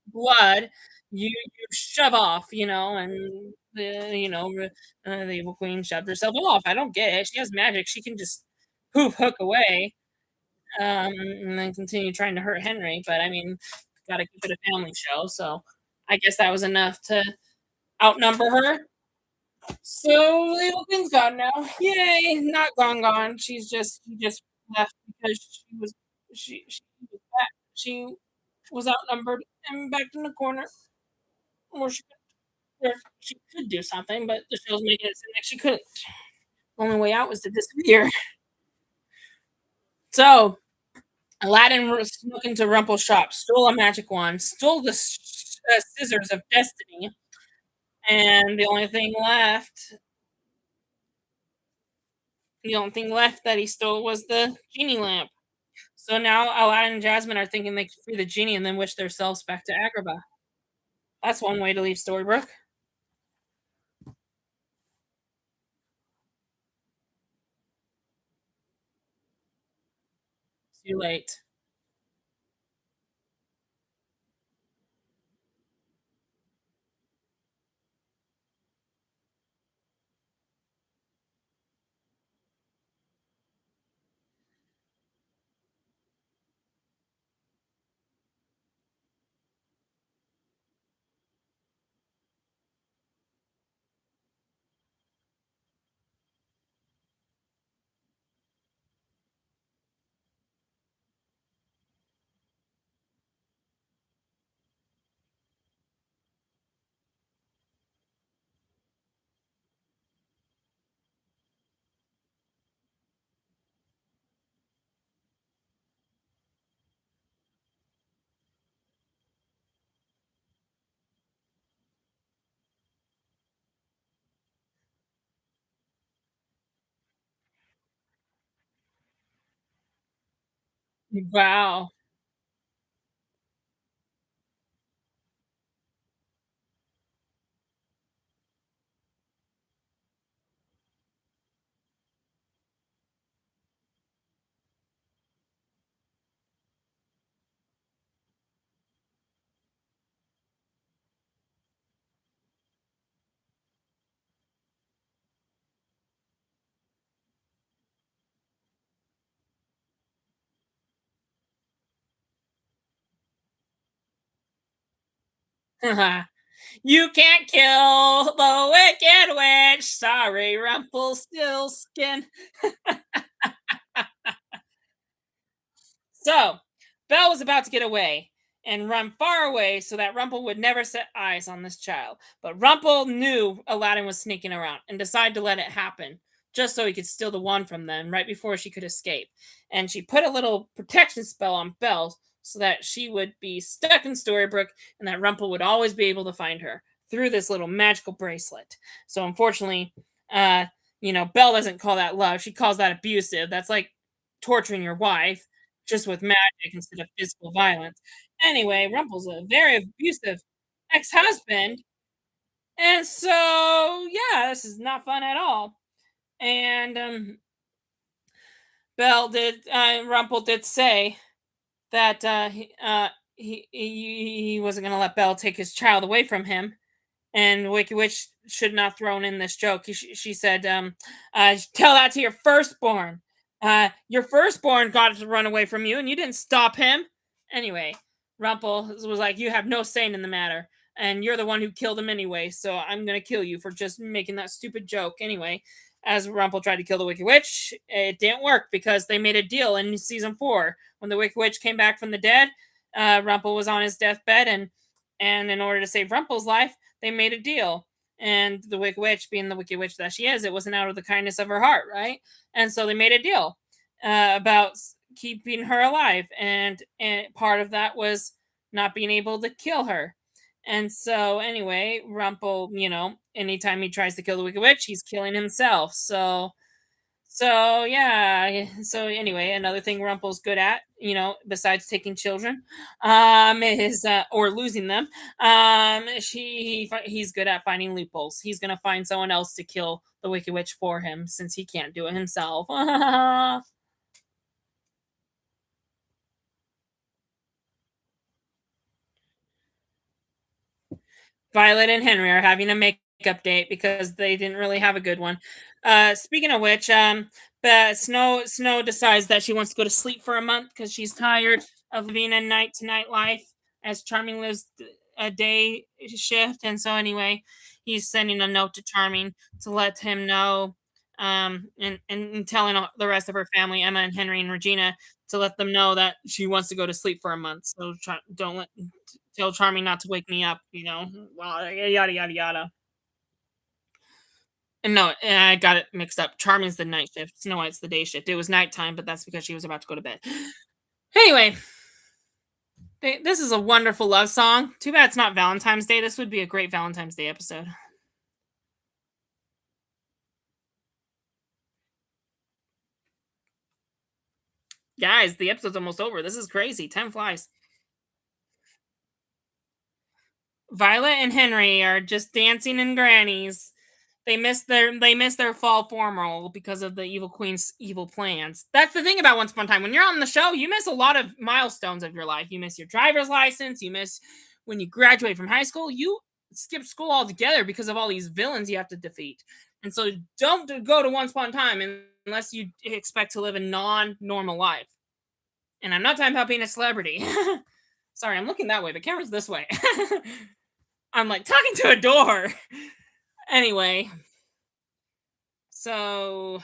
blood, you shove off," and the evil queen shoved herself off. I don't get it. She has magic. She can just poof Hook away, and then continue trying to hurt Henry. But I mean, gotta keep it a family show. So I guess that was enough to outnumber her. So the evil queen's gone now. Yay! Not gone, gone. She just left because she was back. She was outnumbered and backed in the corner, where she could do something, but the show's making it seem like she couldn't. Only way out was to disappear. So Aladdin snuck into Rumple's shop, stole a magic wand, stole the scissors of destiny, and the only thing left that he stole was the genie lamp. So now Aladdin and Jasmine are thinking they can free the genie and then wish themselves back to Agrabah. That's one way to leave Storybrooke. Too late. Wow. You can't kill the wicked witch. Sorry, Rumpelstiltskin. So, Belle was about to get away and run far away so that Rumple would never set eyes on this child. But Rumple knew Aladdin was sneaking around and decided to let it happen just so he could steal the wand from them right before she could escape. And she put a little protection spell on Belle so that she would be stuck in Storybrooke and that Rumple would always be able to find her through this little magical bracelet. So, unfortunately, uh, Belle doesn't call that love. She calls that abusive. That's like torturing your wife just with magic instead of physical violence. Anyway, Rumple's a very abusive ex-husband, and so yeah, this is not fun at all. And Rumple did say that he wasn't going to let Belle take his child away from him, and Wicked Witch should not have thrown in this joke. She said, "Tell that to your firstborn. Your firstborn got to run away from you, and you didn't stop him." Anyway, Rumpel was like, "You have no say in the matter, and you're the one who killed him anyway. So I'm gonna kill you for just making that stupid joke." Anyway, as Rumpel tried to kill the Wicked Witch, it didn't work because they made a deal in season 4 when the Wicked Witch came back from the dead. Rumpel was on his deathbed, and in order to save Rumpel's life, they made a deal. And the Wicked Witch, being the Wicked Witch that she is, it wasn't out of the kindness of her heart, right? And so they made a deal about keeping her alive, and part of that was not being able to kill her. And so anyway, Rumpel, anytime he tries to kill the Wicked Witch, he's killing himself. So yeah. So anyway, another thing Rumpel's good at, besides taking children, is or losing them, he's good at finding loopholes. He's gonna find someone else to kill the Wicked Witch for him since he can't do it himself. Violet and Henry are having a makeup date because they didn't really have a good one. Speaking of which, but Snow decides that she wants to go to sleep for a month because she's tired of living a night to night life as Charming lives a day shift. And so anyway, he's sending a note to Charming to let him know, and telling the rest of her family, Emma and Henry and Regina, to let them know that she wants to go to sleep for a month. So don't let tell Charming not to wake me up, well, yada yada yada. And no, I got it mixed up. Charming's the night shift. Snow White's the day shift. It was nighttime, but that's because she was about to go to bed. Anyway, this is a wonderful love song. Too bad it's not Valentine's Day. This would be a great Valentine's Day episode. Guys, the episode's almost over. This is crazy. Time flies. Violet and Henry are just dancing in grannies. They miss their fall formal because of the evil queen's evil plans. That's the thing about Once Upon a Time. When you're on the show, you miss a lot of milestones of your life. You miss your driver's license. You miss when you graduate from high school. You skip school altogether because of all these villains you have to defeat. And so don't go to Once Upon a Time unless you expect to live a non-normal life. And I'm not talking about being a celebrity. Sorry, I'm looking that way. The camera's this way. I'm like talking to a door. Anyway, so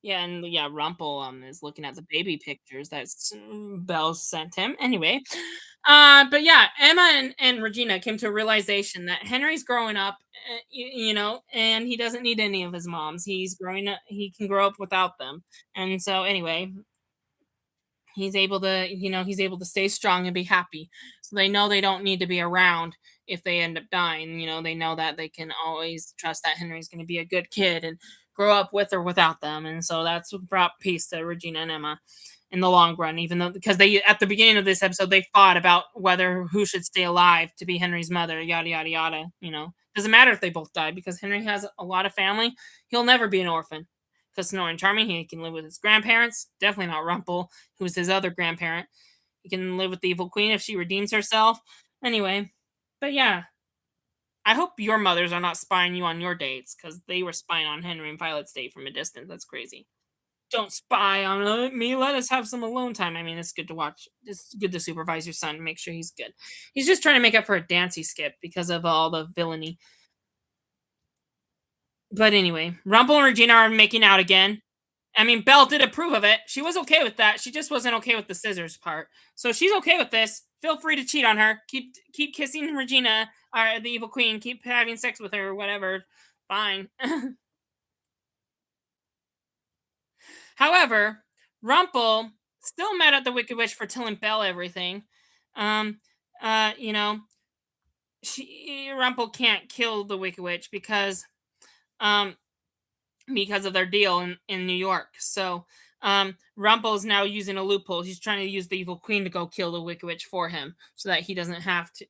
yeah, and yeah, Rumpel is looking at the baby pictures that Belle sent him. Anyway, but yeah, Emma and Regina came to a realization that Henry's growing up, and he doesn't need any of his moms. He's growing up; he can grow up without them. And so, anyway, he's able to stay strong and be happy. So they know they don't need to be around if they end up dying. They know that they can always trust that Henry's going to be a good kid and grow up with or without them. And so that's what brought peace to Regina and Emma in the long run, even though because they at the beginning of this episode they fought about whether who should stay alive to be Henry's mother, yada yada yada. Doesn't matter if they both die because Henry has a lot of family. He'll never be an orphan. Because Snow and Charming, he can live with his grandparents. Definitely not Rumpel, who's his other grandparent. He can live with the evil queen if she redeems herself. Anyway, but yeah, I hope your mothers are not spying you on your dates because they were spying on Henry and Violet's date from a distance. That's crazy. Don't spy on me. Let us have some alone time. I mean, it's good to watch. It's good to supervise your son, make sure he's good. He's just trying to make up for a dance he skipped because of all the villainy. But anyway, Rumple and Regina are making out again. I mean, Belle did approve of it. She was okay with that. She just wasn't okay with the scissors part. So she's okay with this. Feel free to cheat on her. Keep kissing Regina, or the evil queen. Keep having sex with her, whatever. Fine. However, Rumple still mad at the Wicked Witch for telling Belle everything. Um, uh, you know, Rumple can't kill the Wicked Witch um because of their deal in New York. So Rumple's now using a loophole. He's trying to use the evil queen to go kill the Wicked Witch for him, so that he doesn't have to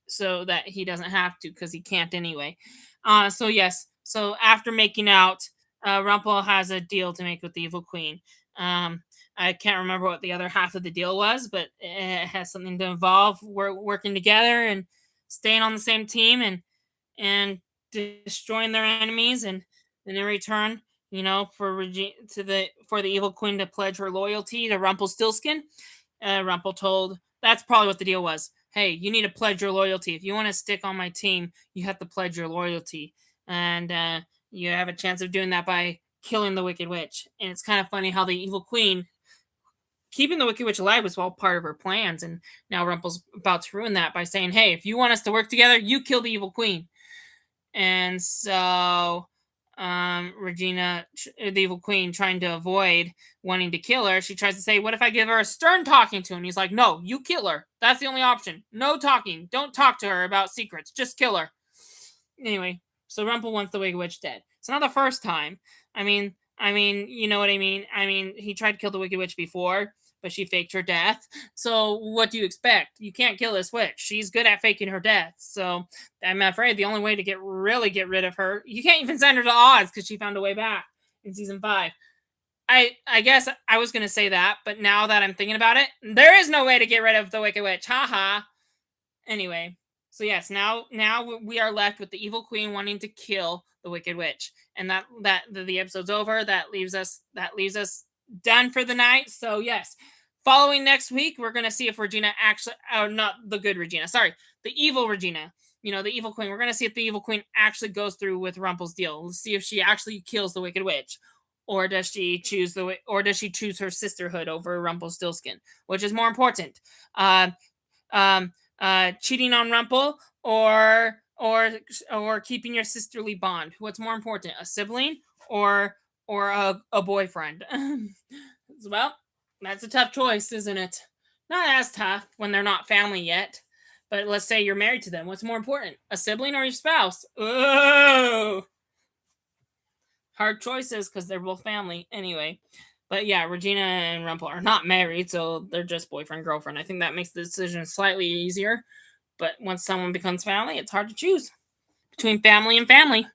because he can't anyway. So yes. So after making out, Rumple has a deal to make with the evil queen. Um, I can't remember what the other half of the deal was, but it has something to involve working together and staying on the same team and destroying their enemies, and in return, for the evil queen to pledge her loyalty to Rumpelstiltskin. Rumple told that's probably what the deal was. Hey, you need to pledge your loyalty. If you want to stick on my team, you have to pledge your loyalty, and you have a chance of doing that by killing the Wicked Witch. And it's kind of funny how the evil queen keeping the Wicked Witch alive was all part of her plans, and now Rumple's about to ruin that by saying, "Hey, if you want us to work together, you kill the evil queen." And so, Regina, the evil queen, trying to avoid wanting to kill her, she tries to say, "What if I give her a stern talking to?" And he's like, "No, you kill her. That's the only option. No talking. Don't talk to her about secrets. Just kill her." Anyway, so Rumple wants the Wicked Witch dead. It's not the first time. You know what I mean. He tried to kill the Wicked Witch before, but she faked her death. So what do you expect? You can't kill this witch. She's good at faking her death. So I'm afraid the only way to get rid of her, you can't even send her to Oz because she found a way back in season 5. I guess I was gonna say that, but now that I'm thinking about it, there is no way to get rid of the Wicked Witch. Haha. Anyway, so yes, now we are left with the evil queen wanting to kill the Wicked Witch, and the episode's over. That leaves us done for the night. So yes, following next week, we're gonna see if Regina actually, not the good Regina, sorry, the evil Regina. The evil queen. We're gonna see if the evil queen actually goes through with Rumple's deal. Let's see if she actually kills the Wicked Witch. Or does she choose her sisterhood over Rumpelstiltskin, which is more important? Uh, um, cheating on Rumple or keeping your sisterly bond? What's more important, a sibling or a boyfriend? Well, that's a tough choice, isn't it? Not as tough when they're not family yet. But let's say you're married to them. What's more important, a sibling or your spouse? Oh, hard choices because they're both family. Anyway, but yeah, Regina and Rumple are not married, so they're just boyfriend girlfriend. I think that makes the decision slightly easier. But once someone becomes family, it's hard to choose between family and family.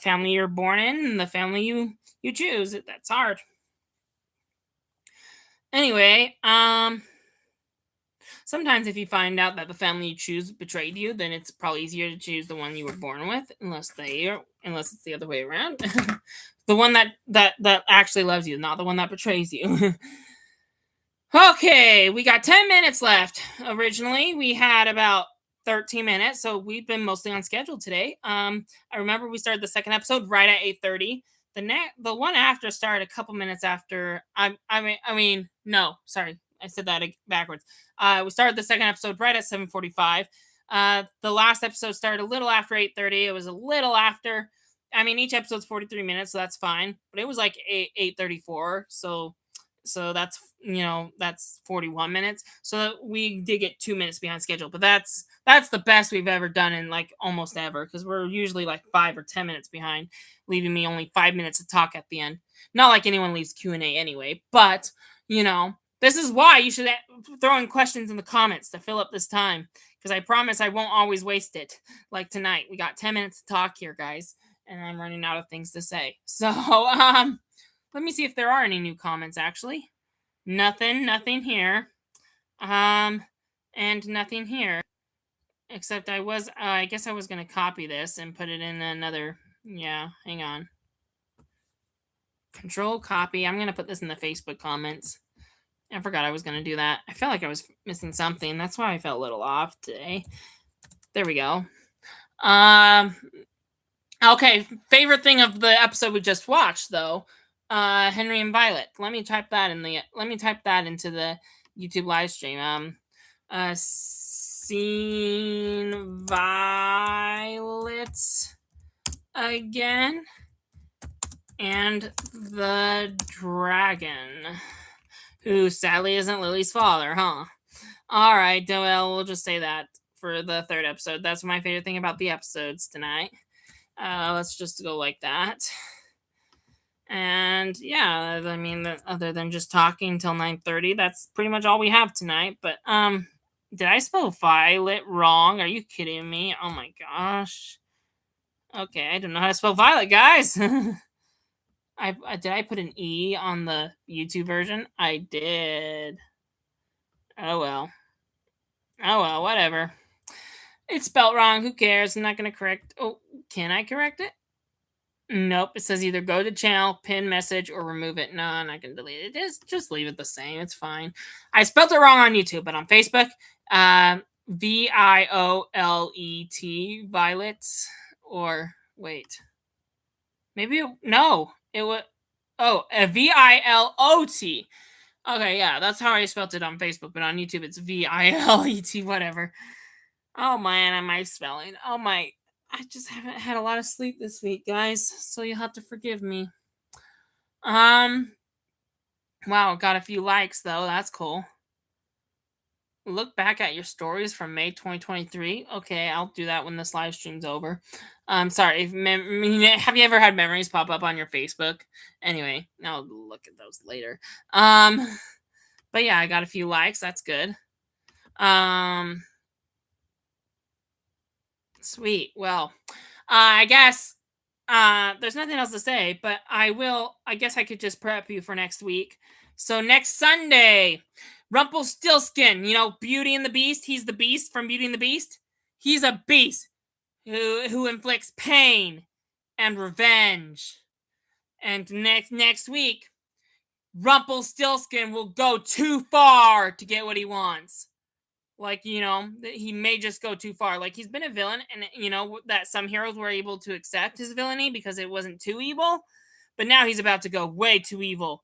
Family you're born in and the family you choose. That's hard. Anyway, sometimes if you find out that the family you choose betrayed you, then it's probably easier to choose the one you were born with, unless it's the other way around. The one that actually loves you, not the one that betrays you. Okay, we got 10 minutes left. Originally, we had about 13 minutes, so we've been mostly on schedule today. I remember we started the second episode right at 8:30. The one after started a couple minutes after. No, sorry, I said that backwards. We started the second episode right at 7:45. The last episode started a little after 8:30. It was a little after. Each episode's 43 minutes, so that's fine. But it was like 8:34, so that's 41 minutes. So we did get 2 minutes behind schedule, but that's the best we've ever done in like almost ever, because we're usually like 5 or 10 minutes behind, leaving me only 5 minutes to talk at the end. Not like anyone leaves Q&A anyway, but this is why you should throw in questions in the comments to fill up this time, because I promise I won't always waste it. Like tonight, we got 10 minutes to talk here, guys, and I'm running out of things to say. So let me see if there are any new comments, actually. Nothing here. And nothing here. Except I guess I was going to copy this and put it in another, yeah, hang on. Control copy. I'm going to put this in the Facebook comments. I forgot I was going to do that. I felt like I was missing something. That's why I felt a little off today. There we go. Okay, favorite thing of the episode we just watched, though, Henry and Violet. Let me type that into the YouTube live stream. Seen Violet again and the dragon, who sadly isn't Lily's father, huh? All right, well, we'll just say that for the third episode. That's my favorite thing about the episodes tonight. Let's just go like that. And yeah, other than just talking till 9:30, that's pretty much all we have tonight. But did I spell Violet wrong? Are you kidding me? Oh my gosh. Okay, I don't know how to spell Violet, guys. Did I put an E on the YouTube version? I did. Oh well, whatever. It's spelled wrong. Who cares? I'm not gonna correct. Oh, Can I correct it? Nope. It says either go to channel, pin message, or remove it. No, I'm not gonna delete it. Just leave it the same. It's fine. I spelled it wrong on YouTube, but on Facebook, Violet, violets, or wait, maybe no, it was Vilot. Okay, yeah, that's how I spelled it on Facebook, but on YouTube it's Vilet, whatever. Oh man, am I spelling? Oh my, I just haven't had a lot of sleep this week, guys, so you'll have to forgive me. Um, wow, got a few likes though. That's cool. Look back at your stories from May 2023. Okay, I'll do that when this live stream's over. Sorry. Have you ever had memories pop up on your Facebook? Anyway, I'll look at those later. But yeah, I got a few likes. That's good. Um, Sweet. Well, I guess there's nothing else to say, but I guess I could just prep you for next week. So next Sunday, Rumpelstiltskin, Beauty and the Beast. He's the Beast from Beauty and the Beast. He's a beast who inflicts pain and revenge. And next week, Rumpelstiltskin will go too far to get what he wants. Like, he may just go too far. Like, he's been a villain, and, that some heroes were able to accept his villainy because it wasn't too evil. But now he's about to go way too evil.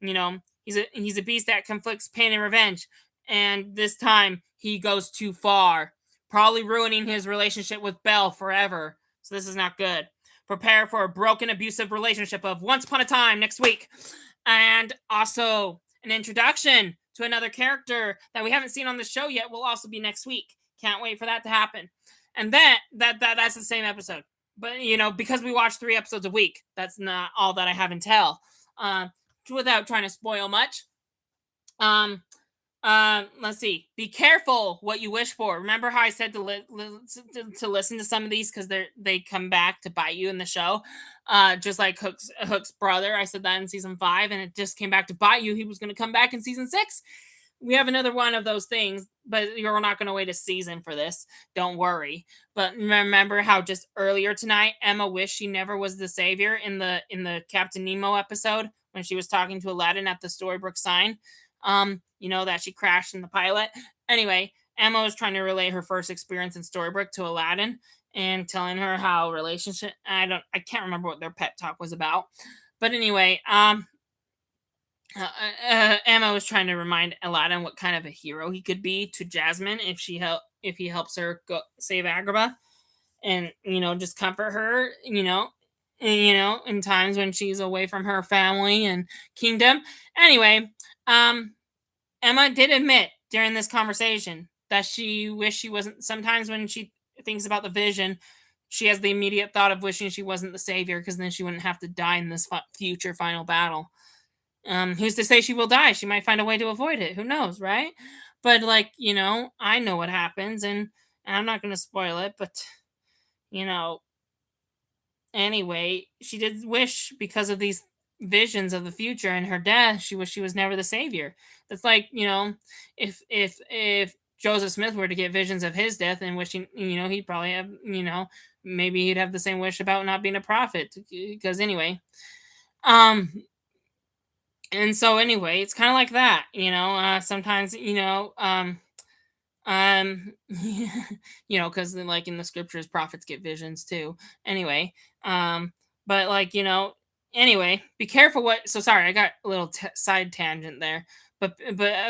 He's a beast that conflicts pain and revenge. And this time, he goes too far. Probably ruining his relationship with Belle forever. So this is not good. Prepare for a broken, abusive relationship of Once Upon a Time next week. And also, an introduction to another character that we haven't seen on the show yet will also be next week. Can't wait for that to happen. And then that's the same episode. But because we watch 3 episodes a week, that's not all that I have in tell. Without trying to spoil much. Let's see. Be careful what you wish for. Remember how I said to listen to some of these because they come back to bite you in the show. Just like Hook's brother. I said that in season 5, and it just came back to bite you. He was going to come back in season 6. We have another one of those things, but you're not going to wait a season for this. Don't worry. But remember how just earlier tonight Emma wished she never was the savior in the Captain Nemo episode when she was talking to Aladdin at the Storybrooke sign. That she crashed in the pilot. Anyway, Emma was trying to relay her first experience in Storybrooke to Aladdin and telling her how relationship I can't remember what their pep talk was about. But anyway, Emma was trying to remind Aladdin what kind of a hero he could be to Jasmine if he helps her go save Agrabah, and just comfort her, in times when she's away from her family and kingdom. Anyway, Emma did admit during this conversation that she wished she wasn't. Sometimes when she thinks about the vision, she has the immediate thought of wishing she wasn't the savior because then she wouldn't have to die in this future final battle. Who's to say she will die? She might find a way to avoid it. Who knows, right? But I know what happens, and I'm not going to spoil it. But you know, anyway, she did wish because of these visions of the future and her death. She wished she was never the savior. That's like if Joseph Smith were to get visions of his death and wishing, he'd probably have, maybe he'd have the same wish about not being a prophet. Because anyway, um and so anyway, it's kind of like that, sometimes, um because like in the scriptures, prophets get visions too. Anyway, but like, anyway, be careful what. So sorry, I got a little side tangent there. But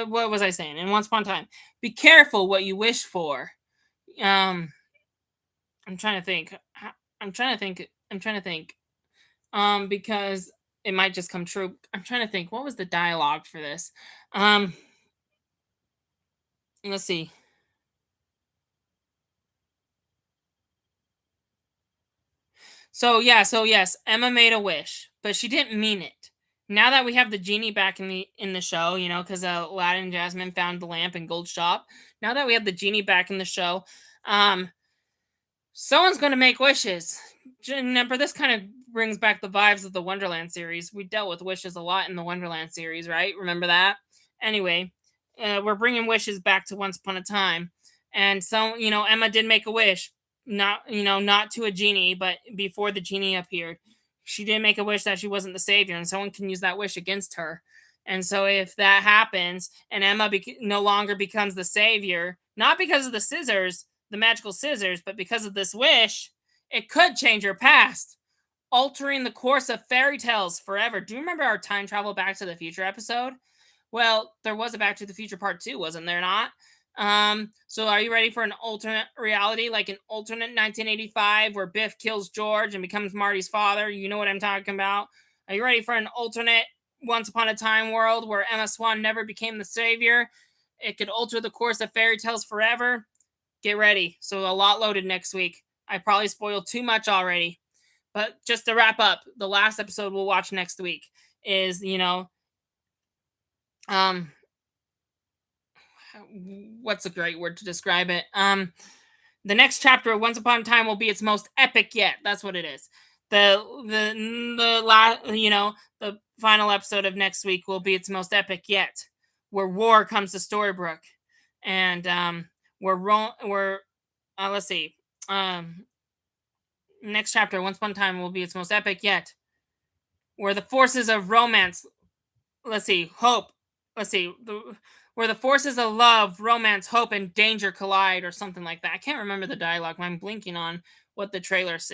what was I saying? And Once Upon a Time, be careful what you wish for. um I'm trying to think. Because it might just come true. I'm trying to think. What was the dialogue for this? Um, let's see. So yes, Emma made a wish, but she didn't mean it. Now that we have the genie back in the show, because Aladdin and Jasmine found the lamp in Gold Shop. Now that we have the genie back in the show, um, someone's going to make wishes. Remember, this kind of brings back the vibes of the Wonderland series. We dealt with wishes a lot in the Wonderland series, right? Remember that? Anyway, we're bringing wishes back to Once Upon a Time. And so, Emma did make a wish, not to a genie, but before the genie appeared. She didn't make a wish that she wasn't the savior, and someone can use that wish against her. And so, if that happens, and Emma no longer becomes the savior, not because of the scissors, the magical scissors, but because of this wish, it could change her past, altering the course of fairy tales forever. Do you remember our time travel Back to the Future episode? Well, there was a Back to the Future Part 2, wasn't there not? So are you ready for an alternate reality, like an alternate 1985 where Biff kills George and becomes Marty's father? You know what I'm talking about. Are you ready for an alternate Once Upon a Time world where Emma Swan never became the savior? It could alter the course of fairy tales forever. Get ready. So a lot loaded next week. I probably spoiled too much already. But just to wrap up, the last episode we'll watch next week is, um what's a great word to describe it? The next chapter of Once Upon a Time will be its most epic yet. That's what it is. The final episode of next week will be its most epic yet, where war comes to Storybrooke, and where let's see, next chapter Once Upon a Time will be its most epic yet, where the forces of romance, let's see, hope, let's see, where the forces of love, romance, hope, and danger collide, or something like that. I can't remember the dialogue. I'm blinking on what the trailers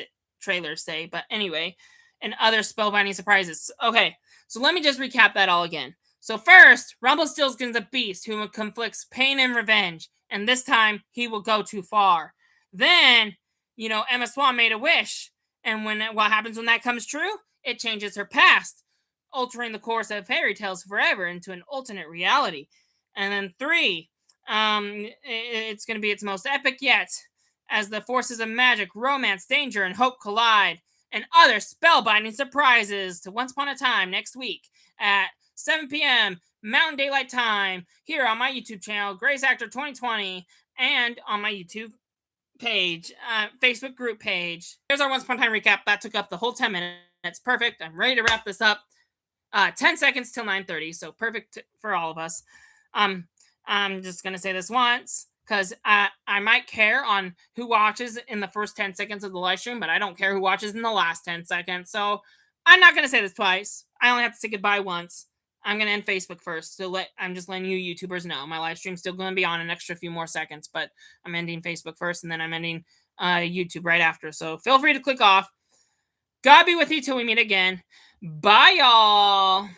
say, but anyway, and other spellbinding surprises. Okay, so let me just recap that all again. So first, Rumpelstiltskin's a beast who conflicts pain and revenge, and this time he will go too far. Then, Emma Swan made a wish, and what happens when that comes true? It changes her past, altering the course of fairy tales forever into an alternate reality. And then 3, it's going to be its most epic yet, as the forces of magic, romance, danger, and hope collide, and other spellbinding surprises to Once Upon a Time next week at 7 p.m. Mountain Daylight Time here on my YouTube channel, Grace Actor 2020, and on my YouTube page, Facebook group page. Here's our Once Upon a Time recap. That took up the whole 10 minutes. Perfect. I'm ready to wrap this up. 10 seconds till 9:30, so perfect for all of us. I'm just gonna say this once because I might care on who watches in the first 10 seconds of the live stream, but I don't care who watches in the last 10 seconds. So I'm not gonna say this twice. I only have to say goodbye once. I'm gonna end Facebook first. So I'm just letting you YouTubers know my live stream's still gonna be on an extra few more seconds, but I'm ending Facebook first, and then I'm ending YouTube right after. So feel free to click off. God be with you till we meet again. Bye, y'all.